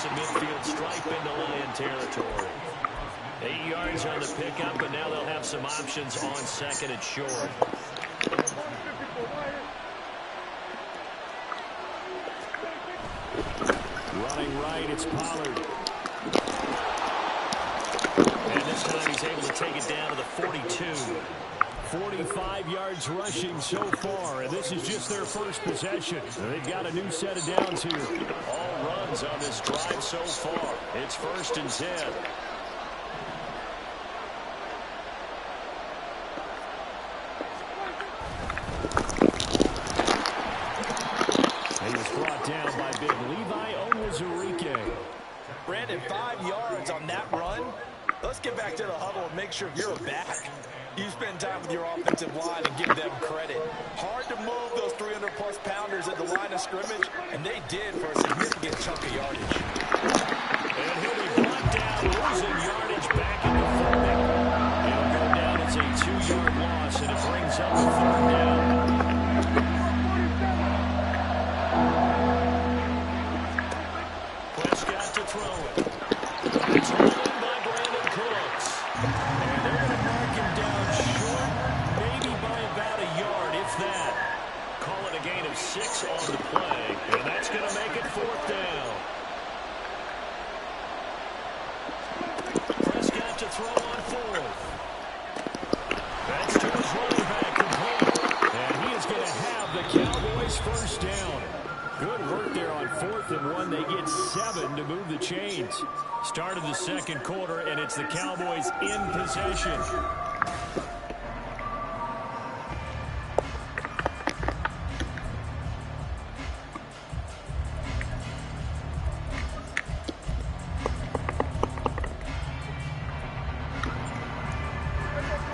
Midfield stripe into Lion territory. 8 yards on the pickup, and now they'll have some options on second and short. Running right, it's Pollard. And this time he's able to take it down to the 42. 45 yards rushing so far, and this is just their first possession. They've got a new set of downs here. All runs on this drive so far. It's 1st and 10. He was brought down by big Levi Onwuzurike. Brandon, 5 yards on that run. Let's get back to the huddle and make sure you're a back. You spend time with your offensive line and give them credit. Hard to move those 300-plus pounders at the line of scrimmage, and they did for a significant chunk of yardage. And he'll be brought down, losing yardage back in the fullback. He'll go down as a 2-yard loss, and it brings up a 3rd down. Prescott to throw it. It's hauled in by Brandon Cooks. And they're going to mark him down short, maybe by about a yard, if that. Call it a gain of 6 on the play, and that's going to make it 4th down. Prescott to throw on 4th. That's to his running back, complete. And he is going to have the Cowboys' first down. Good work there on 4th and 1. They get 7 to move the chains. Start of the second quarter, and it's the Cowboys in possession.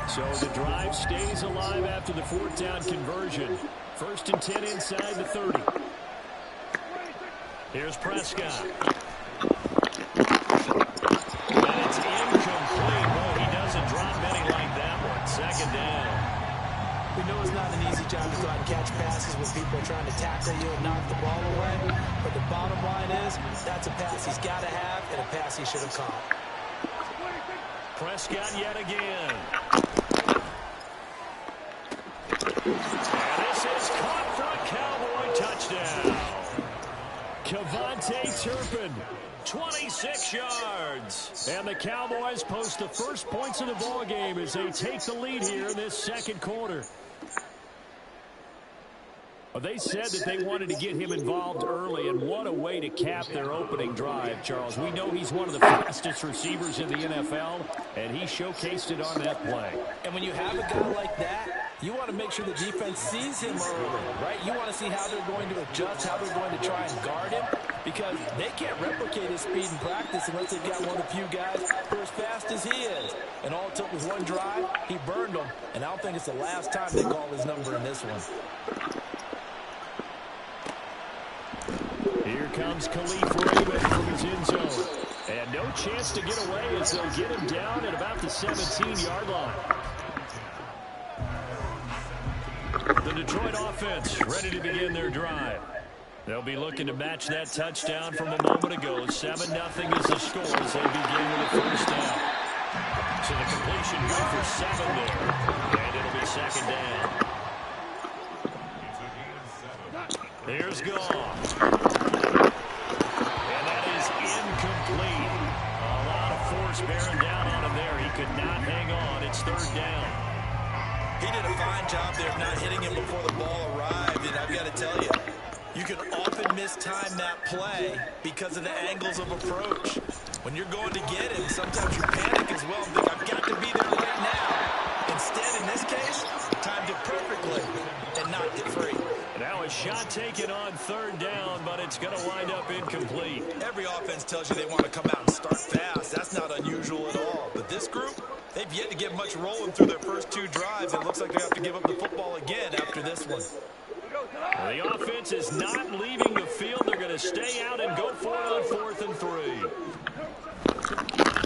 So the drive stays alive after the 4th down conversion. 1st and 10 inside the 30. Here's Prescott. And it's incomplete. Well, he doesn't drop many like that one. 2nd down. We know it's not an easy job to go out and catch passes when people are trying to tackle you and knock the ball away. But the bottom line is, that's a pass he's got to have and a pass he should have caught. Prescott yet again. And this is caught for a Cowboy touchdown. Kevontae Turpin, 26 yards. And the Cowboys post the first points of the ball game as they take the lead here in this second quarter. Well, they said that they wanted to get him involved early, and what a way to cap their opening drive, Charles. We know he's one of the fastest receivers in the NFL, and he showcased it on that play. And when you have a guy like that, you want to make sure the defense sees him early, right? You want to see how they're going to adjust, how they're going to try and guard him, because they can't replicate his speed in practice unless they've got one of the few guys who are as fast as he is. And all it took was one drive, he burned them, and I don't think it's the last time they call his number in this one. Here comes Khalif Raymond from his end zone. And no chance to get away as they'll get him down at about the 17-yard line. The Detroit offense ready to begin their drive. They'll be looking to match that touchdown from a moment ago. 7-0 is the score as they begin with the first down. So the completion good for 7 there. And second down. Here's Goff. And that is incomplete. A lot of force bearing down on him there. He could not hang on. It's third down. He did a fine job there of not hitting him before the ball arrived, and I've got to tell you, you can often mistime that play because of the angles of approach. When you're going to get him, sometimes you panic as well and think, I've got to be there right now. Instead, in this case, timed it perfectly and knocked it free. Now a shot taken on third down, but it's going to wind up incomplete. Every offense tells you they want to come out and start fast. That's not unusual at all. But this group, they've yet to get much rolling through their first two drives. It looks like they have to give up the football again after this one. Well, the offense is not leaving the field. They're going to stay out and go for it on 4th and 3.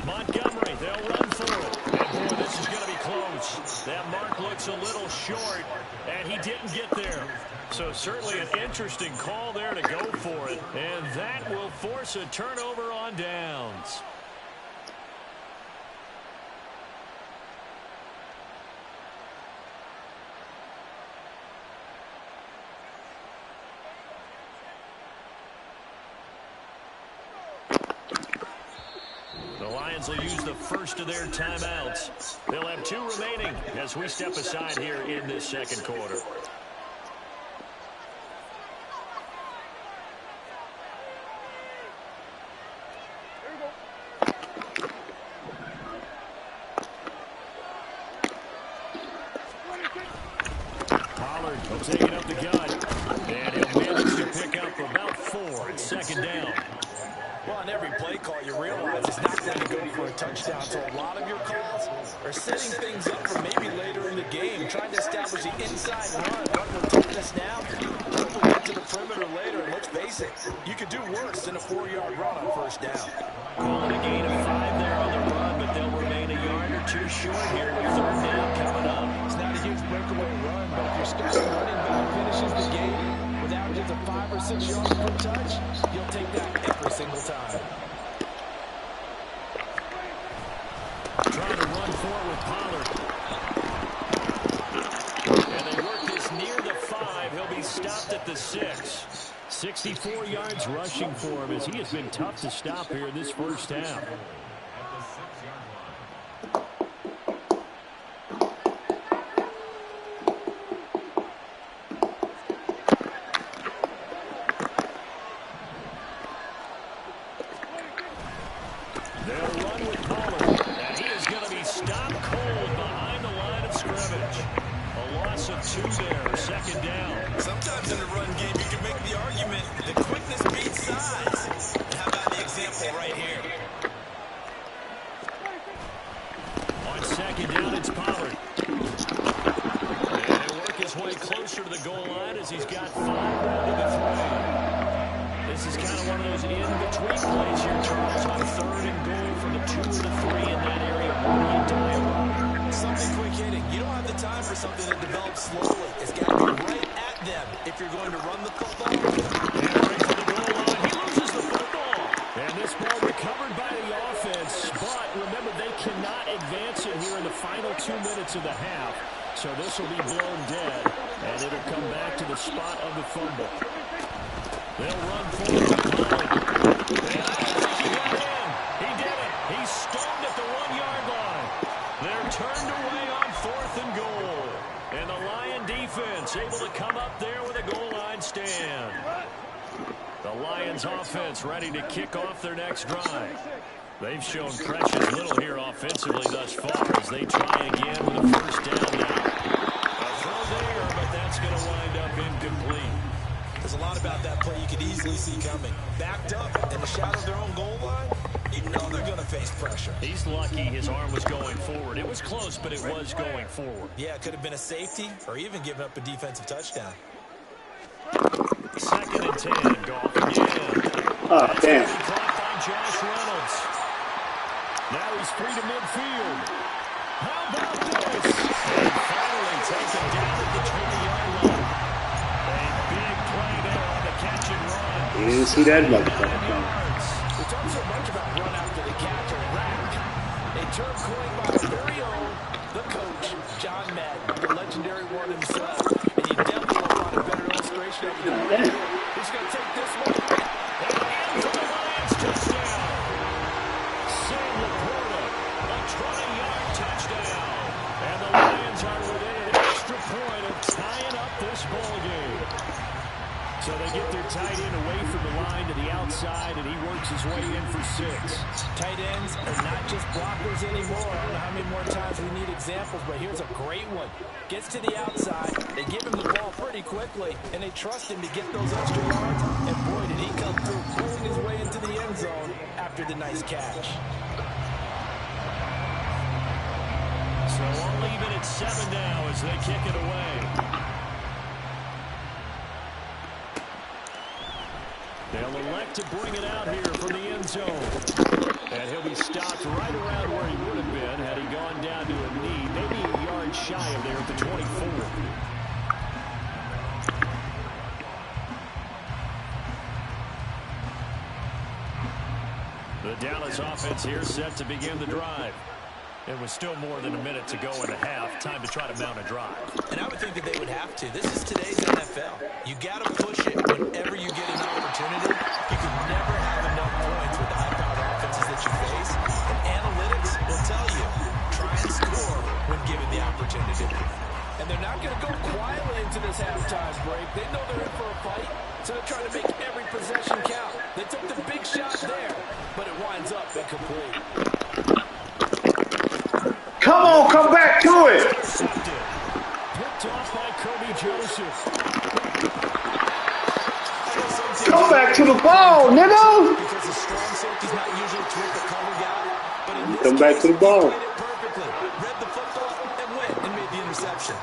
Montgomery, they'll run for it. And boy, this is going to be close. That mark looks a little short, and he didn't get there. So certainly an interesting call there to go for it. And that will force a turnover on downs. The Lions will use the first of their timeouts. They'll have 2 remaining as we step aside here in this second quarter. Pollard will take it up the gut. And he'll manage to pick up about 4. It's second down. Well, on every play call, you realize it's not going to go for a touchdown. So a lot of your calls are setting things up for maybe later in the game, trying to establish the inside run with toughness now. Hope we'll get to the perimeter later. And let's face it, you could do worse than a 4-yard run on first down. Calling a gain of 5 there on the run, but they'll remain a yard or 2 short here with third down coming up. It's not a huge breakaway run, but if your scouting running back finishes the game with averages of 5 or 6 yards per touch, you'll take that every single time. Trying to run forward with Pollard. And they work this near the 5. He'll be stopped at the 6. 64 yards rushing for him as he has been tough to stop here in this first half. They'll run with Pollard, and he is going to be stopped cold behind the line of scrimmage. A loss of 2 there, second down. Sometimes in the run game, you can make the argument that quickness beats size. How about the example right here? On second down, it's Pollard. And he'll work his way closer to the goal line as he's got 5 round to the 3. This is kind of one of those in-between plays here, Charles, on 3rd and goal from the 2 or the 3 in that area. What do you dial up? Something quick hitting. You don't have the time for something that develops slowly. It's got to be right at them if you're going to run the football. And right to the goal line. He loses the football. And this ball recovered by the offense. But remember, they cannot advance it here in the final 2 minutes of the half. So this will be blown dead. And it'll come back to the spot of the fumble. They'll run forward to Pollard. And I don't think he got in. He did it. He's stoned at the 1-yard line. They're turned away on 4th and goal. And the Lion defense able to come up there with a goal line stand. The Lions offense ready to kick off their next drive. They've shown precious little here offensively thus far as they try again with a first down now. A throw there, but that's going to wind up incomplete. There's a lot about that play you could easily see coming. Backed up in the shadow of their own goal line, you know they're going to face pressure. He's lucky his arm was going forward. It was close, but it was going forward. Yeah, it could have been a safety or even given up a defensive touchdown. 2nd and 10, Goff again. Oh, damn. Caught by Josh Reynolds. Now he's free to midfield. How about this? And finally taken down at the 20-yard line. A big play there on the catch and run. You didn't see that motherfucker. We talk so much about run after the catch or rack. A term coined by our very own, the coach, John Madden, the legendary He's going to take this one. And in for the Lions touchdown. Sam Laporta, a 20-yard touchdown. And the Lions are within an extra point of tying up this ball game. So they get their tight end away from the line to the outside, and he works his way in for 6. Tight ends are not just blockers anymore. I don't know how many more times we need examples, but here's a great one. Gets to the outside, they give him the ball pretty quickly, and they trust him to get those extra yards, and boy, did he come through pulling his way into the end zone after the nice catch. So we'll leave it at 7 now as they kick it away. They'll elect to bring it out here from the end zone. And he'll be stopped right around where he would have been had he gone down to a knee, maybe a yard shy of there at the 24. The Dallas offense here set to begin the drive. It was still more than a minute to go in the half. Time to try to mount a drive. And I would think that they would have to. This is today's NFL. You got to push it whenever you get an opportunity. You can never have enough points with the high-powered offenses that you face. And analytics will tell you, try and score when given the opportunity. And they're not going to go quietly into this halftime break. They know they're in for a fight, so they're trying to make every possession count. They took the big shot there, but it winds up incomplete. Come on, come back to it. Picked off by Kobe Joseph. Come back to the ball, nigga. Because the strong safety's not usually a terrific cover guy, but in this Come back case, to the ball. he played it perfectly. Read the football and went and made the interception.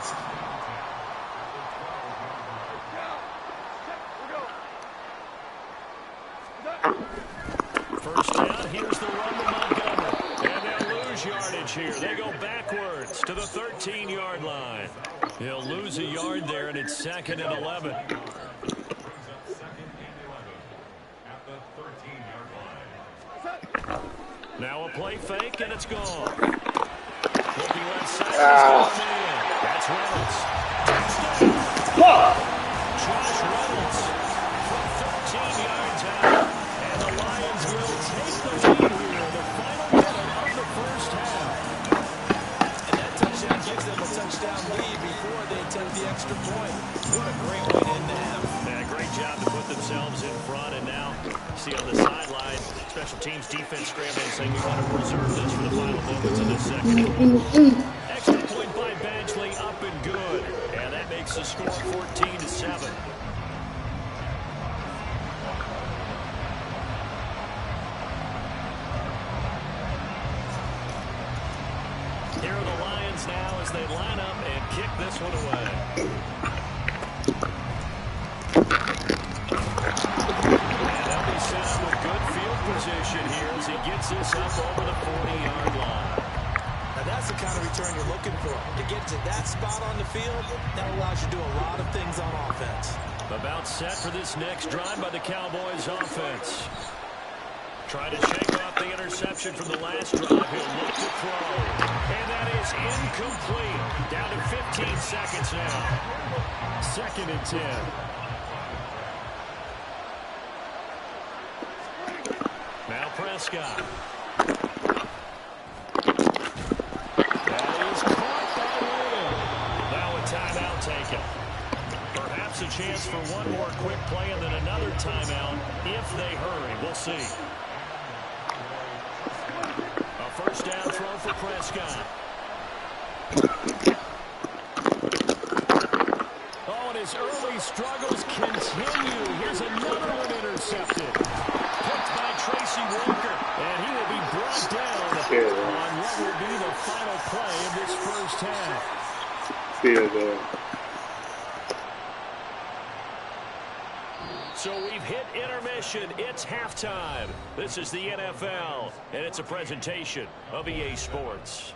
First down, here's the run to Montgomery. And they'll lose yardage here. They go backwards to the 13-yard line. He'll lose a yard there, and it's 2nd and 11. Now a play fake, and it's gone. Looking left side. That's Reynolds. Josh Reynolds from 13 yards out. And the Lions will take the lead here in the final minute of the first half. And that touchdown gives them a touchdown lead before they attempt the extra point. What a great way to end the half. Yeah, great job to put themselves in front. And now, see on the sideline, special teams defense scrambling, saying we want to preserve this for the final moments of this second. Extra point by Badgley, up and good. And that makes the score 14-7. Here are the Lions now as they line up and kick this one away. And they'll be set up with good field position here as he gets this up over the 40-yard line. Now that's the kind of return you're looking for. To get to that spot on the field, that allows you to do a lot of things on offense. About set for this next drive by the Cowboys offense. Trying to shake off the interception from the last drive. He'll look to throw. And that is incomplete. Down to 15 seconds now. 2nd and 10. Now Prescott. That is caught by Williams. Now a timeout taken. Perhaps a chance for one more quick play and then another timeout if they hurry. We'll see. A first down throw for Prescott. Oh, and his early struggles continue. Here's another one intercepted. Picked by Tracy Walker. And he will be brought down on what will be the final play of this first half. So we've hit intermission. It's halftime. This is the NFL, and it's a presentation of EA Sports.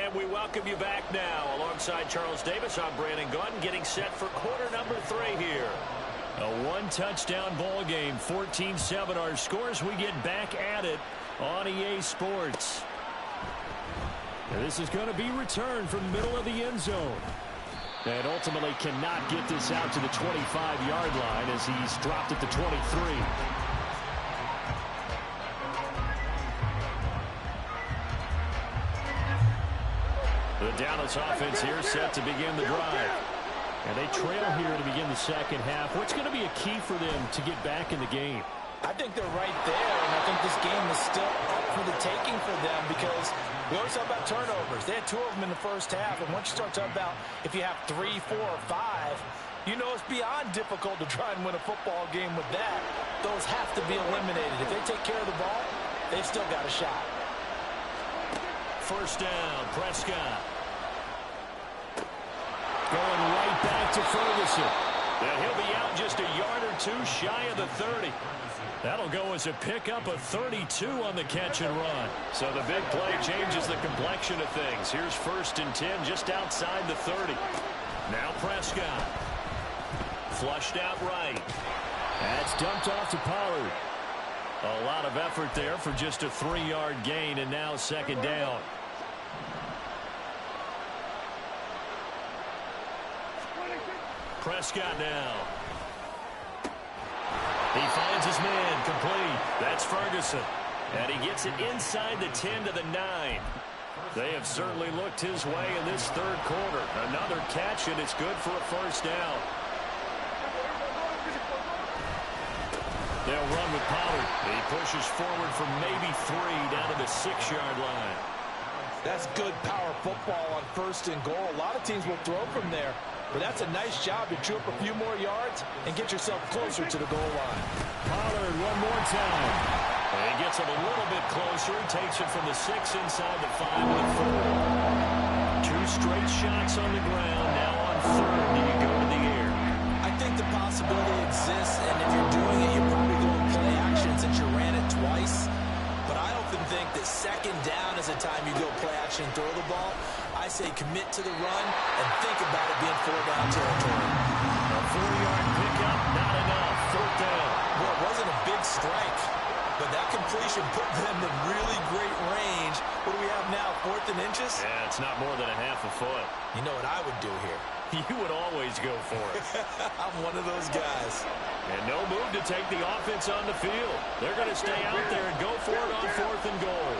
And we welcome you back now. Alongside Charles Davis, I'm Brandon Gaudin, getting set for quarter number 3 here. A one-touchdown ball game, 14-7 our scores. We get back at it on EA Sports. And this is going to be returned from the middle of the end zone. And ultimately cannot get this out to the 25-yard line as he's dropped at the 23. The Dallas offense here set to begin the drive. And they trail here to begin the second half. What's going to be a key for them to get back in the game? I think they're right there, and I think this game is still up for the taking for them because we always talk about turnovers. They had 2 of them in the first half, and once you start talking about if you have 3, 4, or 5, you know it's beyond difficult to try and win a football game with that. Those have to be eliminated. If they take care of the ball, they've still got a shot. First down, Prescott. Going right back to Ferguson. And he'll be out just a yard or 2 shy of the 30. That'll go as a pickup of 32 on the catch and run. So the big play changes the complexion of things. Here's 1st and 10 just outside the 30. Now Prescott. Flushed out right. That's dumped off to Pollard. A lot of effort there for just a 3-yard gain, and now 2nd down. Prescott now. He finds his man complete. That's Ferguson. And he gets it inside the 10 to the 9. They have certainly looked his way in this 3rd quarter. Another catch, and it's good for a 1st down. They'll run with Pollard. He pushes forward for maybe 3 down to the 6-yard line. That's good power football on 1st and goal. A lot of teams will throw from there. But that's a nice job to chew up a few more yards and get yourself closer to the goal line. Pollard one more time. And he gets him a little bit closer. He takes it from the 6 inside the 5 to the 4. 2 straight shots on the ground. Now on 3rd, do you go to the air? I think the possibility exists, and if you're doing it, you're probably going play action since you ran it twice. But I often think that 2nd down is the time you go play action and throw the ball. I say commit to the run and think about it being 4-down territory. A 4-yard pickup, not enough. 4th down. Well, it wasn't a big strike, but that completion put them in really great range. What do we have now, 4th and inches? Yeah, it's not more than a half a foot. You know what I would do here? You would always go for it. I'm one of those guys. And no move to take the offense on the field. They're going to stay out there and go for it on 4th and goal.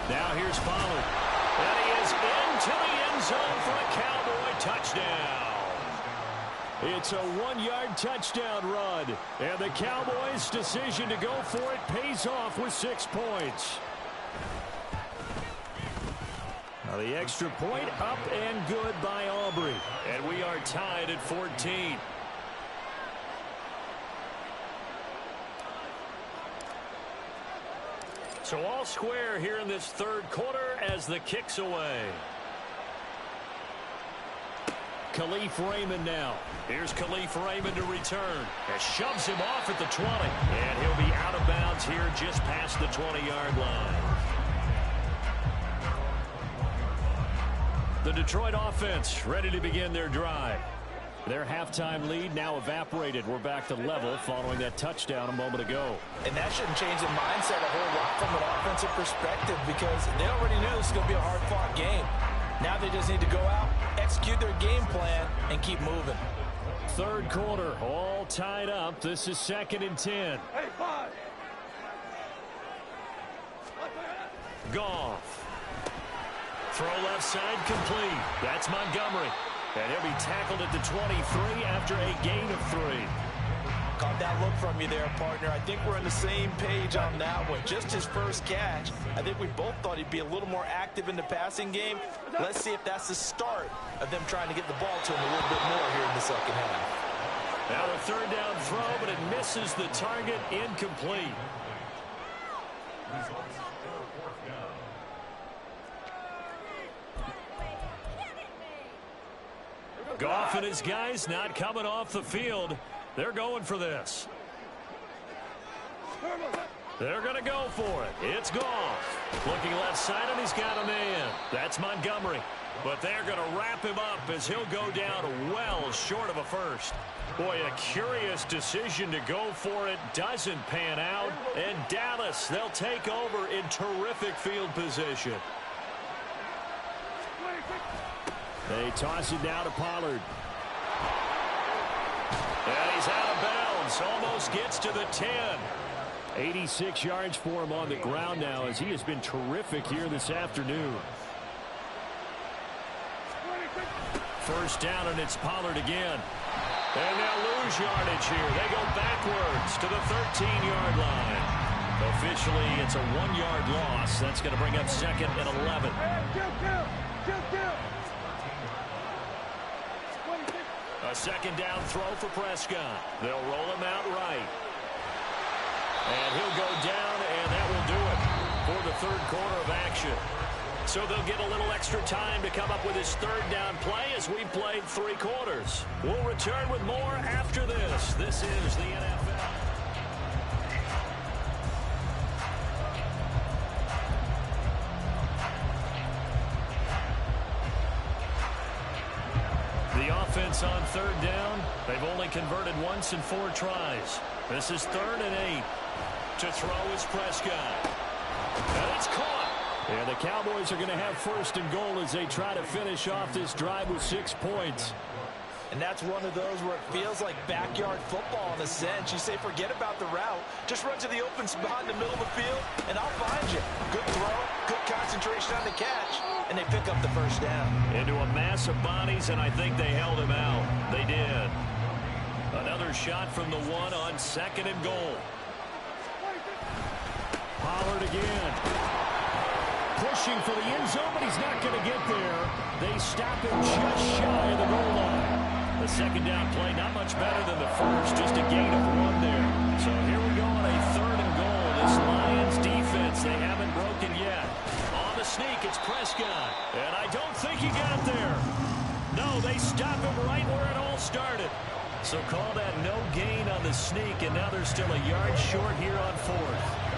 Now here's Pollard. And he is into the end zone for a Cowboy touchdown. It's a 1-yard touchdown run. And the Cowboys' decision to go for it pays off with 6 points. Now the extra point up and good by Aubrey. And we are tied at 14. So all square here in this 3rd quarter as the kick's away. Khalif Raymond now. Here's Khalif Raymond to return. And shoves him off at the 20. And he'll be out of bounds here just past the 20-yard line. The Detroit offense ready to begin their drive. Their halftime lead now evaporated. We're back to level following that touchdown a moment ago. And that shouldn't change the mindset a whole lot from an offensive perspective because they already knew this was going to be a hard-fought game. Now they just need to go out, execute their game plan, and keep moving. 3rd quarter, all tied up. This is 2nd and 10. Hey, 5. Goff. Throw left side complete. That's Montgomery. And he'll be tackled at the 23 after a gain of 3. Caught that look from you there, partner. I think we're on the same page on that one. Just his first catch. I think we both thought he'd be a little more active in the passing game. Let's see if that's the start of them trying to get the ball to him a little bit more here in the second half. Now a 3rd down throw, but it misses the target, incomplete. Goff and his guys not coming off the field. They're going for this. They're going to go for it. It's Goff. Looking left side, and he's got a man. That's Montgomery. But they're going to wrap him up as he'll go down well short of a first. Boy, a curious decision to go for it. Doesn't pan out. And Dallas, they'll take over in terrific field position. They toss it down to Pollard. And he's out of bounds. Almost gets to the 10. 86 yards for him on the ground now as he has been terrific here this afternoon. First down, and it's Pollard again. And they'll lose yardage here. They go backwards to the 13-yard line. Officially, it's a 1-yard loss. That's going to bring up second and 11. A second down throw for Prescott. They'll roll him out right. And he'll go down, and that will do it for the third quarter of action. So they'll get a little extra time to come up with his third down play as we played 3 quarters. We'll return with more after this. This is the NFL. The offense on third down, they've only converted once in 4 tries. This is 3rd and 8. To throw is Prescott. And it's caught. And the Cowboys are going to have first and goal as they try to finish off this drive with 6 points. And that's one of those where it feels like backyard football in a sense. You say forget about the route. Just run to the open spot in the middle of the field, and I'll find you. Good throw, good concentration on the catch, and they pick up the first down. Into a mass of bodies, and I think they held him out. They did. Another shot from the 1 on 2nd and goal. Pollard again. Pushing for the end zone, but he's not going to get there. They stop him just shy of the goal line. The second down play, not much better than the first, just a gain of 1 there. So here we go on a 3rd and goal. This Lions defense, they haven't broken yet. On the sneak, it's Prescott. And I don't think he got there. No, they stop him right where it all started. So call that no gain on the sneak, and now they're still a yard short here on 4th.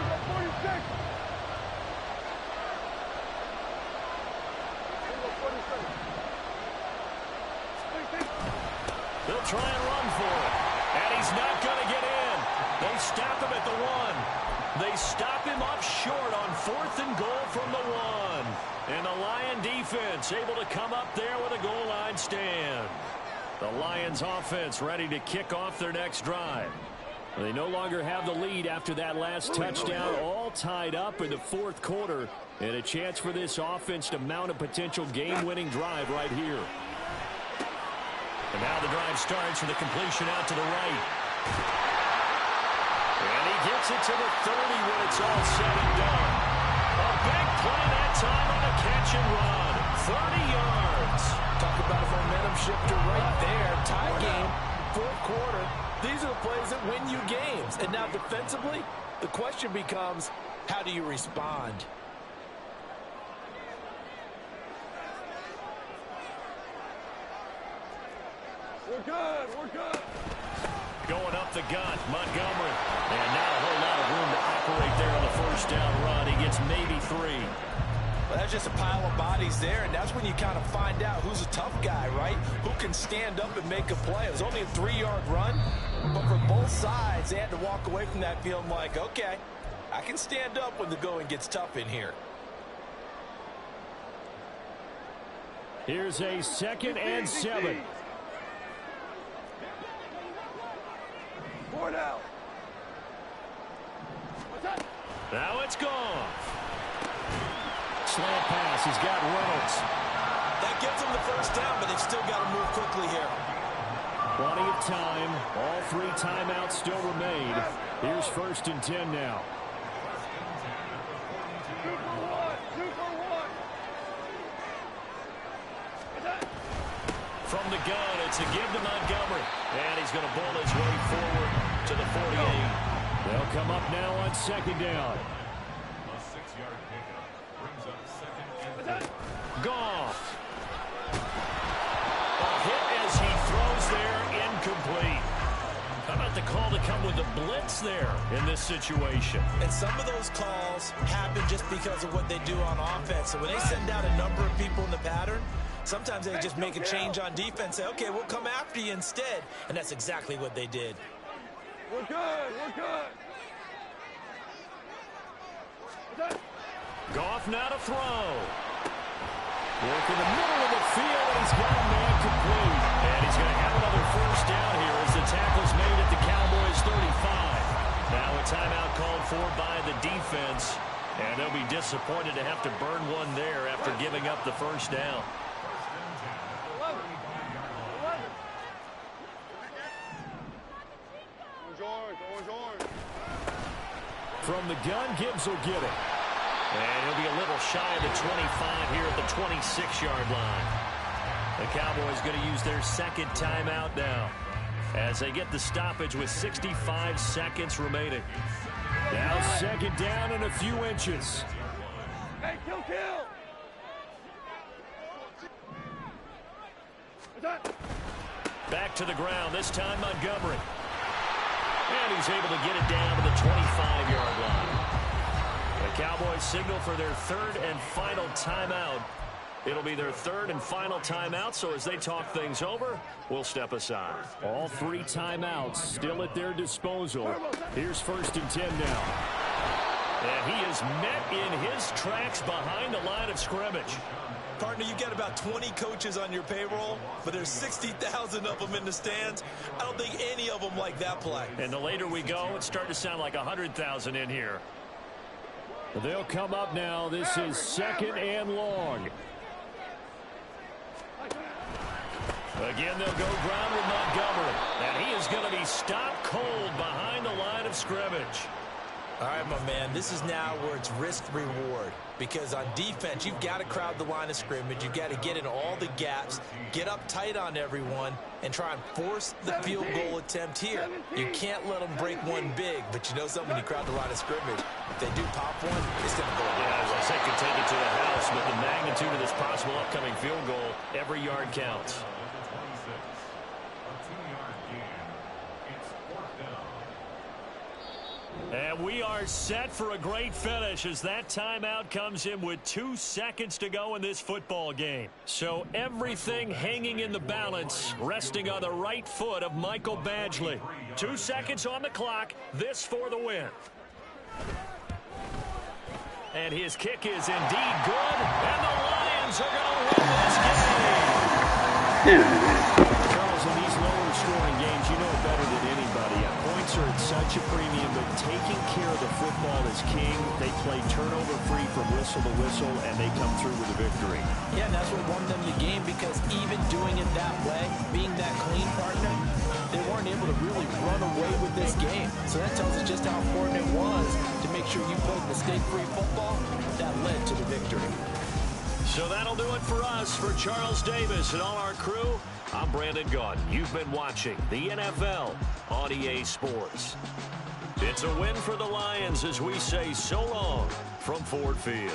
They'll try and run for it. And he's not going to get in. They stop him at the 1. They stop him up short on 4th and goal from the 1. And the Lion defense able to come up there with a goal line stand. The Lions offense ready to kick off their next drive. They no longer have the lead after that last touchdown, all tied up in the 4th quarter, and a chance for this offense to mount a potential game-winning drive right here. And now the drive starts with a completion out to the right. And he gets it to the 30 when it's all said and done. A big play that time on a catch and run. 30 yards. Talk about a momentum shifter right there. Tie game, 4th quarter. These are the plays that win you games. And now defensively, the question becomes, how do you respond? We're good. We're good. Going up the gut, Montgomery. And not a whole lot of room to operate there on the first down run. He gets maybe 3. Well, that's just a pile of bodies there, and that's when you kind of find out who's a tough guy, right? Who can stand up and make a play. It was only a 3-yard run, but for both sides, they had to walk away from that feeling like, okay, I can stand up when the going gets tough in here. Here's a 2nd and 7. 4 down. Now it's gone. Slant pass. He's got Reynolds. That gets him the first down, but they've still got to move quickly here. Plenty of time. All 3 timeouts still remain. Here's 1st and 10 now. 2 for 1. 2 for 1. From the gun, it's a give to Montgomery. And he's going to bowl his way forward to the 48. They'll come up now on 2nd down. A 6-yard pickup brings up 2nd and 10. Goff. A hit as he throws there, incomplete. How about the call to come with the blitz there in this situation. And some of those calls happen just because of what they do on offense. So when they send out a number of people in the pattern, sometimes they just make a change on defense. Say, okay, we'll come after you instead. And that's exactly what they did. We're good. We're good. Goff now to throw. Work in the middle of the field, and he's got a man complete. And he's going to have another first down here as the tackle's made at the Cowboys' 35. Now a timeout called for by the defense, and they'll be disappointed to have to burn one there after giving up the first down. 11. Orange. From the gun, Gibbs will get it. And he'll be a little shy of the 25 here at the 26-yard line. The Cowboys going to use their second timeout now as they get the stoppage with 65 seconds remaining. Now second down and a few inches. Hey, kill. Back to the ground, this time Montgomery. And he's able to get it down to the 25-yard line. The Cowboys signal for their third and final timeout. It'll be their third and final timeout, so as they talk things over, we'll step aside. All three timeouts still at their disposal. Here's 1st and 10 now. And he is met in his tracks behind the line of scrimmage. Partner, you got about 20 coaches on your payroll, but there's 60,000 of them in the stands. I don't think any of them like that play. And the later we go, it's starting to sound like 100,000 in here. They'll come up now. This is 2nd and long. Again, they'll go ground with Montgomery. And he is going to be stopped cold behind the line of scrimmage. All right, my man, this is now where it's risk-reward. Because on defense, you've got to crowd the line of scrimmage. You've got to get in all the gaps, get up tight on everyone, and try and force the field goal attempt here. You can't let them break one big, but you know something, when you crowd the line of scrimmage, if they do pop one, it's going to go. Yeah, as I said, could take it to the house, but the magnitude of this possible upcoming field goal, every yard counts. And we are set for a great finish as that timeout comes in with 2 seconds to go in this football game. So everything hanging in the balance, resting on the right foot of Michael Badgley. 2 seconds on the clock, this for the win. And his kick is indeed good, and the Lions are going to win this game. Charles, in these lower scoring games, you know it better than anybody. Points are at such a premium, but taking care of the football is king. They play turnover-free from whistle to whistle, and they come through with a victory. Yeah, and that's what won them the game, because even doing it that way, being that clean, partner, they weren't able to really run away with this game. So that tells us just how important it was to make sure you played mistake-free football. That led to the victory. So that'll do it for us. For Charles Davis and all our crew, I'm Brandon Gaudin. You've been watching the NFL on EA Sports. It's a win for the Lions as we say so long from Ford Field.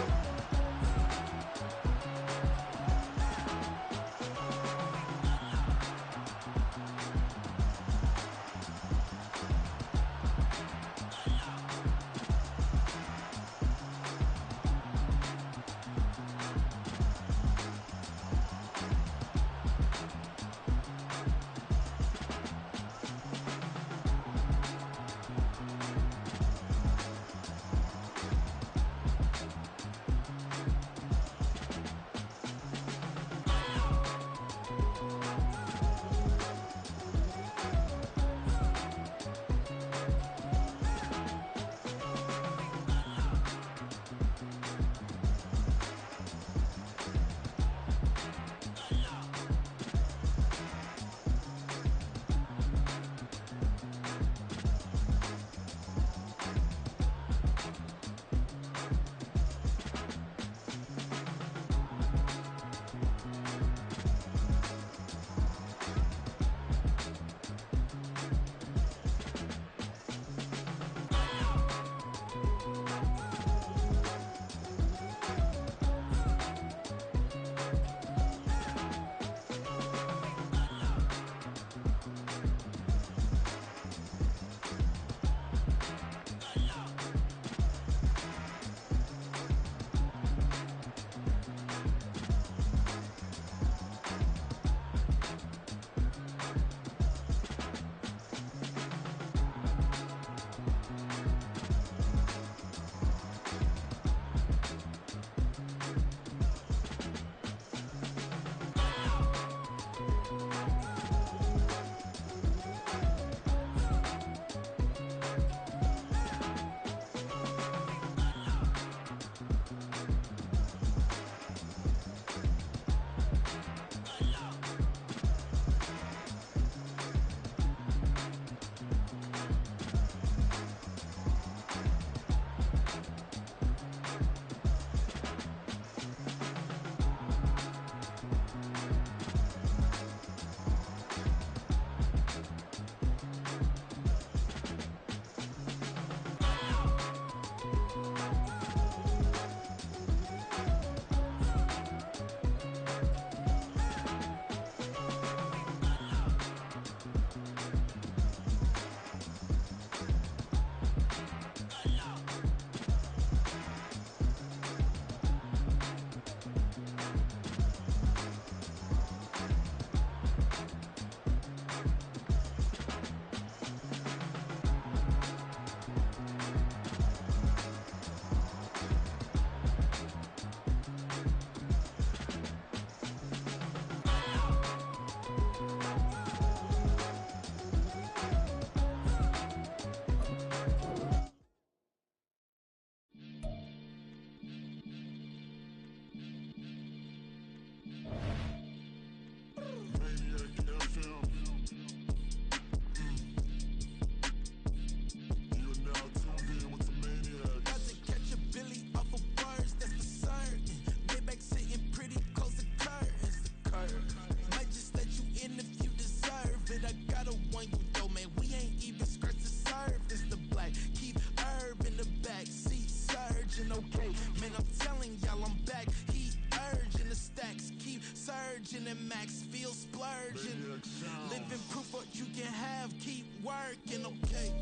working, okay.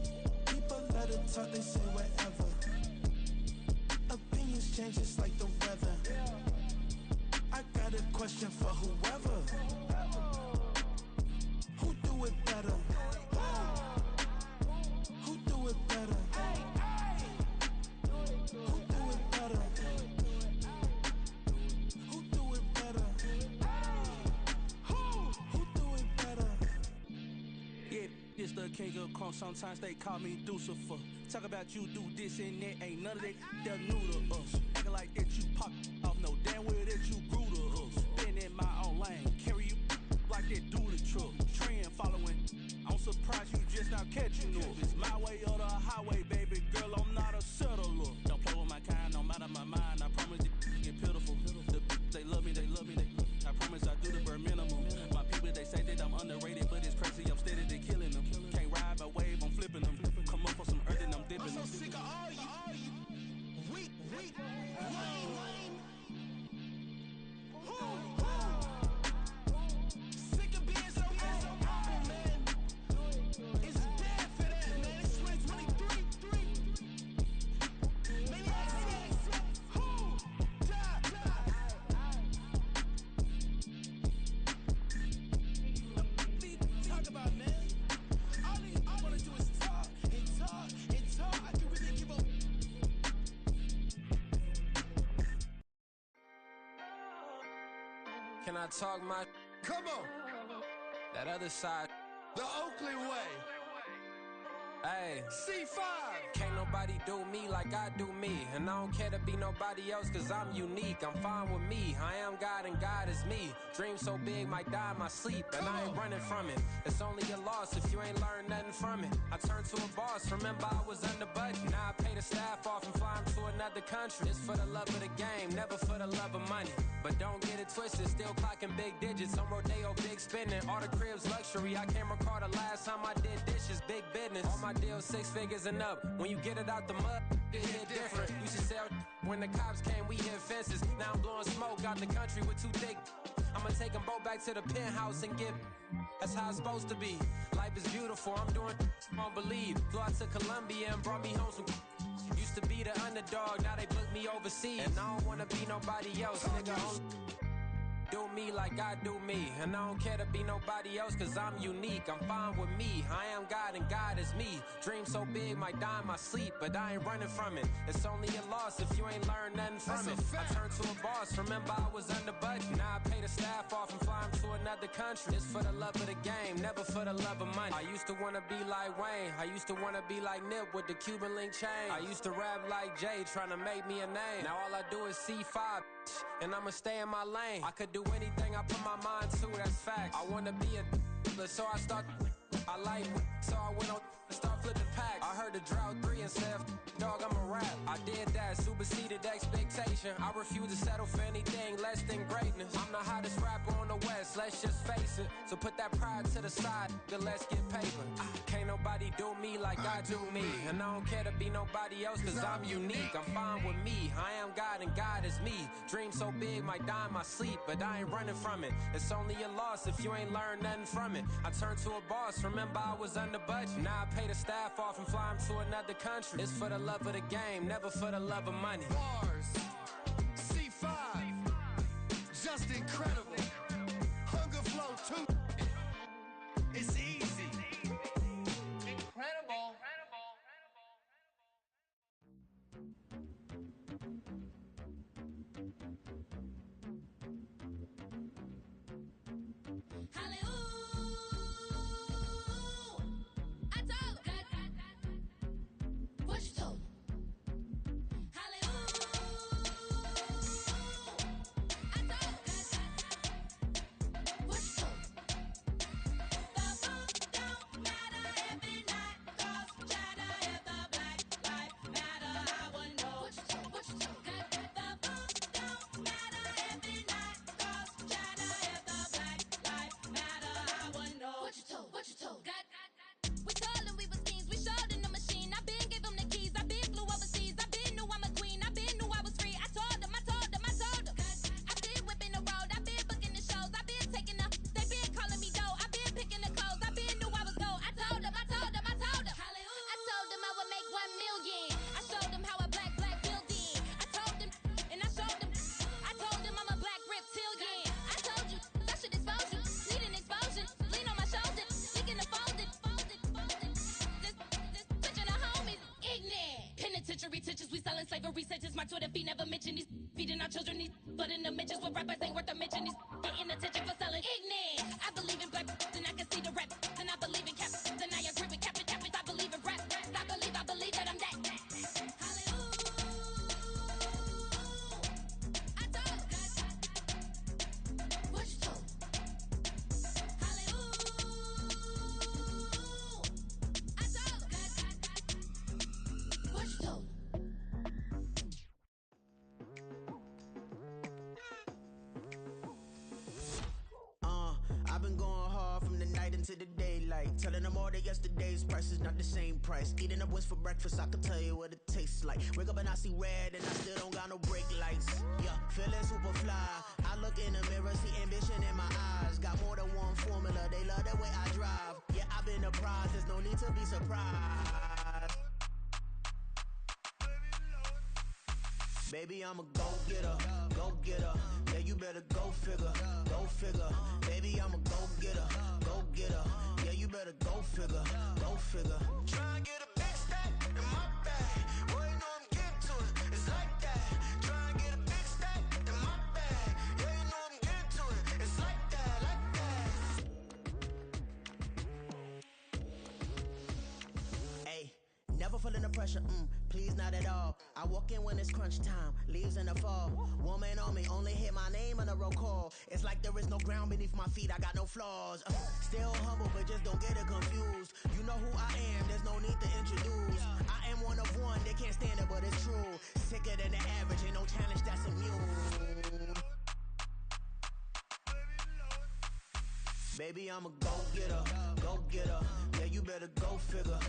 People let it talk, they say whatever. Opinions change just like the weather. I got a question for whoever. Who do it better? Who do it better? Who do it better? Who do it better? Who do it better? Yeah, it's the king of crunk. Sometimes they call me Lucifer. Talk about you do this and that. Ain't none of that. They're new to us. Acting like that you pop off. No damn well that you grew to us. Been in my own lane. Carry you like that do the truck. Trend following. I'm surprised you just not catching up. It's my way or the highway, baby girl. I'm not a settler. Don't play with my kind. No matter my mind. I promise it get pitiful. The they love me, they love me, they love me. I promise I do the bare minimum. My people, they say that I'm underrated, but it's crazy, I'm steady, they killing them. Can't ride my wave, I'm flipping them. Come up for some earth and I'm dipping them. I'm so sick of all you weak, lame. Sick of being so awful, man. It's bad for that, man. It's 2023. Maniacs, talk about, man. All I wanna do is talk and talk and talk. I can really give up. Can I talk my? Come on, That other side. the Oakley way. Hey. C5. Can't nobody do me like I do me. And I don't care to be nobody else cause I'm unique. I'm fine with me. I am God and God is me. Dream so big might die in my sleep. And I ain't running from it. It's only a loss if you ain't learned nothing from it. I turned to a boss. Remember I was under budget. Now I pay the staff off and fly 'em to another country. It's for the love of the game, never for the love of money. But don't get it twisted. Still clocking big digits. On Rodeo, big spending. All the cribs luxury. I can't recall the last time I did dishes. Big business. All my deals 6 figures and up. When you get it out the mud, it hit different. Used to sell when the cops came, we hit fences. Now I'm blowing smoke out the country with too thick. I'ma take them both back to the penthouse and get. That's how it's supposed to be. Life is beautiful. I'm doing. Won't believe. Flew out to Colombia and brought me home some. Used to be the underdog. Now they book me overseas. And I don't wanna be nobody else. Nigga, do me like I do me. And I don't care to be nobody else cause I'm unique. I'm fine with me. I am God and God is me. Dream so big might die in my sleep. But I ain't running from it. It's only a loss if you ain't learned nothing from it. I turned to a boss. Remember I was under budget. Now I pay the staff off and fly 'em to another country. It's for the love of the game, never for the love of money. I used to wanna be like Wayne. I used to wanna be like Nip with the Cuban link chain. I used to rap like Jay trying to make me a name. Now all I do is C5 and I'ma stay in my lane. I could do anything I put my mind to, that's facts. I wanna be a so I start. I like so I went on and start flipping packs. I heard the drought 3 and said, dog, I'm a rap. I did that, superseded expectation. I refuse to settle for anything less than greatness. I'm the hottest rapper on the West, let's just face it. So put that pride to the side, then let's get paper. Can't nobody do me like I do me. And I don't care to be nobody else cause I'm unique. I'm fine with me, I am God and God is me. Dream so big might die in my sleep, but I ain't running from it. It's only a loss if you ain't learned nothing from it. I turned to a boss, remember I was under budget. Now I pay the staff off and fly 'em to another country. It's for the love of the game, never for the love of money. Bars. C5. Just incredible. Hunger flow too. It's easy. Incredible. penitentiary tensions. We selling slavery sentence. My Twitter feed never mention these. Feeding our children these. But in the mentions with rappers ain't worth a mention. These getting attention for selling ignorant. I believe in black, then I can see the rap. Then I believe in cap, then I agree with cap. I believe in rap. I believe that I'm that. I've been going hard from the night into the daylight, telling them all that yesterday's price is not the same price. Eating up what's for breakfast, I can tell you what it tastes like. Wake up and I see red and I still don't got no brake lights. Yeah, feeling super fly. I look in the mirror, see ambition in my eyes. Got more than one formula, they love the way I drive. Yeah, I've been a prize, there's no need to be surprised. Baby, I'm a go-getter, go-getter. Yeah, you better go figure, go figure. Baby, I'm a go-getter, go-getter. Yeah, you better go figure, go figure. Try and get a big stack in my bag. Boy, you know I'm getting to it, it's like that. Try and get a big stack in my bag. Yeah, you know I'm getting to it, it's like that, like that. Hey, never feeling the pressure, please not at all. I walk in when it's crunch time, leaves in the fall. Woman on me, only hit my name on a roll call. It's like there is no ground beneath my feet, I got no flaws. Still humble, but just don't get it confused. You know who I am, there's no need to introduce. I am one of one, they can't stand it, but it's true. Sicker than the average, ain't no challenge that's immune. Baby, I'm a go-getter, go-getter. Yeah, you better go figure,